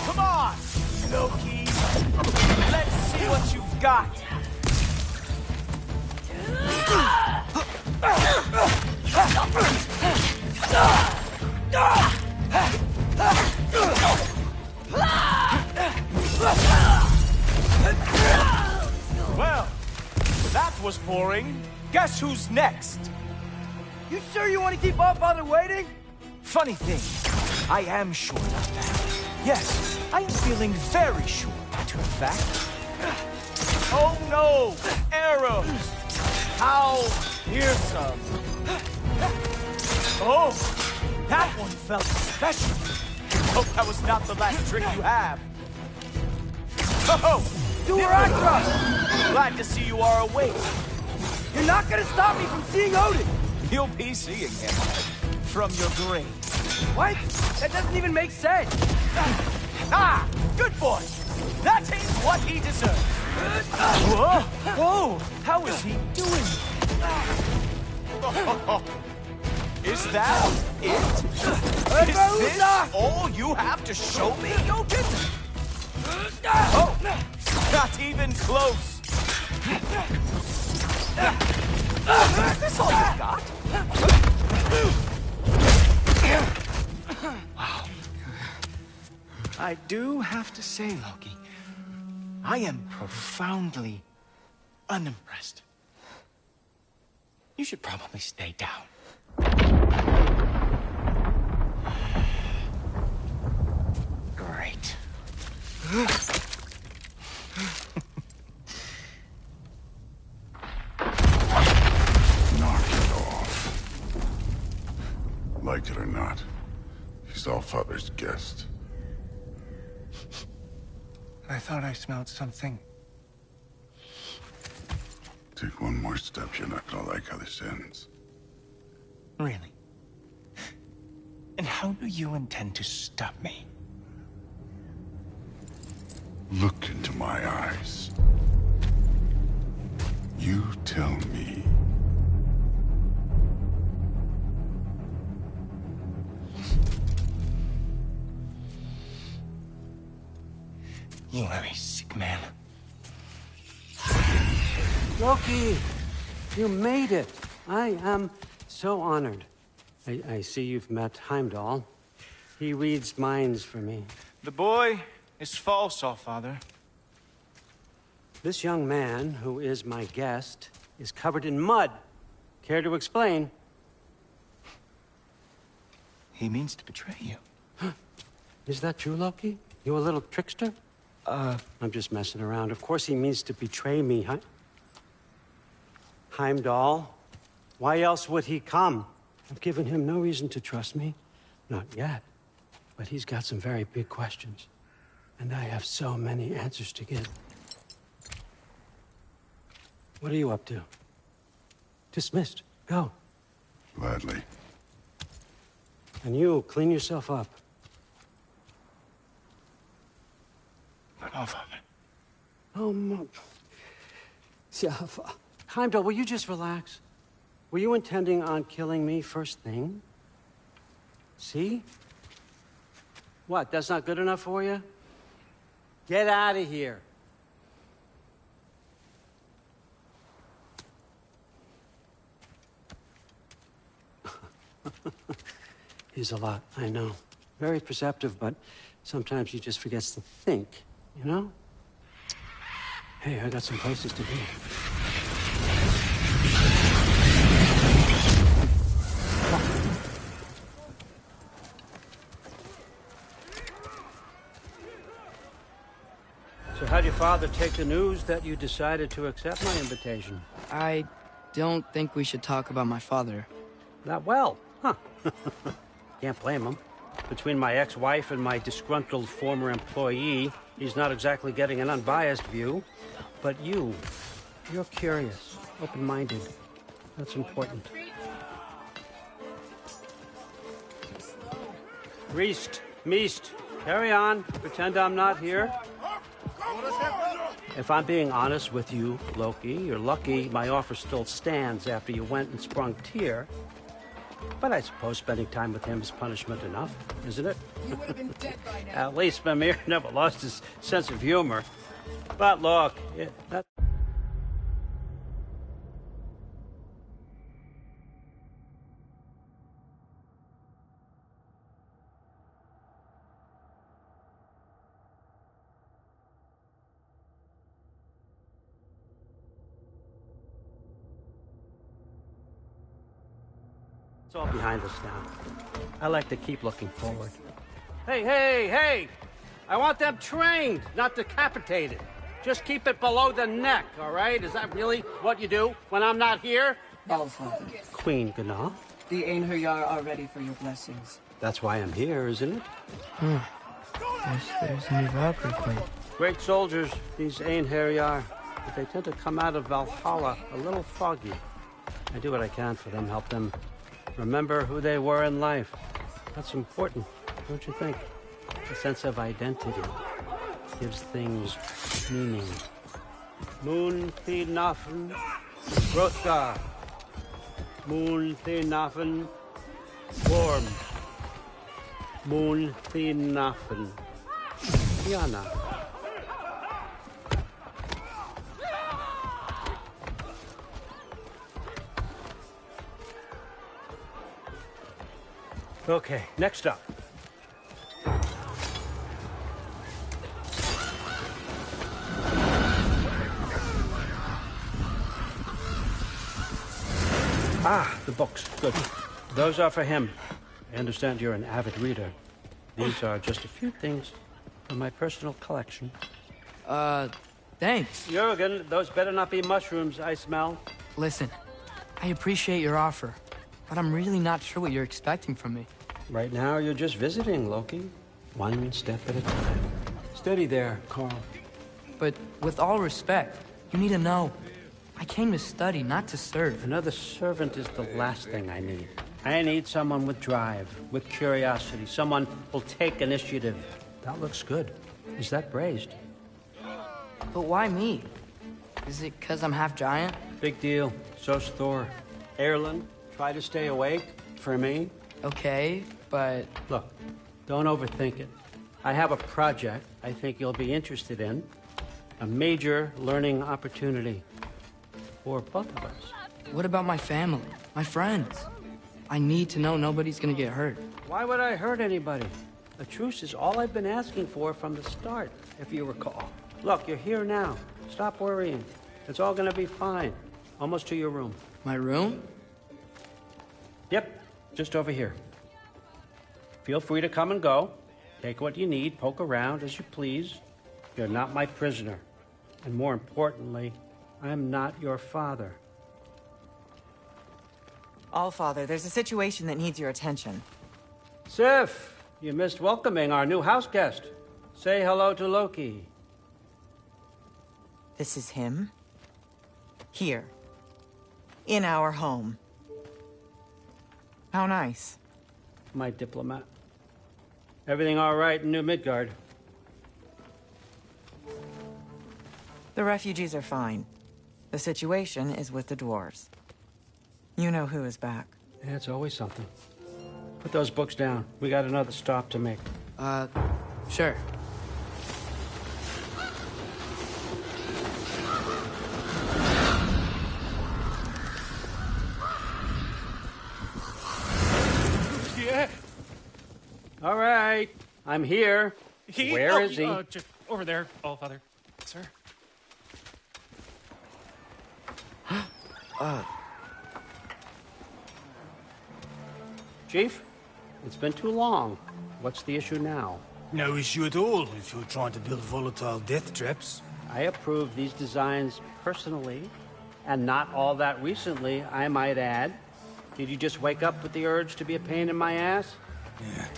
Come on, Loki. Let's see what you've got. Well, that was boring. Guess who's next? You sure you want to keep Allfather waiting? Funny thing, I am sure about that. Yes, I am feeling very sure, matter of fact. Oh no! Arrows! How fearsome! Oh, that one felt special. Hope that was not the last trick you have. Oh! Do where I trust! Glad to see you are awake. You're not gonna stop me from seeing Odin! You'll be seeing him from your grave. What? That doesn't even make sense! Ah! Good boy! That is what he deserves! Whoa! Whoa! How is he doing? Is that it? Is this all you have to show me, Jotun? Oh! Not even close! Is this all you got? Wow. I do have to say, Loki, I am profoundly unimpressed. You should probably stay down. Great. Knock it off. Like it or not, he's Allfather's guest. I thought I smelled something. Take one more step, you're not gonna like how this ends. Really? And how do you intend to stop me? Look into my eyes. You tell me. You are a sick man. Loki, you made it. I am so honored. I see you've met Heimdall. He reads minds for me. The boy is false, Allfather. This young man, who is my guest, is covered in mud. Care to explain? He means to betray you. Is that true, Loki? You a little trickster? I'm just messing around. Of course he means to betray me, huh? Heimdall, why else would he come? I've given him no reason to trust me. Not yet. But he's got some very big questions. And I have so many answers to give. What are you up to? Dismissed. Go. Gladly. And you, clean yourself up. But Allfather. Oh, yeah. Heimdall, will you just relax? Were you intending on killing me first thing? See? What, that's not good enough for you? Get out of here. He's a lot, I know. Very perceptive, but sometimes he just forgets to think, you know? Hey, I got some places to be. How'd your father take the news that you decided to accept my invitation? I don't think we should talk about my father. Not well, huh? Can't blame him. Between my ex-wife and my disgruntled former employee, he's not exactly getting an unbiased view. But you're curious, open-minded. That's important. Reist, Meest, carry on. Pretend I'm not here. If I'm being honest with you, Loki, you're lucky my offer still stands after you went and sprung Tyr. But I suppose spending time with him is punishment enough, isn't it? You would have been dead by now. At least Mimir never lost his sense of humor. But look, that... It's all behind us now. I like to keep looking forward. Hey! I want them trained, not decapitated. Just keep it below the neck, all right? Is that really what you do when I'm not here? Allfather. Queen Gná. The Einherjar are ready for your blessings. That's why I'm here, isn't it? Yes, there's a new Valkyrie queen. Great soldiers, these Einherjar. But they tend to come out of Valhalla a little foggy. I do what I can for them, help them remember who they were in life. That's important, don't you think? A sense of identity gives things meaning. Moon Thinafen, Hrothgar. Moon Thinafen, Worm. Moon Thinafen, Diana. Okay, next up. Ah, the books. Good. Those are for him. I understand you're an avid reader. These are just a few things from my personal collection. Thanks. Jurgen, those better not be mushrooms I smell. Listen, I appreciate your offer, but I'm really not sure what you're expecting from me. Right now, you're just visiting, Loki. One step at a time. Steady there, Carl. But with all respect, you need to know, I came to study, not to serve. Another servant is the last thing I need. I need someone with drive, with curiosity, someone who'll take initiative. That looks good. Is that braised? But why me? Is it because I'm half giant? Big deal. So's Thor. Erlen, try to stay awake for me. Okay, but... Look, don't overthink it. I have a project I think you'll be interested in. A major learning opportunity for both of us. What about my family, my friends? I need to know nobody's gonna get hurt. Why would I hurt anybody? A truce is all I've been asking for from the start, if you recall. Look, you're here now. Stop worrying. It's all gonna be fine. Almost to your room. My room? Yep, just over here. Feel free to come and go. Take what you need, poke around as you please. You're not my prisoner. And more importantly, I'm not your father. Allfather, there's a situation that needs your attention. Sif, you missed welcoming our new house guest. Say hello to Loki. This is him? Here. In our home. How nice. My diplomat. Everything all right in New Midgard? The refugees are fine. The situation is with the dwarves. You know who is back. Yeah, it's always something. Put those books down. We got another stop to make. Sure. Yeah. All right. I'm here. Where is he? Just over there, Allfather. Sir. Chief, it's been too long. What's the issue now? No issue at all if you're trying to build volatile death traps. I approved these designs personally, and not all that recently, I might add. Did you just wake up with the urge to be a pain in my ass? Yeah.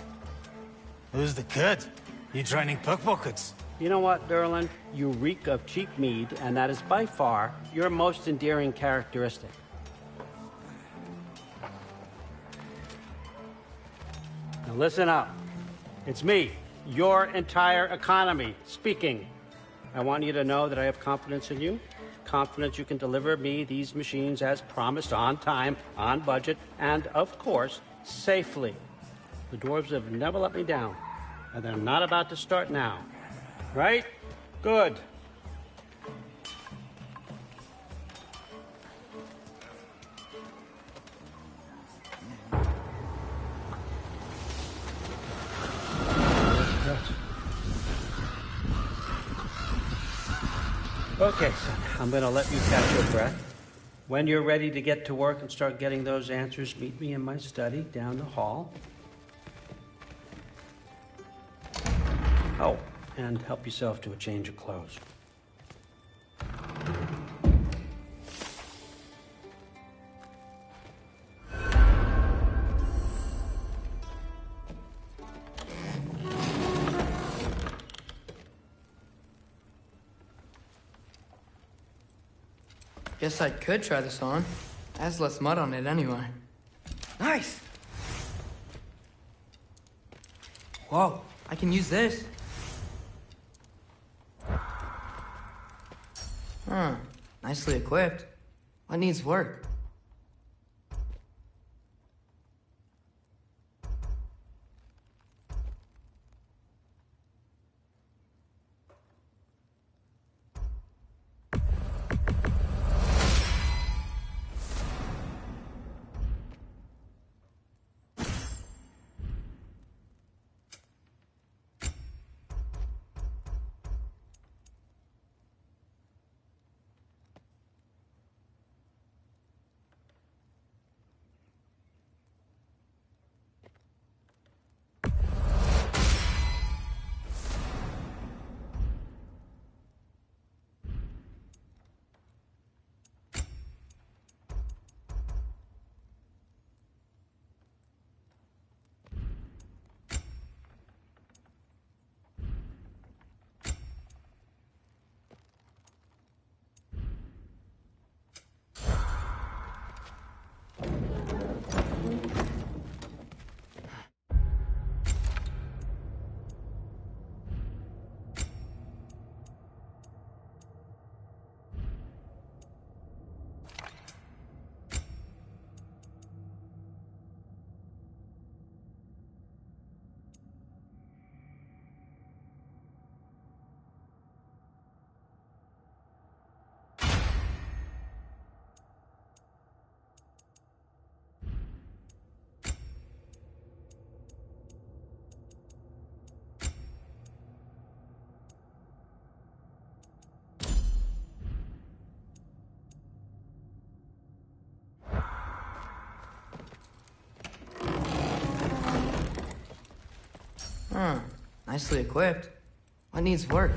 Who's the kid? You training pickpockets? You know what, Durlin? You reek of cheap mead, and that is by far your most endearing characteristic. Now listen up. It's me, your entire economy, speaking. I want you to know that I have confidence in you. Confidence you can deliver me these machines as promised, on time, on budget, and, of course, safely. The dwarves have never let me down, and they're not about to start now. Right? Good. Okay, son, I'm gonna let you catch your breath. When you're ready to get to work and start getting those answers, meet me in my study down the hall. Oh, and help yourself to a change of clothes. Guess I could try this on. It has less mud on it anyway. Nice! Whoa, I can use this. Huh, nicely equipped. What needs work? Huh, nicely equipped. What needs work?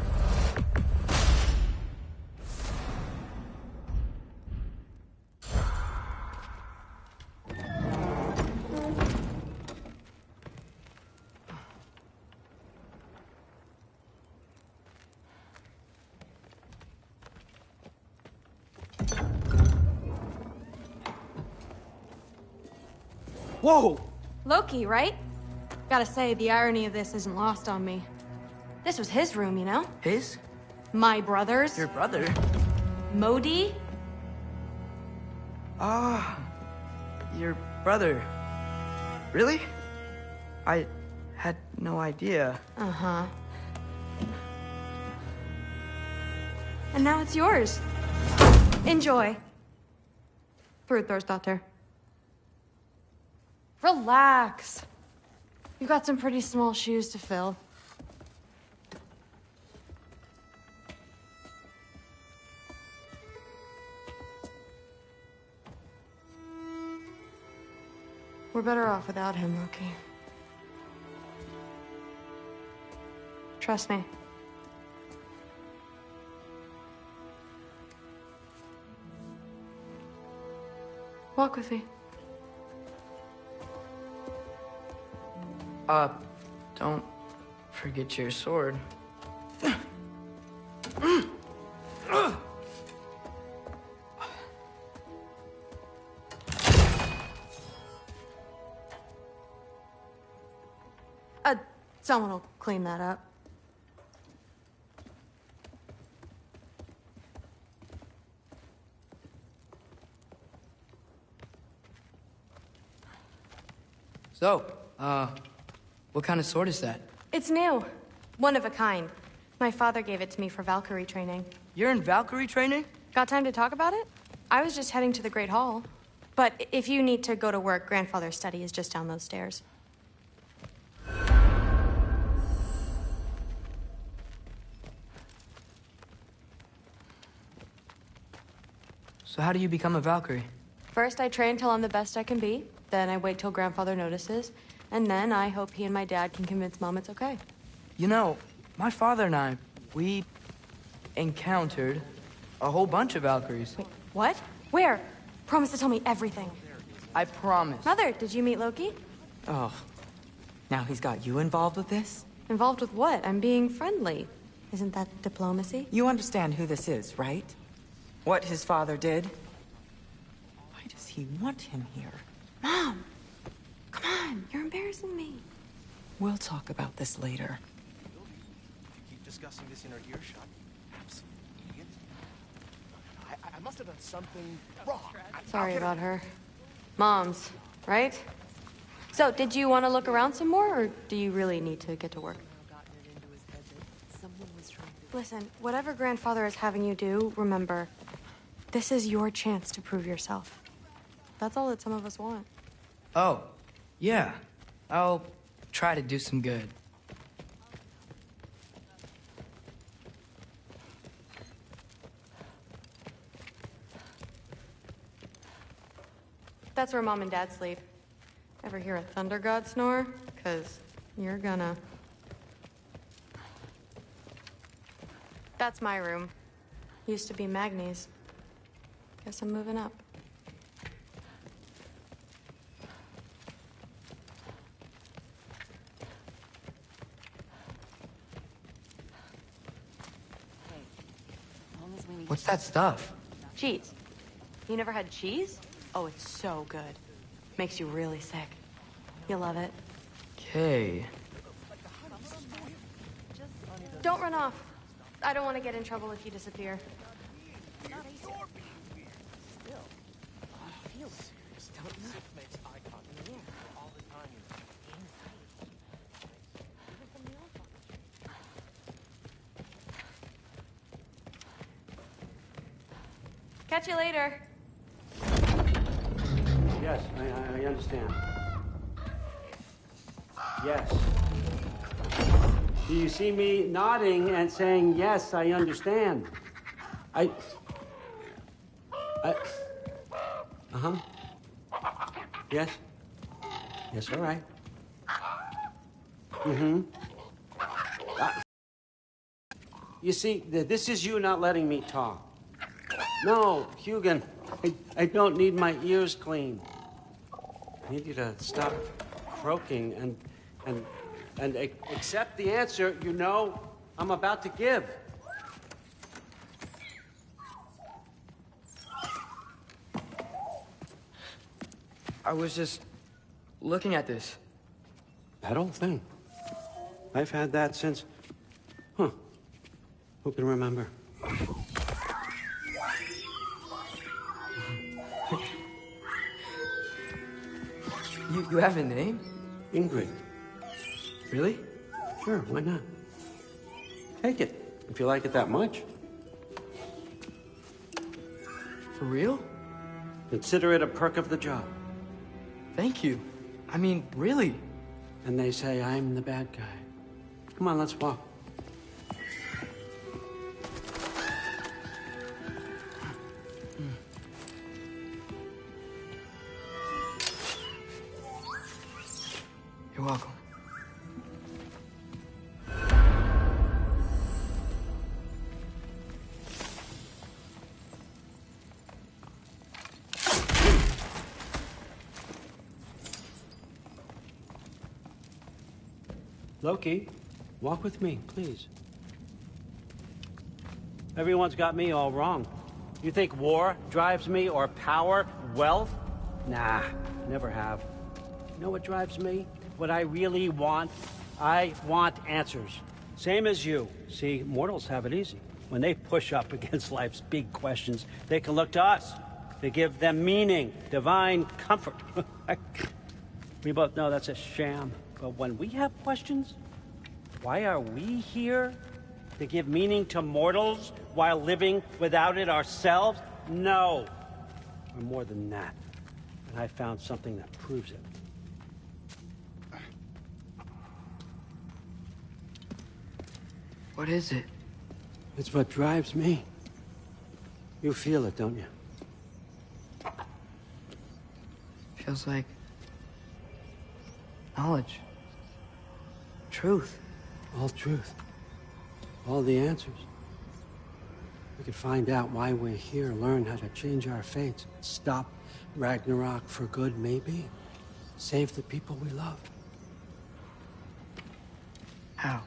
Whoa! Loki, right? Gotta say, the irony of this isn't lost on me. This was his room, you know? His? My brother's. Your brother? Modi? Ah, your brother. Really? I had no idea. Uh-huh. And now it's yours. Enjoy. Thrudthorstdottir. Relax. You've got some pretty small shoes to fill. We're better off without him, Loki. Trust me. Walk with me. Don't forget your sword. Someone will clean that up. So, what kind of sword is that? It's new. One of a kind. My father gave it to me for Valkyrie training. You're in Valkyrie training? Got time to talk about it? I was just heading to the Great Hall. But if you need to go to work, Grandfather's study is just down those stairs. So how do you become a Valkyrie? First, I train till I'm the best I can be. Then I wait till Grandfather notices. And then I hope he and my dad can convince Mom it's okay. You know, my father and I, we encountered a whole bunch of Valkyries. Wait, what? Where? Promise to tell me everything. I promise. Mother, did you meet Loki? Oh, now he's got you involved with this? Involved with what? I'm being friendly. Isn't that diplomacy? You understand who this is, right? What his father did? Why does he want him here? Mom! Come on, you're embarrassing me. We'll talk about this later. Keep discussing this in our earshot. Absolute idiot. I must have done something wrong. Sorry about her. Mom's, right? So, did you want to look around some more, or do you really need to get to work? Listen, whatever Grandfather is having you do, remember, this is your chance to prove yourself. That's all that some of us want. Oh, yeah. I'll try to do some good. That's where Mom and Dad sleep. Ever hear a thunder god snore? 'Cause you're gonna. That's my room. Used to be Magni's. Guess I'm moving up. What's that stuff? Cheese. You never had cheese? Oh, it's so good. Makes you really sick. You'll love it. Okay. Don't run off. I don't want to get in trouble if you disappear. Catch you later. Yes, I understand. Yes. Do you see me nodding and saying, yes, I understand? Uh-huh. Yes? Yes, all right. Mm-hmm. You see, this is you not letting me talk. No, Hugin, I don't need my ears cleaned. I need you to stop croaking and accept the answer you know I'm about to give. I was just looking at this. That old thing. I've had that since... Huh. Who can remember? You have a name? Ingrid. Really? Sure, why not? Take it, if you like it that much. For real? Consider it a perk of the job. Thank you. I mean, really. And they say I'm the bad guy. Come on, let's walk. You're welcome. Loki, walk with me, please. Everyone's got me all wrong. You think war drives me, or power, wealth? Nah, never have. You know what drives me? What I really want? I want answers. Same as you. See, mortals have it easy. When they push up against life's big questions, they can look to us. They give them meaning, divine comfort. We both know that's a sham. But when we have questions, why are we here? To give meaning to mortals while living without it ourselves? No. We're more than that. And I found something that proves it. What is it? It's what drives me. You feel it, don't you? Feels like knowledge. Truth. All truth. All the answers. We could find out why we're here, learn how to change our fates, stop Ragnarok for good, maybe. Save the people we love. How?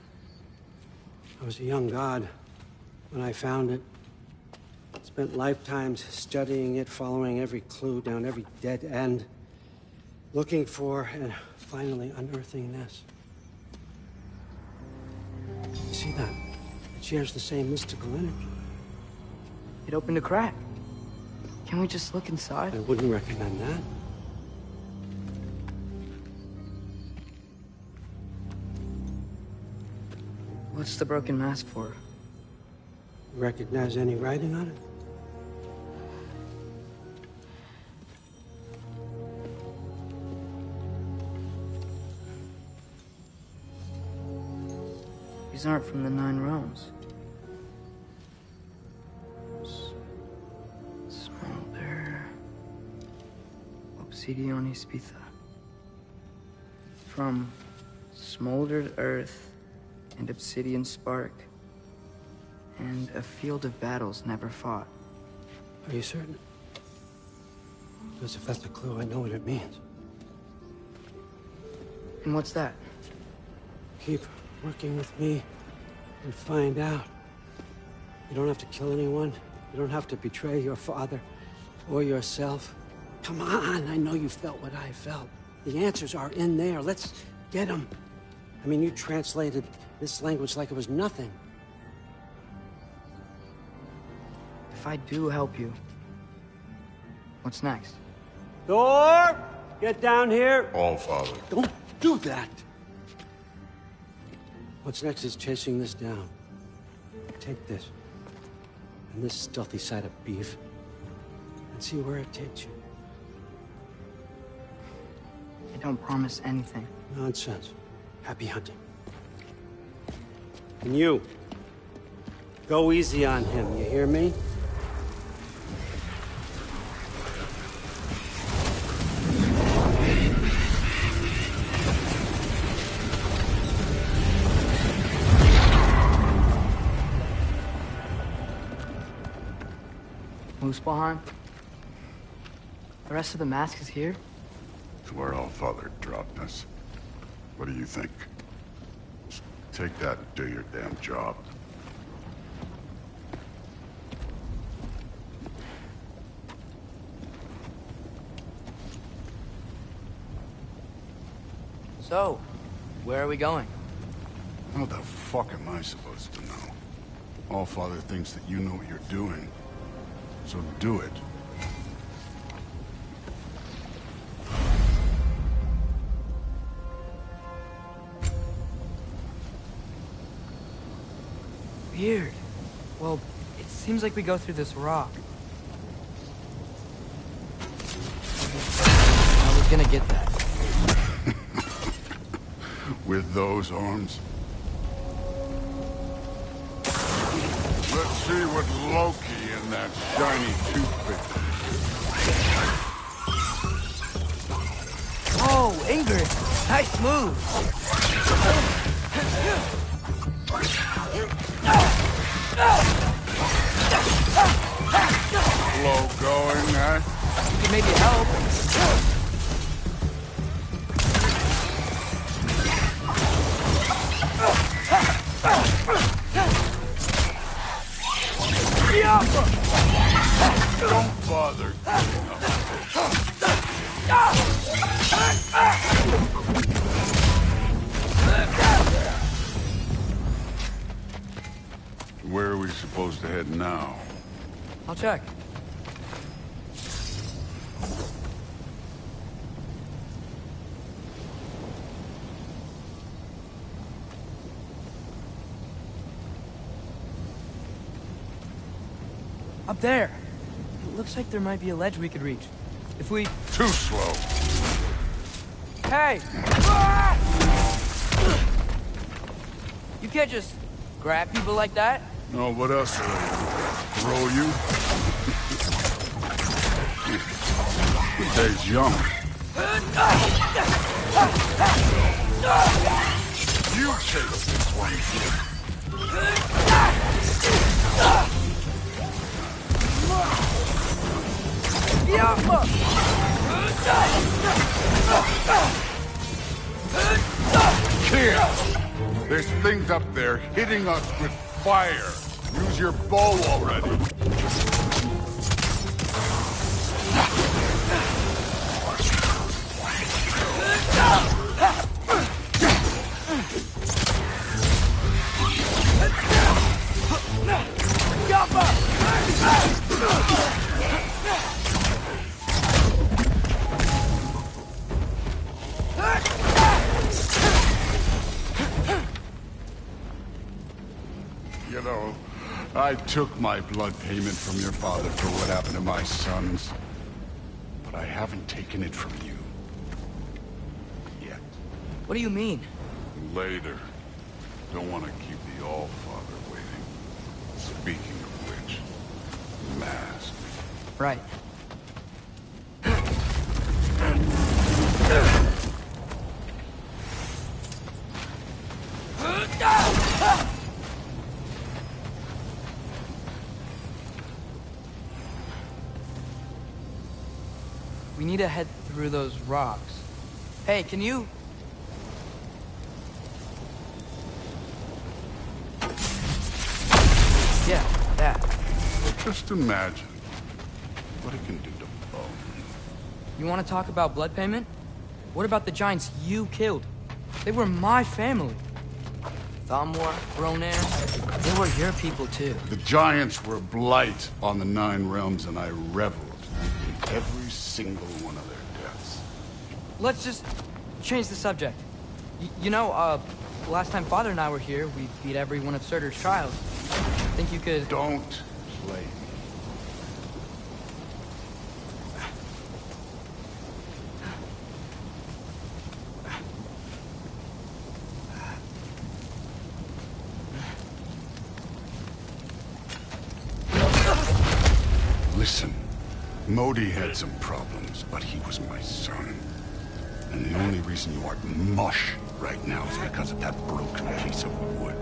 I was a young god when I found it. Spent lifetimes studying it, following every clue down every dead end, looking for and finally unearthing this. You see that? It shares the same mystical energy. It opened a crack. Can we just look inside? I wouldn't recommend that. What's the broken mask for? Recognize any writing on it? These aren't from the Nine Realms. Smolder... Obsidione Spitha. From smoldered earth and obsidian spark, and a field of battles never fought. Are you certain? Because if that's a clue, I know what it means. And what's that? Keep working with me and find out. You don't have to kill anyone. You don't have to betray your father or yourself. Come on, I know you felt what I felt. The answers are in there. Let's get them. I mean, you translated this language like it was nothing. If I do help you, what's next? Thor! Get down here! Allfather. Don't do that! What's next is chasing this down. Take this, and this stealthy side of beef, and see where it takes you. I don't promise anything. Nonsense. Happy hunting. And you, go easy on him, you hear me? Muspelheim? The rest of the mask is here? It's where Allfather dropped us. What do you think? Just take that and do your damn job. So, where are we going? What the fuck am I supposed to know? Allfather thinks that you know what you're doing. So do it. Weird. Well, it seems like we go through this rock. I was gonna get that. With those arms? Let's see what Loki and that shiny toothpick. Oh, Ingrid! Nice move! Slow going, huh? Could maybe help. Where are we supposed to head now? I'll check. Up there. It looks like there might be a ledge we could reach. If we... Too slow. Hey! You can't just grab people like that. No, what else do I do? Throw you? The day's young. You chase this one, kid. Kid! There's things up there hitting us with fire. Use your bow already. You know, I took my blood payment from your father for what happened to my sons. But I haven't taken it from you. Yet. What do you mean? Later. Don't want to keep the All-Father waiting. Speaking of which, mask. Right. We need to head through those rocks. Hey, can you... Yeah, that. Just imagine what it can do to bone. You want to talk about blood payment? What about the giants you killed? They were my family. Thamur, Ronair, they were your people too. The giants were a blight on the Nine Realms, and I reveled in every single one of their deaths. Let's just change the subject. You know, last time Father and I were here, we beat every one of Surtur's trials. Think you could... Don't play me. Listen, Modi had some problems, but he was my son. And the only reason you aren't mush right now is because of that broken piece of wood.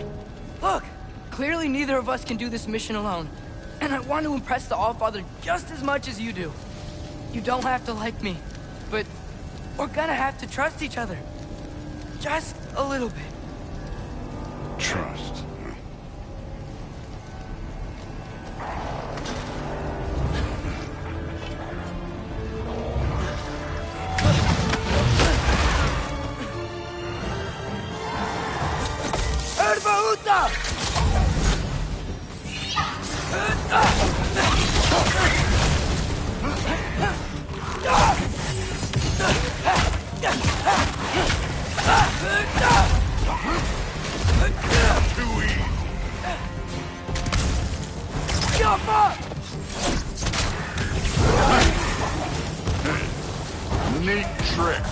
Look! Clearly neither of us can do this mission alone. And I want to impress the All-Father just as much as you do. You don't have to like me, but we're gonna have to trust each other. Just a little bit. Trust. Neat trick.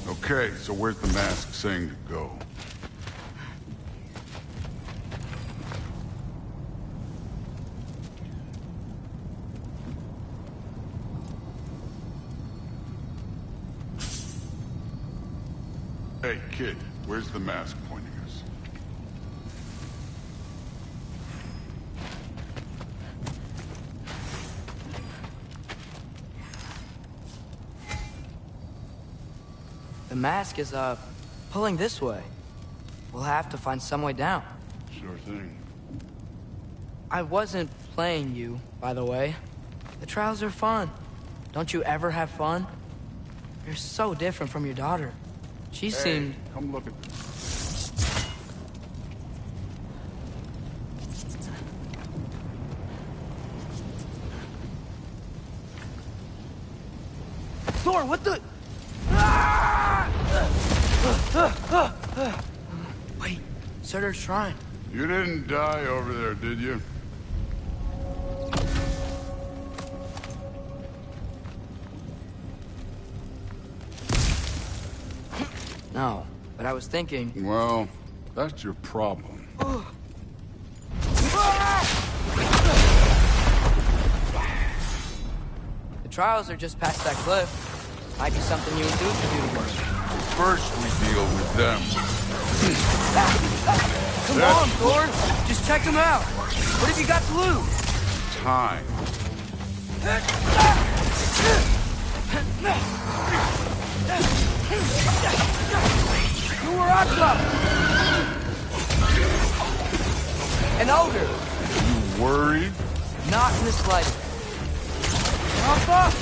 Okay, so where's the mask saying to go? Hey, kid, where's the mask pointing us? The mask is, pulling this way. We'll have to find some way down. Sure thing. I wasn't playing you, by the way. The trials are fun. Don't you ever have fun? You're so different from your daughter. She seemed... Come look at this. Thor, what the... Wait, Surtur's shrine. You didn't die over there, did you? No, but I was thinking... Well, that's your problem. The trials are just past that cliff. Might be something you and Duke can do to work. First we deal with them. Come on, Thor! Just check them out! What have you got to lose? Time. Who are Atla? An ogre. You worried? Not in the slightest. Alpha!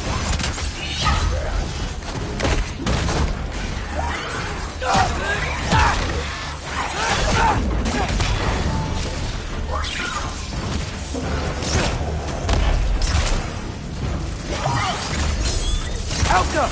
Alka!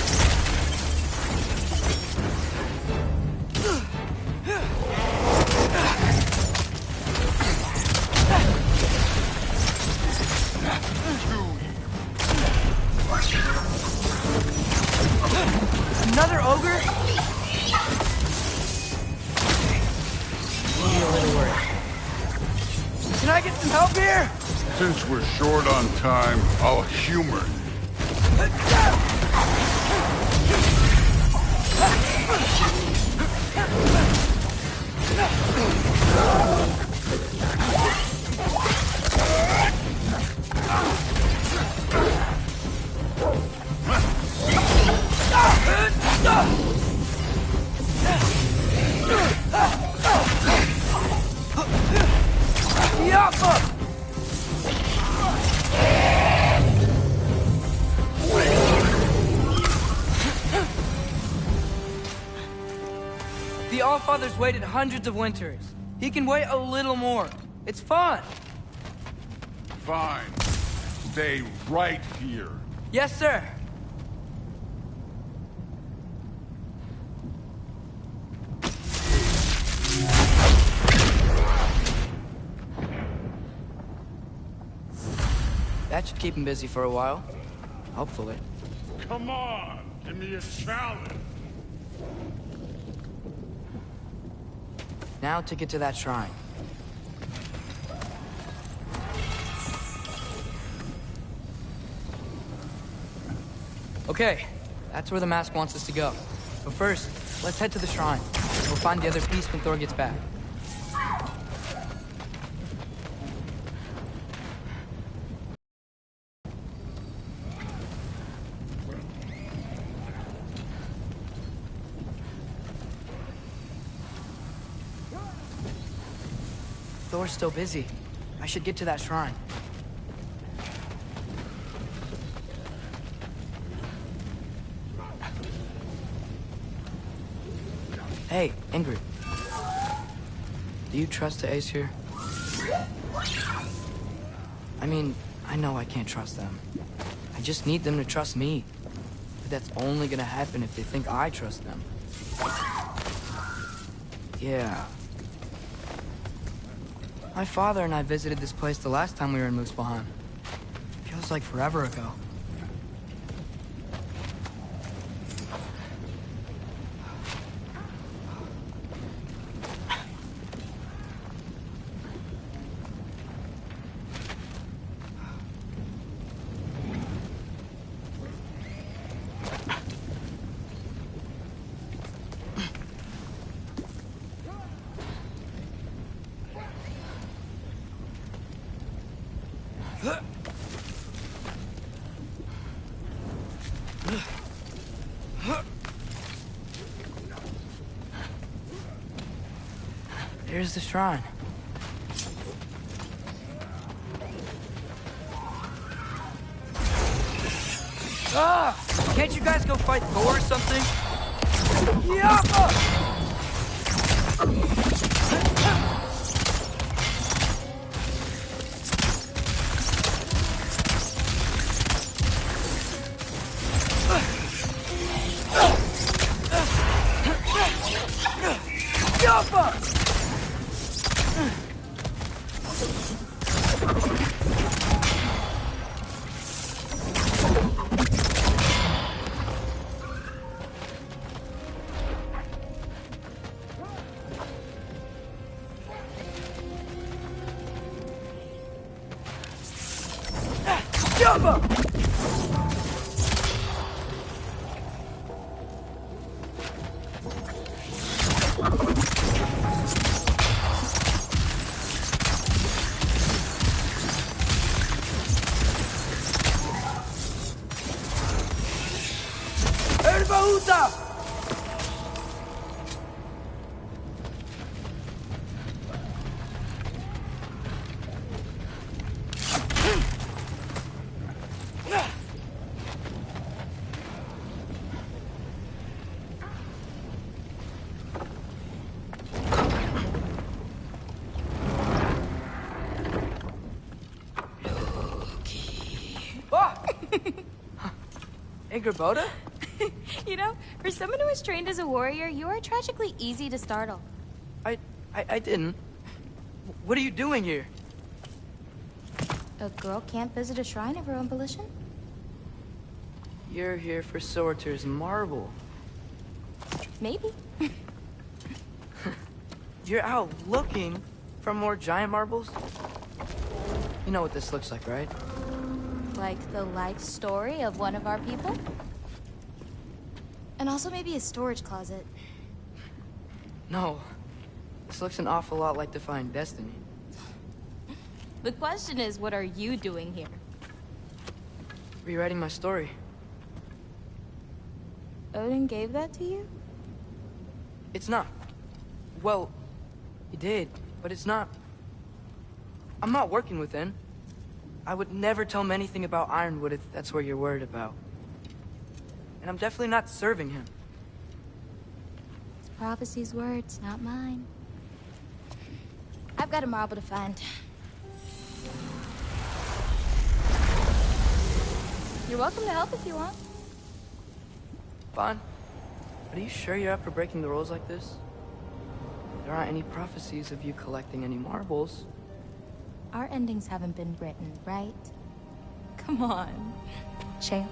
Another ogre? Need a little work. Can I get some help here? Since we're short on time, I'll humor you. The Allfather's waited hundreds of winters. He can wait a little more. It's fun. Fine. Stay right here. Yes, sir. That should keep him busy for a while. Hopefully. Come on, give me a challenge. Now to get to that shrine. Okay, that's where the mask wants us to go. But first, let's head to the shrine. We'll find the other piece when Thor gets back. Thor's still busy. I should get to that shrine. Hey, Ingrid. Do you trust the Aesir? I mean, I know I can't trust them. I just need them to trust me. But that's only gonna happen if they think I trust them. Yeah. My father and I visited this place the last time we were in Muspelheim. Feels like forever ago. There's the shrine. Ah! Can't you guys go fight Thor or something? Yappa! Angrboda? You know, for someone who was trained as a warrior, you are tragically easy to startle. I didn't. What are you doing here? A girl can't visit a shrine of her own volition? You're here for Surtur's marble. Maybe. You're out looking for more giant marbles? You know what this looks like, right? Like the life story of one of our people? And also maybe a storage closet. No. This looks an awful lot like Defying Destiny. The question is, what are you doing here? Rewriting my story. Odin gave that to you? It's not. Well, he did, but it's not. I'm not working with him. I would never tell him anything about Ironwood if that's what you're worried about. And I'm definitely not serving him. It's prophecy's words, not mine. I've got a marble to find. You're welcome to help if you want. Fine. But are you sure you're up for breaking the rules like this? There aren't any prophecies of you collecting any marbles. Our endings haven't been written, right? Come on, champ.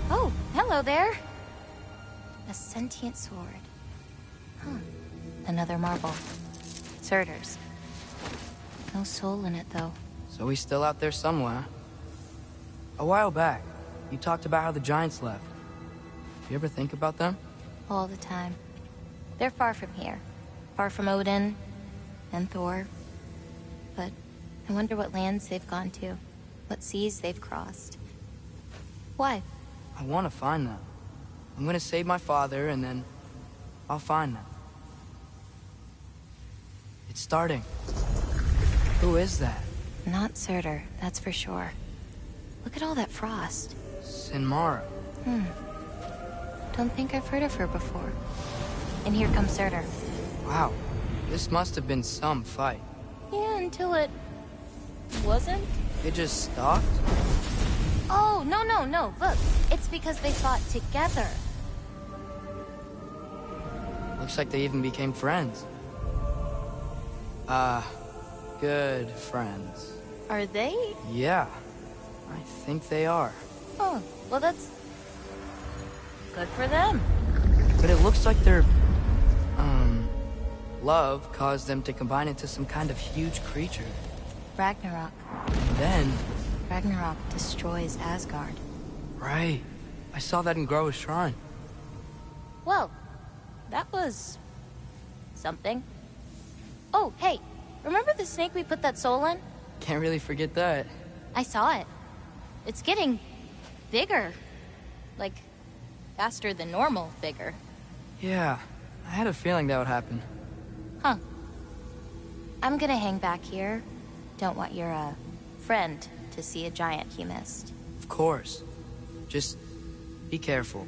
Oh, hello there. A sentient sword. Huh. Another marble. Surtur's. No soul in it, though. So he's still out there somewhere. A while back, you talked about how the Giants left. You ever think about them? All the time. They're far from here. Far from Odin and Thor. But I wonder what lands they've gone to. What seas they've crossed. Why? I want to find them. I'm gonna save my father, and then I'll find them. It's starting. Who is that? Not Surtur, that's for sure. Look at all that frost. Sinmara. Don't think I've heard of her before. And here comes Surtur. Wow. This must have been some fight. Yeah, until it... wasn't? It just stopped? Oh, no. Look, it's because they fought together. Looks like they even became friends. Good friends. Are they? Yeah. I think they are. Oh, well that's... good for them. But it looks like their... love caused them to combine into some kind of huge creature. Ragnarok. And then... Ragnarok destroys Asgard. Right. I saw that in Groa's shrine. Well, that was... something. Oh, hey, remember the snake we put that soul in? Can't really forget that. I saw it. It's getting... bigger. Like, faster than normal, bigger. Yeah, I had a feeling that would happen. Huh. I'm gonna hang back here. Don't want your, friend to see a giant he missed. Of course. Just be careful.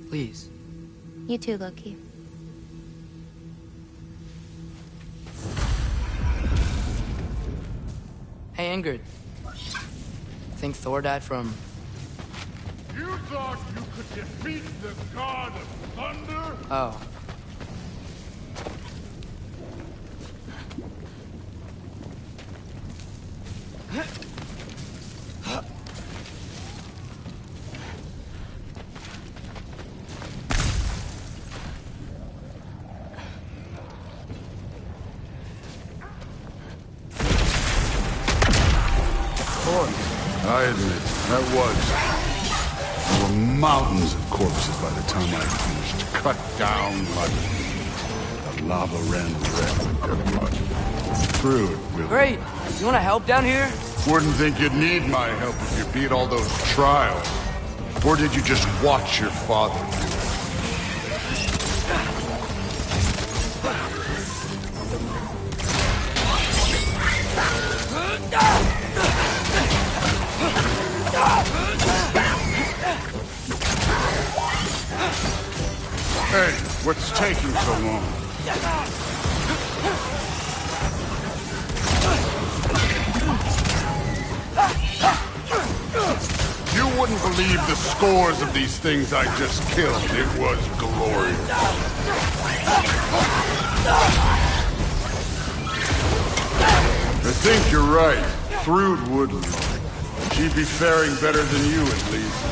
Please. You too, Loki. Hey, Ingrid. Think Thor died from... You thought you could defeat the god of thunder? Oh. I admit, that there were mountains of corpses by the time I finished. Cut down like meat. The lava ran red with their blood. Through it, Will. Great. You want to help down here? Wouldn't think you'd need my help if you beat all those trials. Or did you just watch your father do it? Hey, what's taking so long? You wouldn't believe the scores of these things I just killed. It was glorious. I think you're right. Thrud wouldn't. She'd be faring better than you, at least.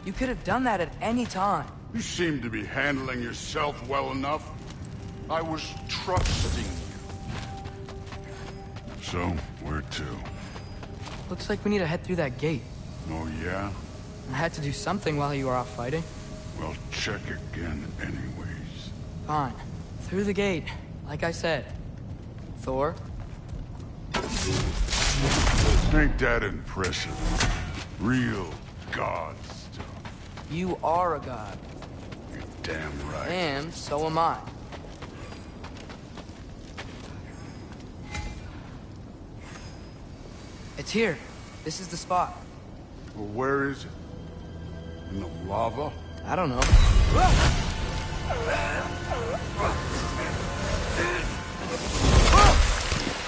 You could have done that at any time. You seem to be handling yourself well enough. I was trusting you. So, where to? Looks like we need to head through that gate. Oh, yeah? I had to do something while you were off fighting. Well, check again anyways. Fine. Through the gate, like I said. Thor? Ain't that impressive? Real god stuff. You are a god. You're damn right. And so am I. It's here. This is the spot. Well, where is it? In the lava? I don't know.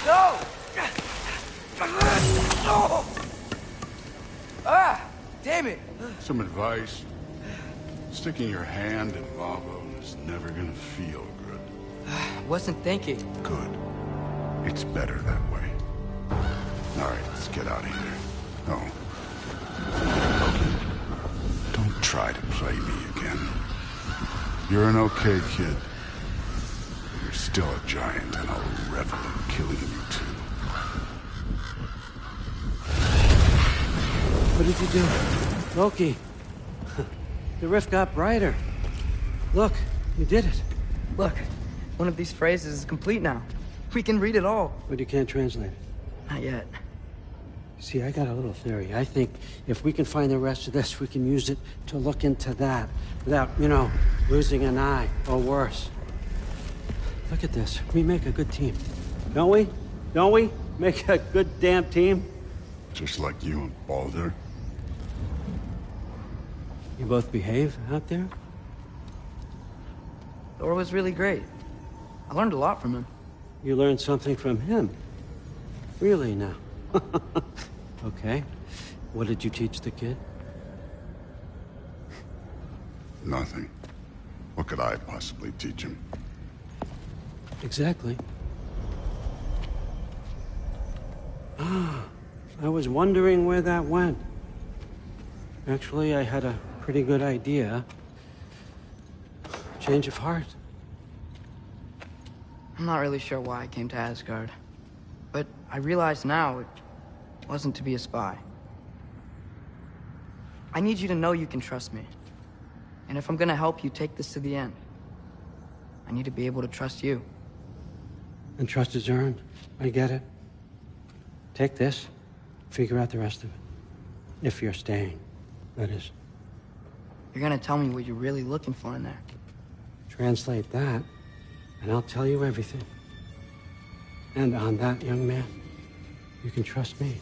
No! No! Ah! Damn it! Some advice. Sticking your hand in lava is never gonna feel good. Wasn't thinking. Good. It's better that way. Alright, let's get out of here. Oh. Loki, don't try to play me again. You're an okay kid. You're still a giant, and I'll revel in killing you too. What did you do? Loki. The rift got brighter. Look, you did it. Look, one of these phrases is complete now. We can read it all. But you can't translate it. Not yet. See, I got a little theory. I think if we can find the rest of this, we can use it to look into that without, losing an eye or worse. Look at this. We make a good team. Don't we? Don't we? Make a good damn team? Just like you and Baldur. You both behave out there? Thor was really great. I learned a lot from him. You learned something from him? Really now? Okay. What did you teach the kid? Nothing. What could I possibly teach him? Exactly. I was wondering where that went. Actually, I had a pretty good idea. Change of heart. I'm not really sure why I came to Asgard. But I realize now it wasn't to be a spy. I need you to know you can trust me. And if I'm gonna help you take this to the end, I need to be able to trust you. And trust is earned. I get it. Take this, figure out the rest of it. If you're staying, that is. You're gonna tell me what you're really looking for in there. Translate that, and I'll tell you everything. And on that, young man, you can trust me.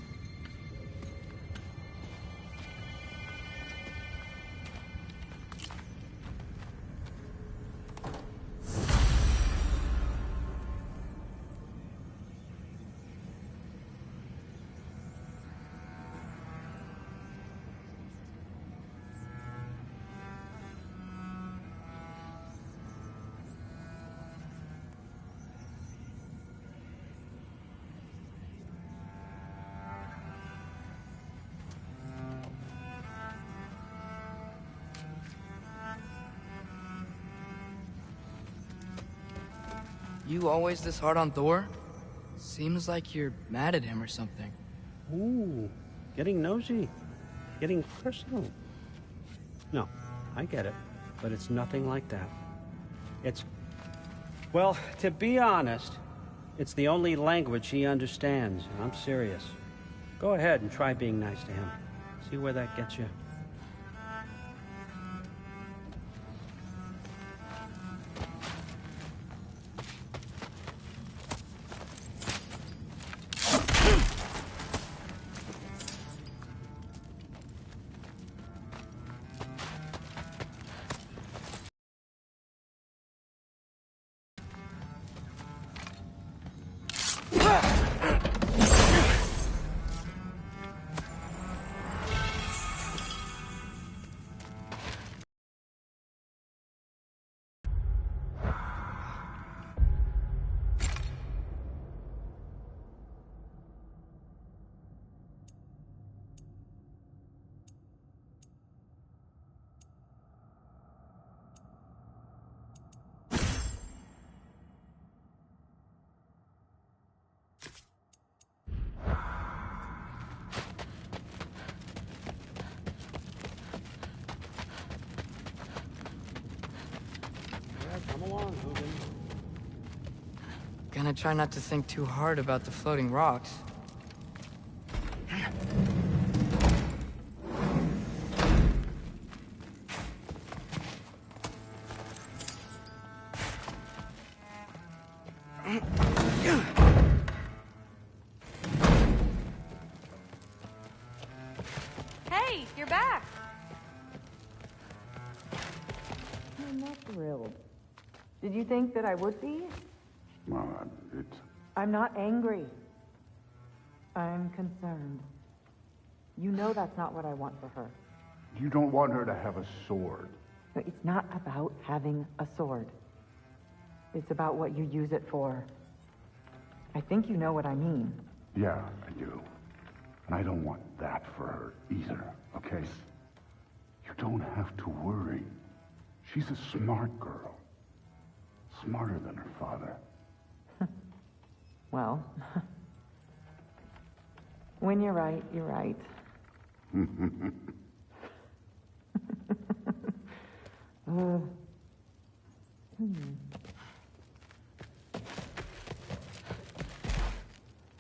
You always this hard on Thor? Seems like you're mad at him or something. Ooh, getting nosy. Getting personal. No, I get it. But it's nothing like that. It's... Well, to be honest, it's the only language he understands. And I'm serious. Go ahead and try being nice to him. See where that gets you. Come along, Hogan. Gonna try not to think too hard about the floating rocks. Hey, you're back. I'm not thrilled. Did you think that I would be? I'm not angry. I'm concerned. You know that's not what I want for her. You don't want her to have a sword. No, it's not about having a sword. It's about what you use it for. I think you know what I mean. Yeah, I do. And I don't want that for her either, okay? You don't have to worry. She's a smart girl. Smarter than her father. Well, when you're right, you're right.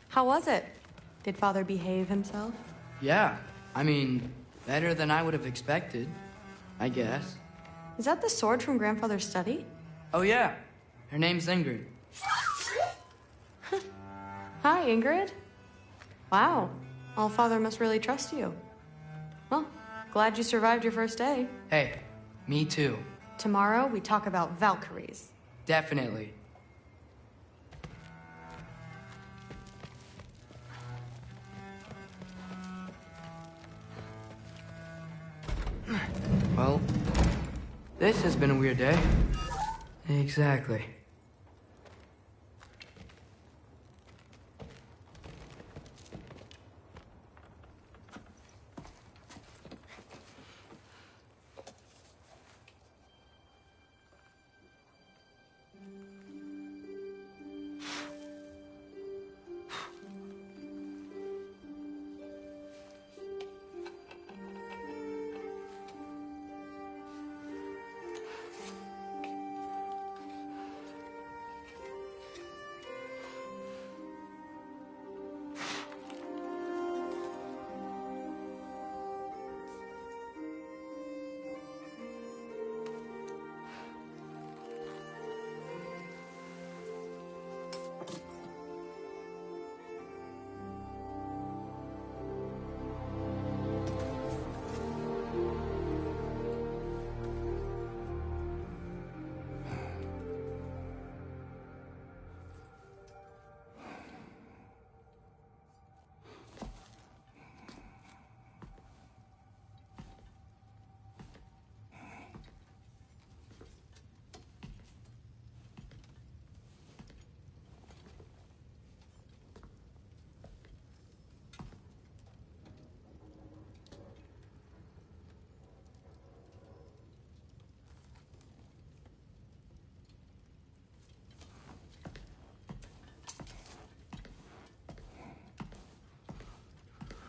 How was it? Did Father behave himself? Yeah, I mean, better than I would have expected, I guess. Is that the sword from Grandfather's study? Oh yeah, her name's Ingrid. Hi, Ingrid. Wow, Allfather must really trust you. Well, glad you survived your first day. Hey, me too. Tomorrow, we talk about Valkyries. Definitely. Well, this has been a weird day. Exactly.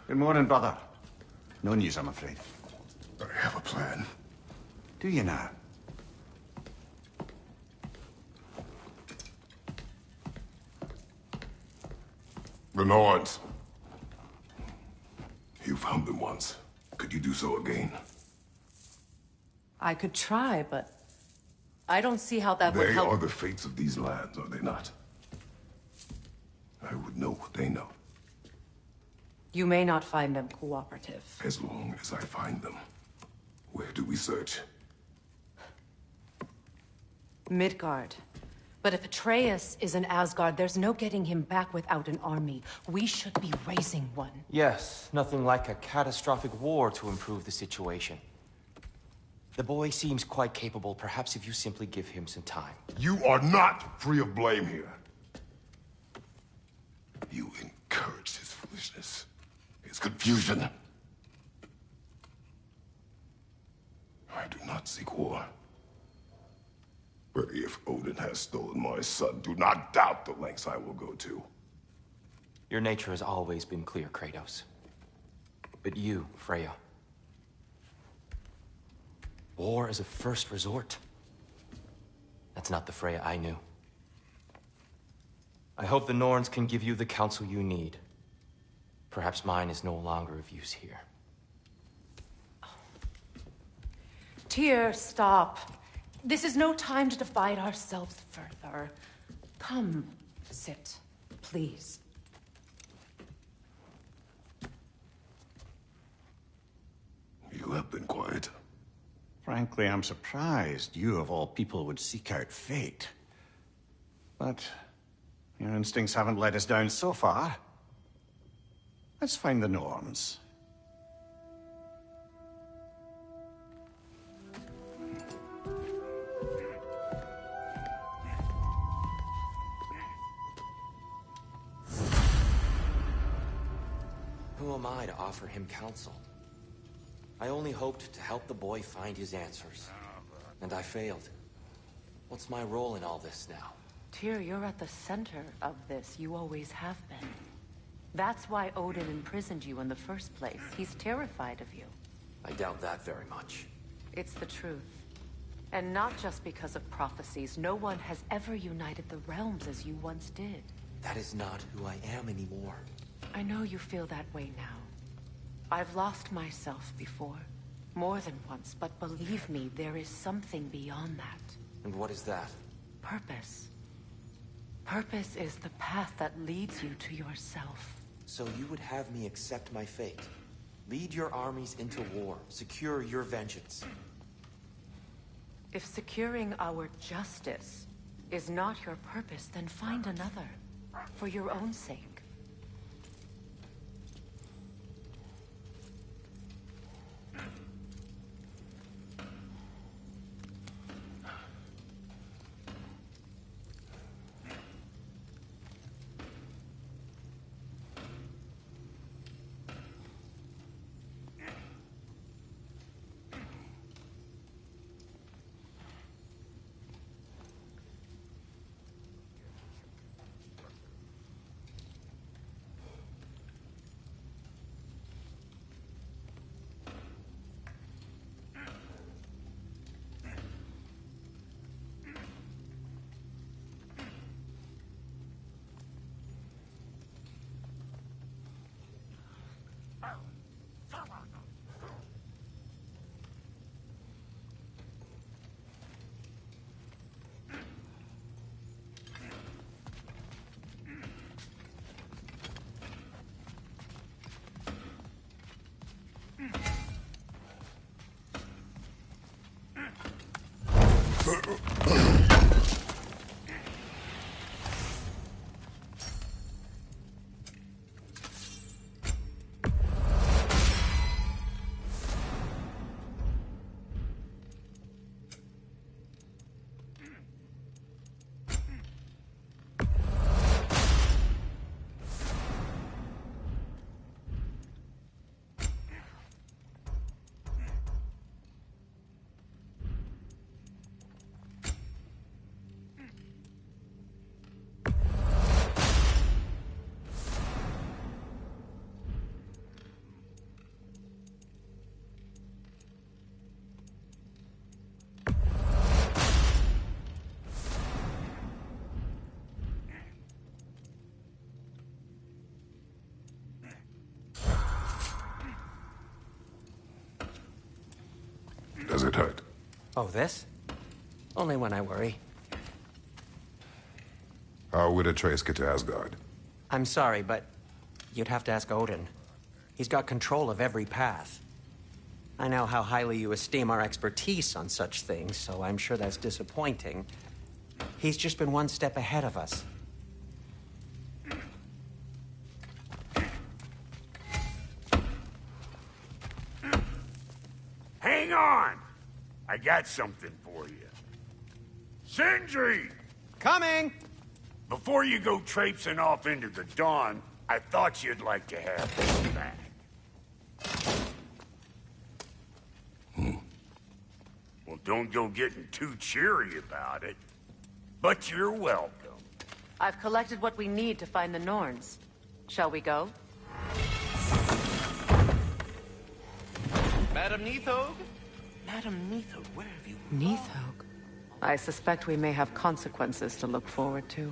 Good morning, brother. No news, I'm afraid. I have a plan. Do you now? The Norns. You found them once. Could you do so again? I could try, but I don't see how that would They help. are the fates of these lands, are they not? I would know what they know, You may not find them cooperative. as long as I find them. Where do we search? Midgard. But if Atreus is in Asgard, there's no getting him back without an army. We should be raising one. Yes, nothing like a catastrophic war to improve the situation. The boy seems quite capable. Perhaps if you simply give him some time. You are not free of blame here. You encouraged his foolishness, his confusion. I do not seek war. But if Odin has stolen my son, do not doubt the lengths I will go to. Your nature has always been clear, Kratos. But you, Freya. War is a first resort. That's not the Freya I knew. I hope the Norns can give you the counsel you need. Perhaps mine is no longer of use here. Tyr, stop. This is no time to divide ourselves further. Come, sit, please. You have been quiet. Frankly, I'm surprised you, of all people, would seek out fate. But your instincts haven't let us down so far. Let's find the Norns. Who am I to offer him counsel? I only hoped to help the boy find his answers. And I failed. What's my role in all this now? Tyr, you're at the center of this. You always have been. That's why Odin imprisoned you in the first place. He's terrified of you. I doubt that very much. It's the truth. And not just because of prophecies. No one has ever united the realms as you once did. That is not who I am anymore. I know you feel that way now. I've lost myself before. More than once, but believe me, there is something beyond that. And what is that? Purpose. Purpose is the path that leads you to yourself. So you would have me accept my fate? Lead your armies into war, secure your vengeance. If securing our justice is not your purpose, then find another. For your own sake. Oh, this? Only when I worry. How would Atreus get to Asgard? I'm sorry, but you'd have to ask Odin. He's got control of every path. I know how highly you esteem our expertise on such things, so I'm sure that's disappointing. He's just been one step ahead of us. Hang on! I got something for you. Sindri! Coming! Before you go traipsing off into the dawn, I thought you'd like to have this back. Well, don't go getting too cheery about it. But you're welcome. I've collected what we need to find the Norns. Shall we go? Madam Neathog? Madam Neathog, where have you gone? Neathog? I suspect we may have consequences to look forward to.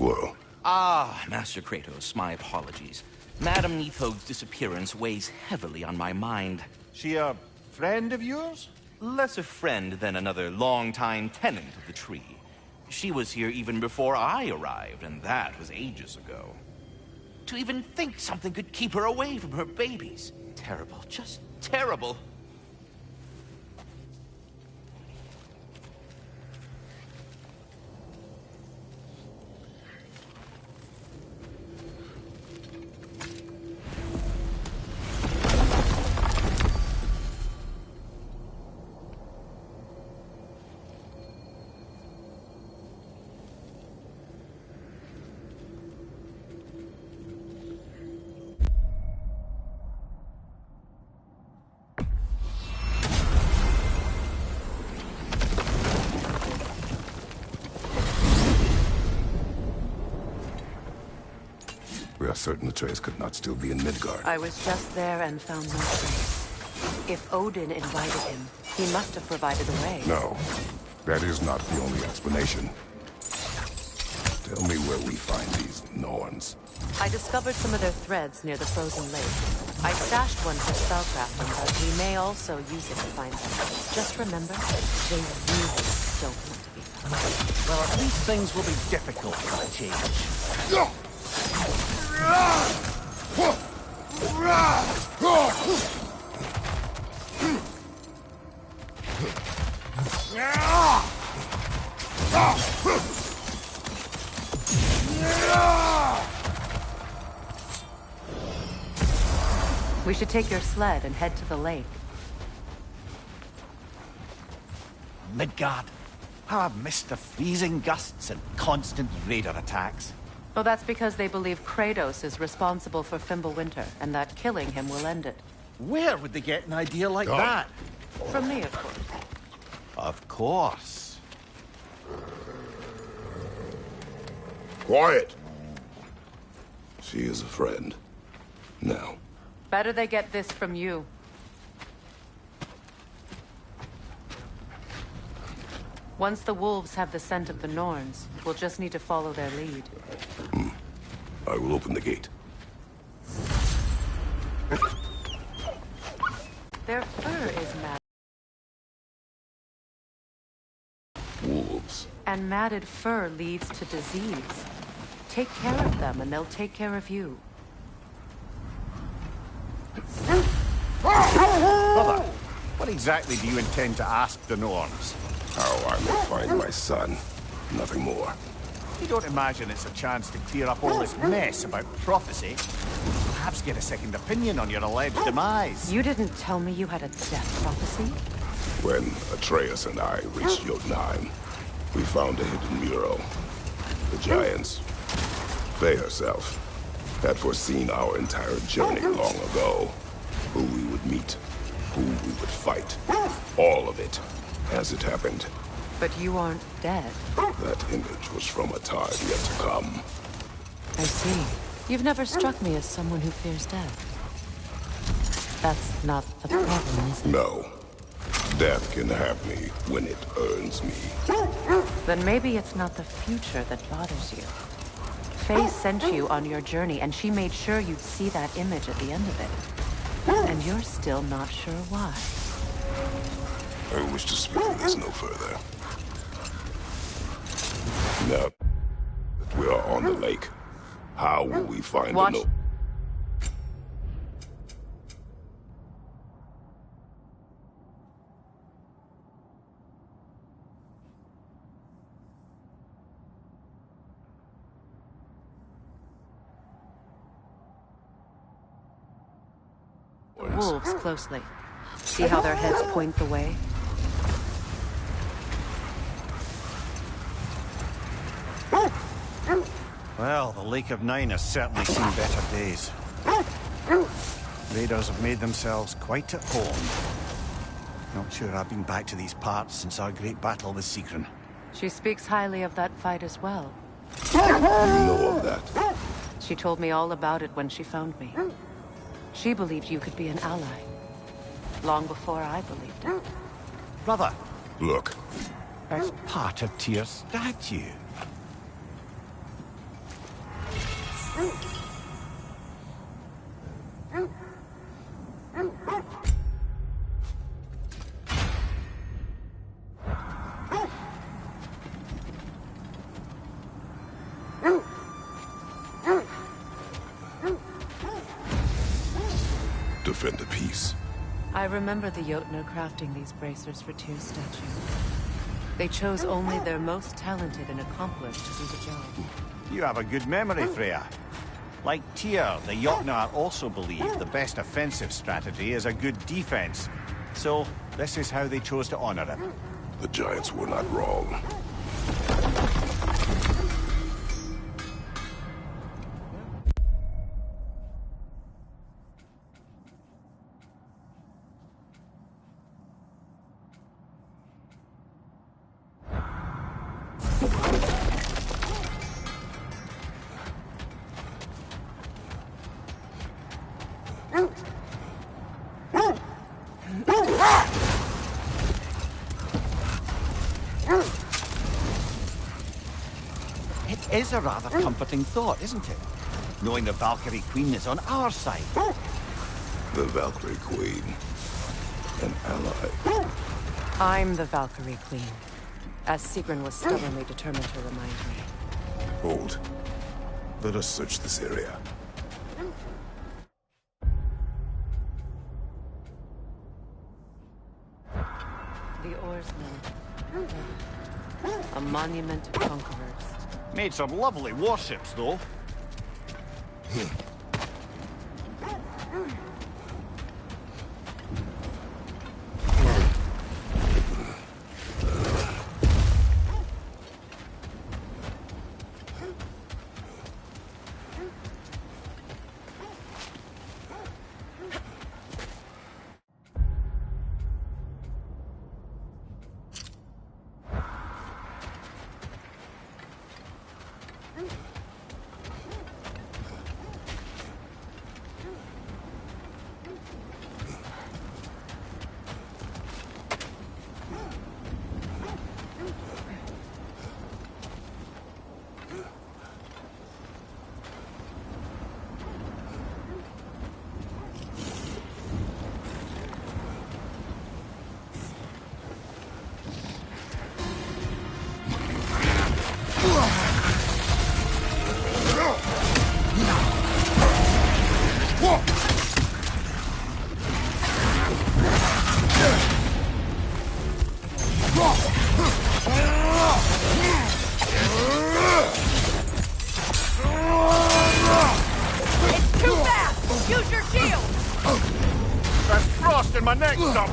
Squirrel. Ah, Master Kratos, my apologies. Madam Neathog's disappearance weighs heavily on my mind. She a friend of yours? Less a friend than another longtime tenant of the tree. She was here even before I arrived, and that was ages ago. To even think something could keep her away from her babies. Terrible, just terrible. We are certain Atreus could not still be in Midgard. I was just there and found no trace. If Odin invited him, he must have provided a way. No, that is not the only explanation. Tell me where we find these Norns. I discovered some of their threads near the frozen lake. I stashed one for spellcrafting, but we may also use it to find them. Just remember, they really don't want to be found. Well, at least things will be difficult for a change. We should take your sled and head to the lake. Midgard. How I've missed the freezing gusts and constant raider attacks. Well, that's because they believe Kratos is responsible for Fimbulwinter, and that killing him will end it. Where would they get an idea like Come. that? From me, of course. Of course. Quiet! She is a friend. Now, Better they get this from you. Once the wolves have the scent of the Norns, we'll just need to follow their lead. I will open the gate. Their fur is matted. Wolves. And matted fur leads to disease. Take care of them, and they'll take care of you. Brother, what exactly do you intend to ask the Norns? How I may find my son. Nothing more. You don't imagine it's a chance to clear up all this mess about prophecy? Perhaps get a second opinion on your alleged demise. You didn't tell me you had a death prophecy? When Atreus and I reached Jotunheim, we found a hidden mural. The Giants, Faye herself, had foreseen our entire journey long ago. Who we would meet, who we would fight. All of it, as it happened. But you aren't dead. That image was from a time yet to come. I see. You've never struck me as someone who fears death. That's not the problem, is it? No. Death can have me when it earns me. Then maybe it's not the future that bothers you. Faye sent you on your journey, and she made sure you'd see that image at the end of it. And you're still not sure why. I wish to speak of this no further. Now that we are on the lake, how will we find Watch. the note? Wolves closely. See how their heads point the way? Well, the Lake of Nine has certainly seen better days. Raiders have made themselves quite at home. Not sure I've been back to these parts since our great battle with Sigrun. She speaks highly of that fight as well. You know of that? She told me all about it when she found me. She believed you could be an ally. Long before I believed it. Brother. Look. That's part of Tyr's statue. Defend the peace. I remember the Jotnar crafting these bracers for Tyr's statue. They chose only their most talented and accomplished to do the job. You have a good memory, Freya. Like Tyr, the Jotnar also believe the best offensive strategy is a good defense. So, this is how they chose to honor him. The Giants were not wrong. It is a rather comforting thought, isn't it? Knowing the Valkyrie Queen is on our side. The Valkyrie Queen. An ally. I'm the Valkyrie Queen, as Sigrun was stubbornly determined to remind me. Hold. Let us search this area. The Oarsmen. A monument of conquerors. Made some lovely warships, though. busting my neck stop.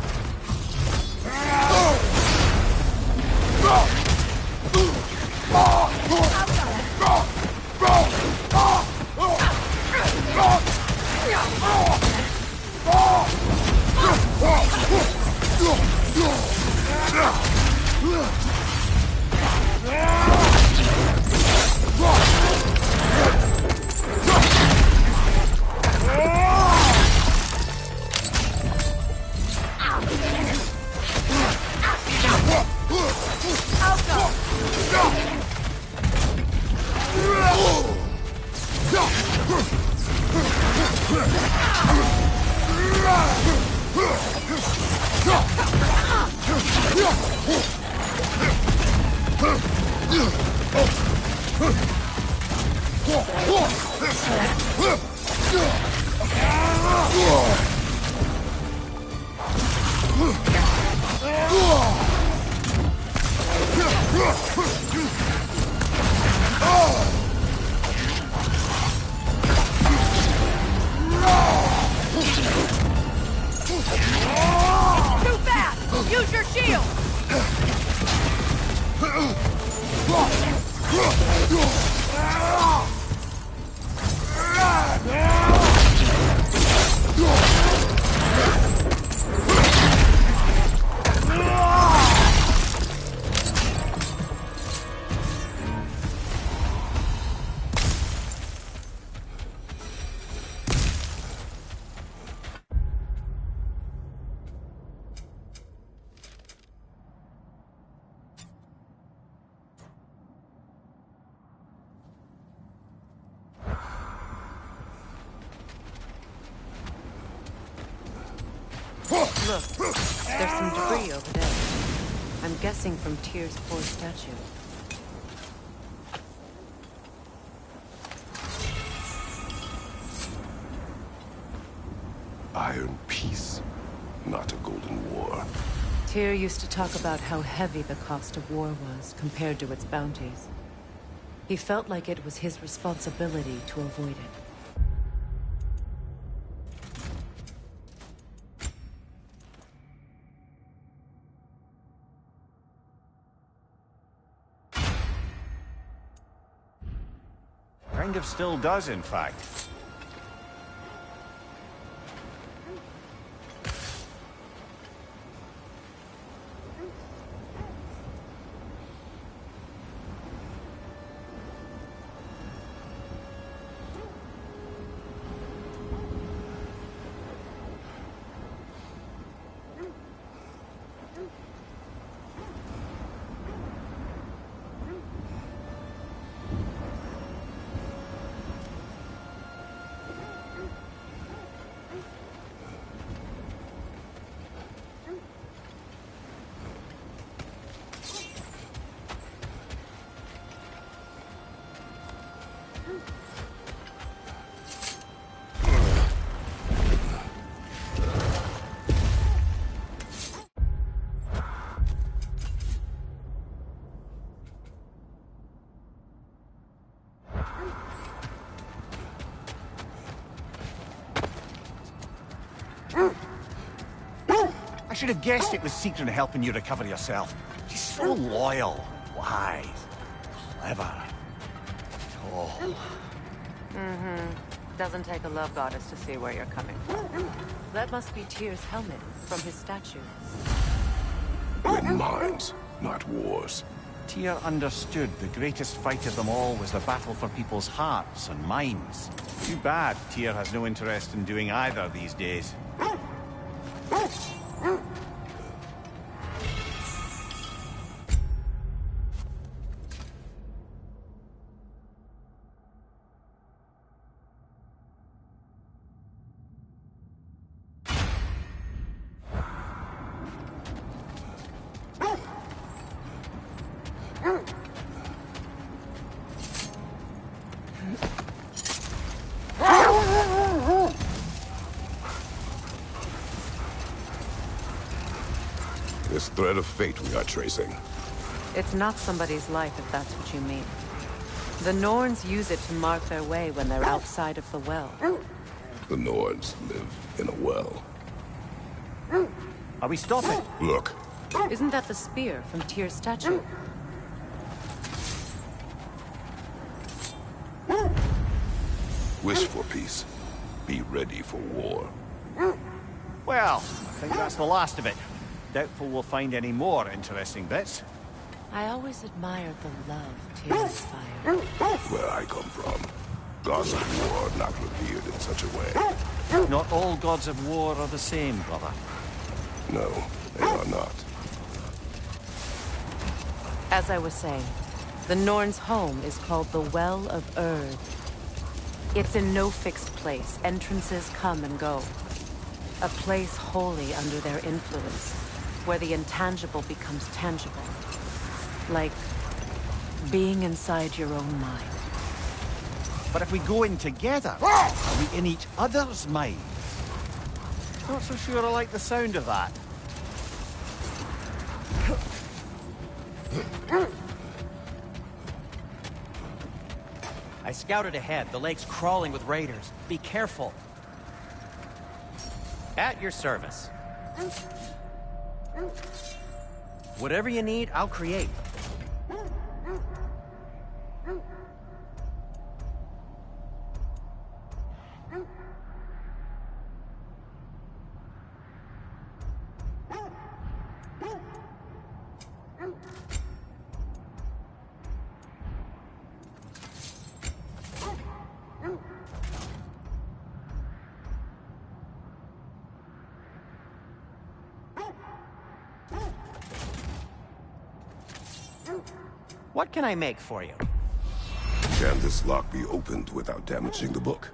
Too fast! Use your shield! Look, there's some debris over there. I'm guessing from Tyr's poor statue. Iron peace, not a golden war. Tyr used to talk about how heavy the cost of war was compared to its bounties. He felt like it was his responsibility to avoid it. Kind of still does, in fact. I should have guessed it was Sigrun helping you recover yourself. She's so loyal, wise, clever. Tall. Mm-hmm. Doesn't take a love goddess to see where you're coming from. That must be Tyr's helmet from his statue. Win minds, not wars. Tyr understood the greatest fight of them all was the battle for people's hearts and minds. Too bad Tyr has no interest in doing either these days. This thread of fate we are tracing. It's not somebody's life, if that's what you mean. The Norns use it to mark their way when they're outside of the well. The Norns live in a well. Are we stopping? Look. Isn't that the spear from Tyr's statue? Wish for peace. Be ready for war. Well, I think that's the last of it. Doubtful we'll find any more interesting bits. I always admired the love Tyr inspired. Where I come from, gods of war are not revered in such a way. Not all gods of war are the same, brother. No, they are not. As I was saying, the Norns' home is called the Well of Urd. It's in no fixed place. Entrances come and go. A place wholly under their influence, where the intangible becomes tangible. Like being inside your own mind. But if we go in together, are we in each other's minds? Not so sure I like the sound of that. I scouted ahead. The lake's crawling with raiders. Be careful. At your service. Whatever you need, I'll create. What can I make for you? Can this lock be opened without damaging the book?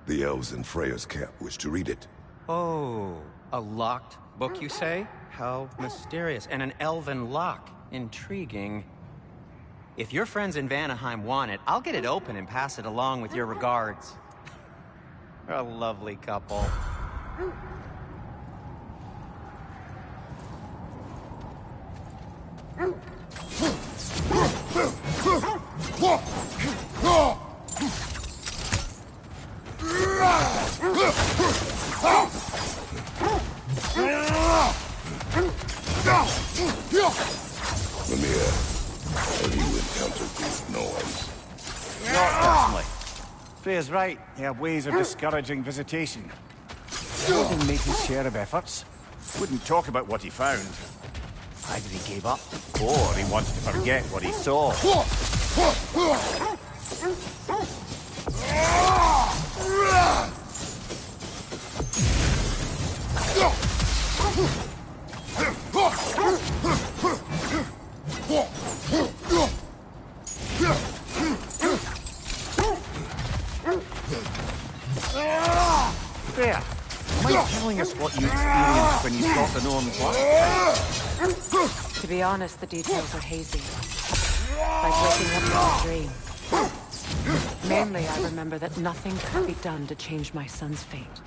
The elves in Freya's camp wish to read it. Oh, a locked book, you say? How mysterious. And an elven lock. Intriguing. If your friends in Vanaheim want it, I'll get it open and pass it along with your regards. A lovely couple. Mimir, have you encountered these Norns? Not personally. Freya's right. They have ways of discouraging visitation. Odin made his share of efforts. Wouldn't talk about what he found. Either he gave up, or he wanted to forget what he saw. Freya, mind telling us what you experienced when you got the Norns last? To be honest, the details are hazy. Like waking up from a dream. Mainly, I remember that nothing could be done to change my son's fate,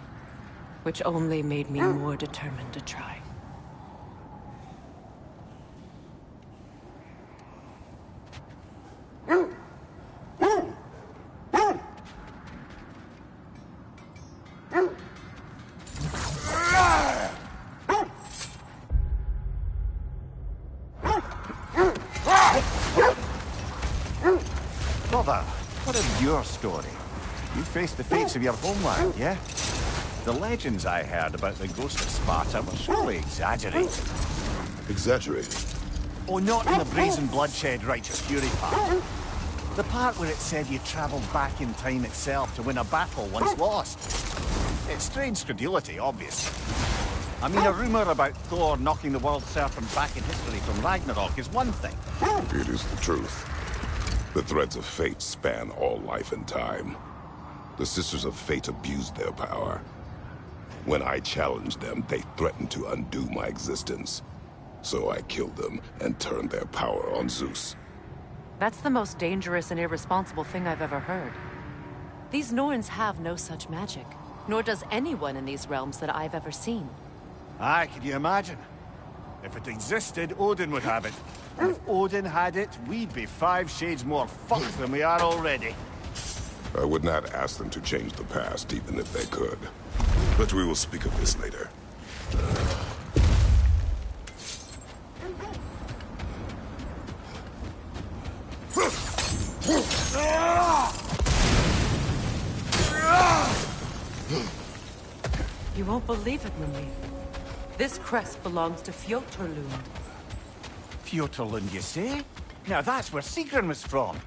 which only made me more determined to try. Brother, what of your story? You faced the fates of your homeland, yeah? The legends I heard about the ghost of Sparta were surely exaggerated. Exaggerated? Oh, not in the brazen bloodshed righteous fury part. The part where it said you travelled back in time itself to win a battle once lost. It's strange credulity, obviously. I mean, a rumour about Thor knocking the world serpent back in history from Ragnarok is one thing. It is the truth. The threads of fate span all life and time. The Sisters of Fate abused their power. When I challenged them, they threatened to undo my existence. So I killed them and turned their power on Zeus. That's the most dangerous and irresponsible thing I've ever heard. These Norns have no such magic, nor does anyone in these realms that I've ever seen. Aye, can you imagine? If it existed, Odin would have it. And if Odin had it, we'd be 5 shades more fucked than we are already. I would not ask them to change the past, even if they could. But we will speak of this later. won't believe it, Mimir. This crest belongs to Fjotorlund. Fjotorlund, you say? Now that's where Sigrun was from.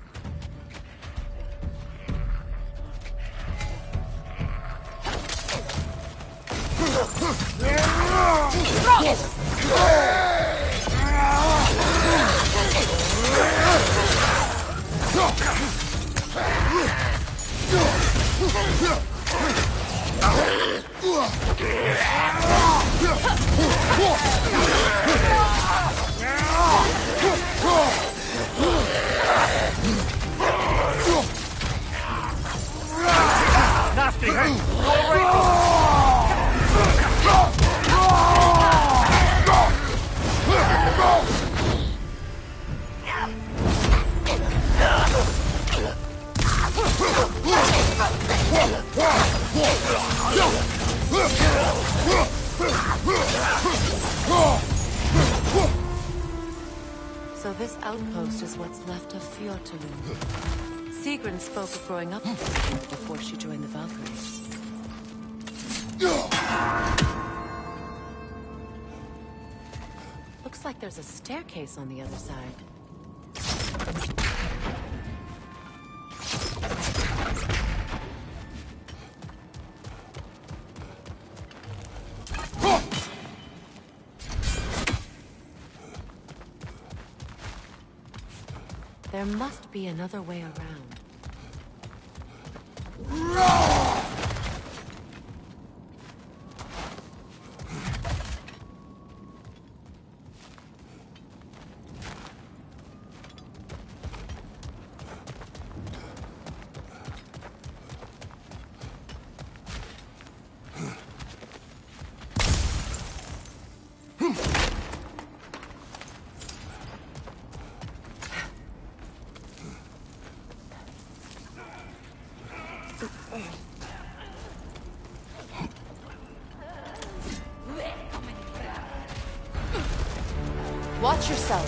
Nasty, hey? Go So this outpost is what's left of Fjotorlund. Sigrun spoke of growing up with her before she joined the Valkyries. Looks like there's a staircase on the other side. There must be another way around. Watch yourself.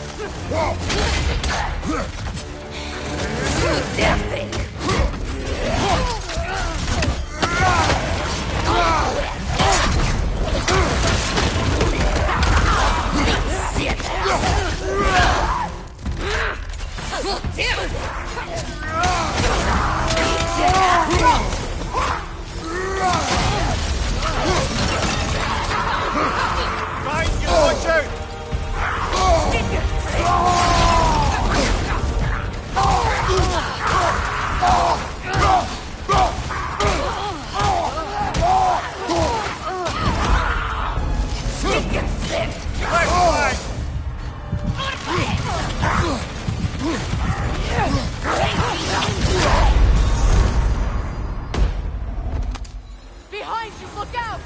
Watch out! Behind you, look out!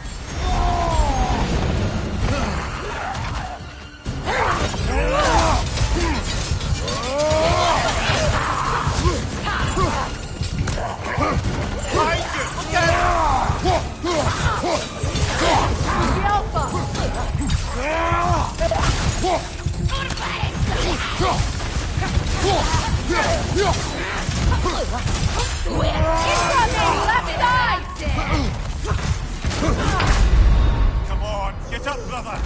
Come on, get up, brother!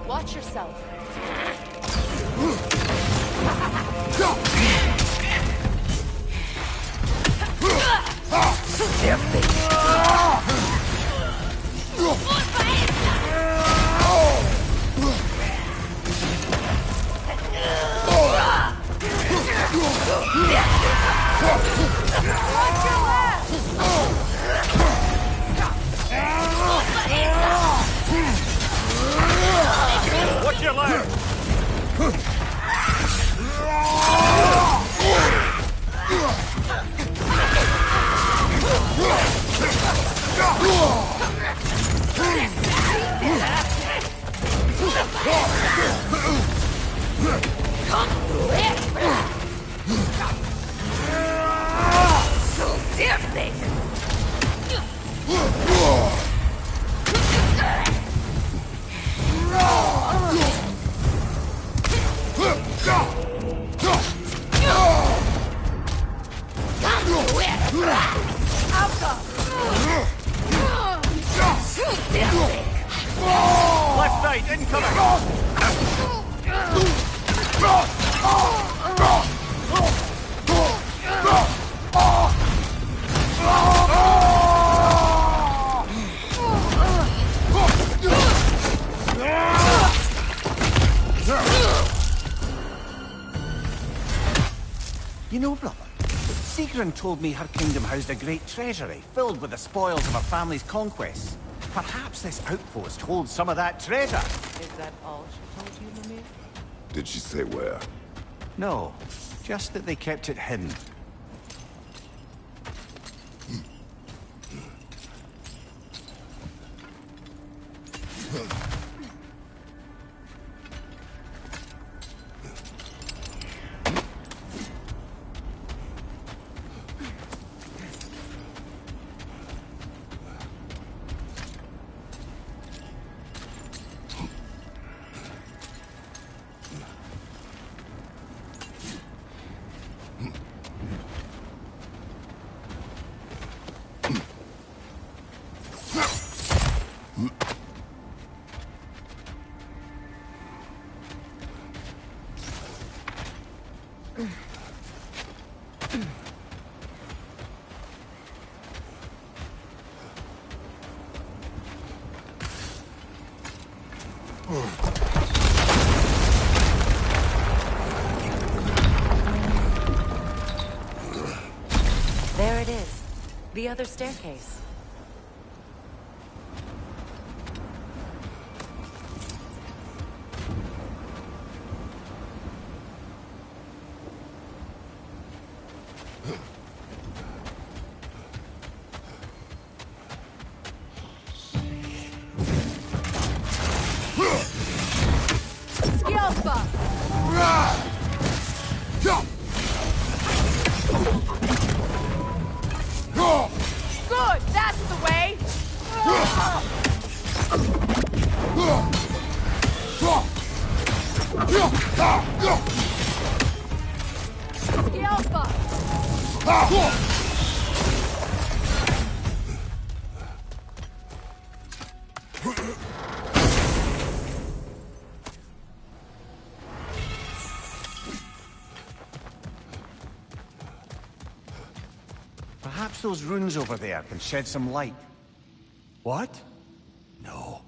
Watch yourself. Watch your left! Left side, incoming! You know, brother, Sigrun told me her kingdom housed a great treasury filled with the spoils of her family's conquests. Perhaps this outpost holds some of that treasure. Is that all she told you, Mimir? Did she say where? No, just that they kept it hidden. There it is. The other staircase. Good, that's the way! Perhaps those runes over there can shed some light. What? No,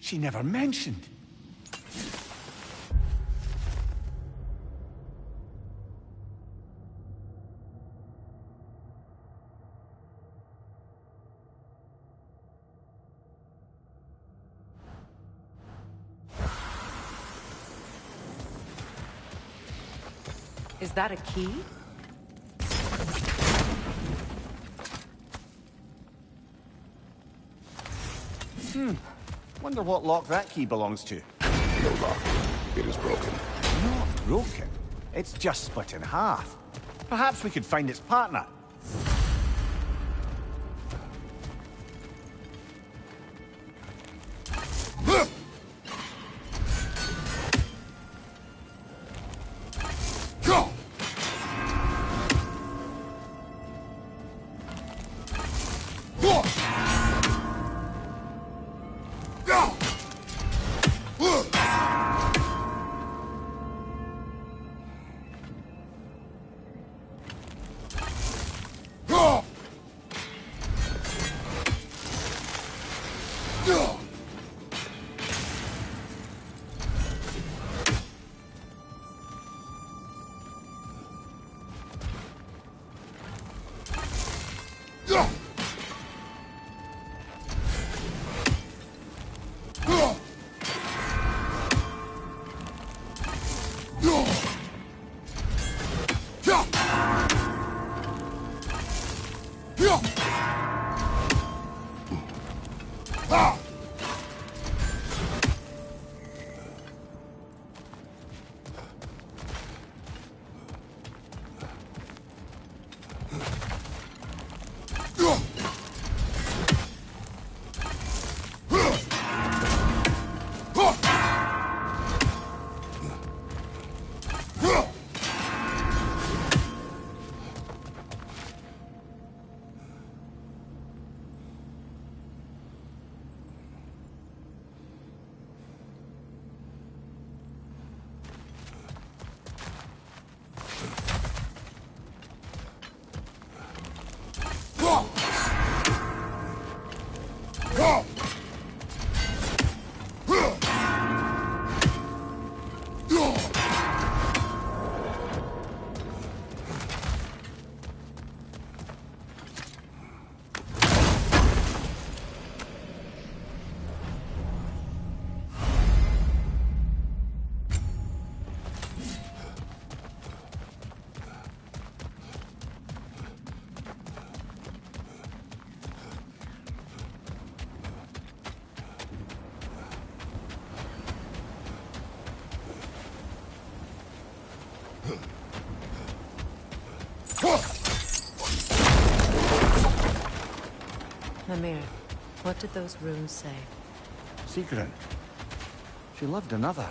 she never mentioned. Is that a key? Wonder what lock that key belongs to. No lock. It is broken. Not broken. It's just split in half. Perhaps we could find its partner. Mimir, what did those runes say? Sigrun. She loved another.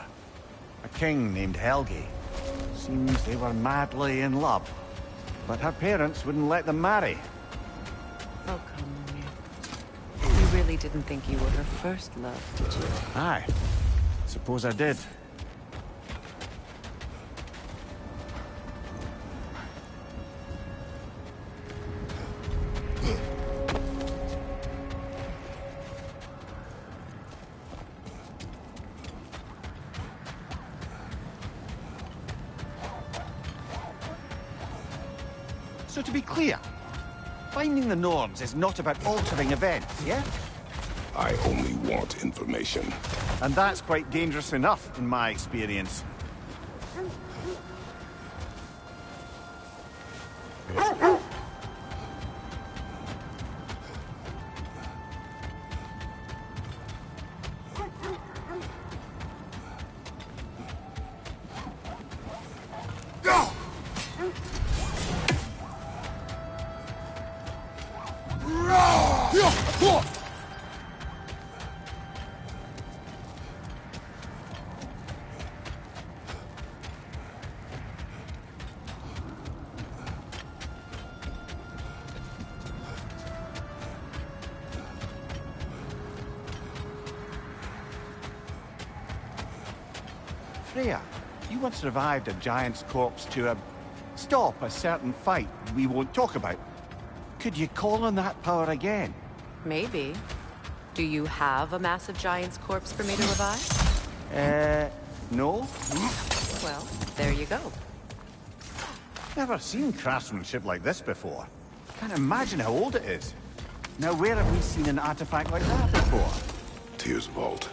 A king named Helgi. Seems they were madly in love. But her parents wouldn't let them marry. Oh, come, Mimir. You really didn't think you were her first love, did you? Aye. Suppose I did. So to be clear, finding the Norns is not about altering events, yeah? I only want information. And that's quite dangerous enough, in my experience. Freya, you once revived a giant's corpse to stop a certain fight we won't talk about. Could you call on that power again? Maybe. Do you have a massive giant's corpse for me to revive? No? Well, there you go. Never seen craftsmanship like this before. Can't imagine how old it is. Now, where have we seen an artifact like that before? Tyr's vault.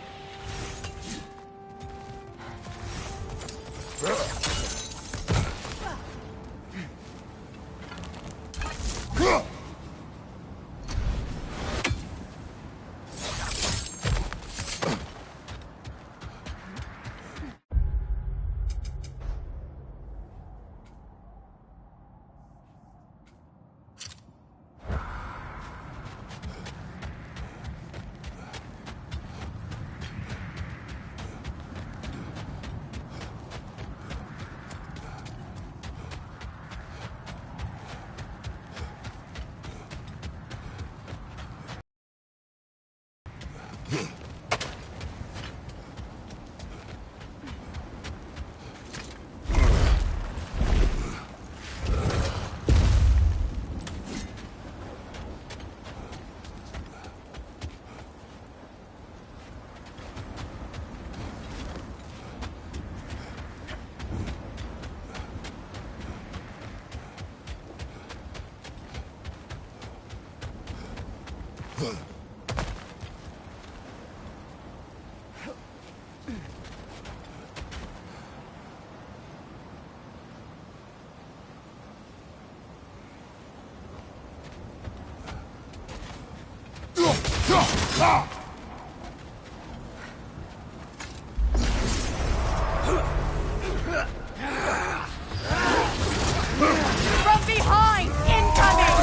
From behind! Incoming!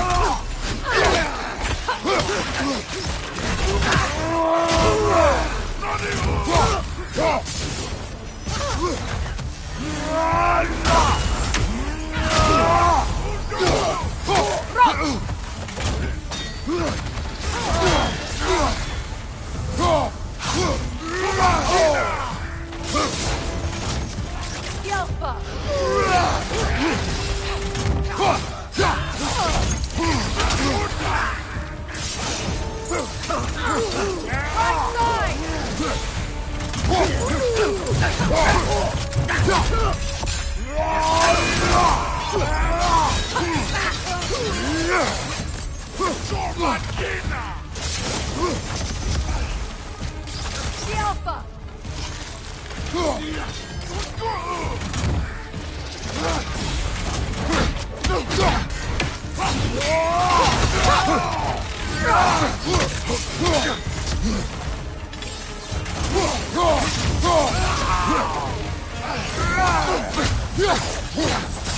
The Alpha!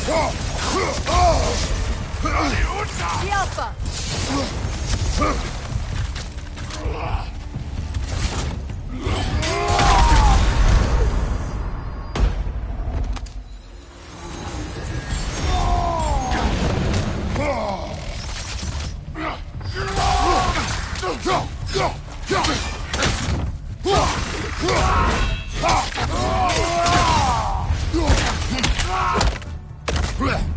The Alpha! Bleh!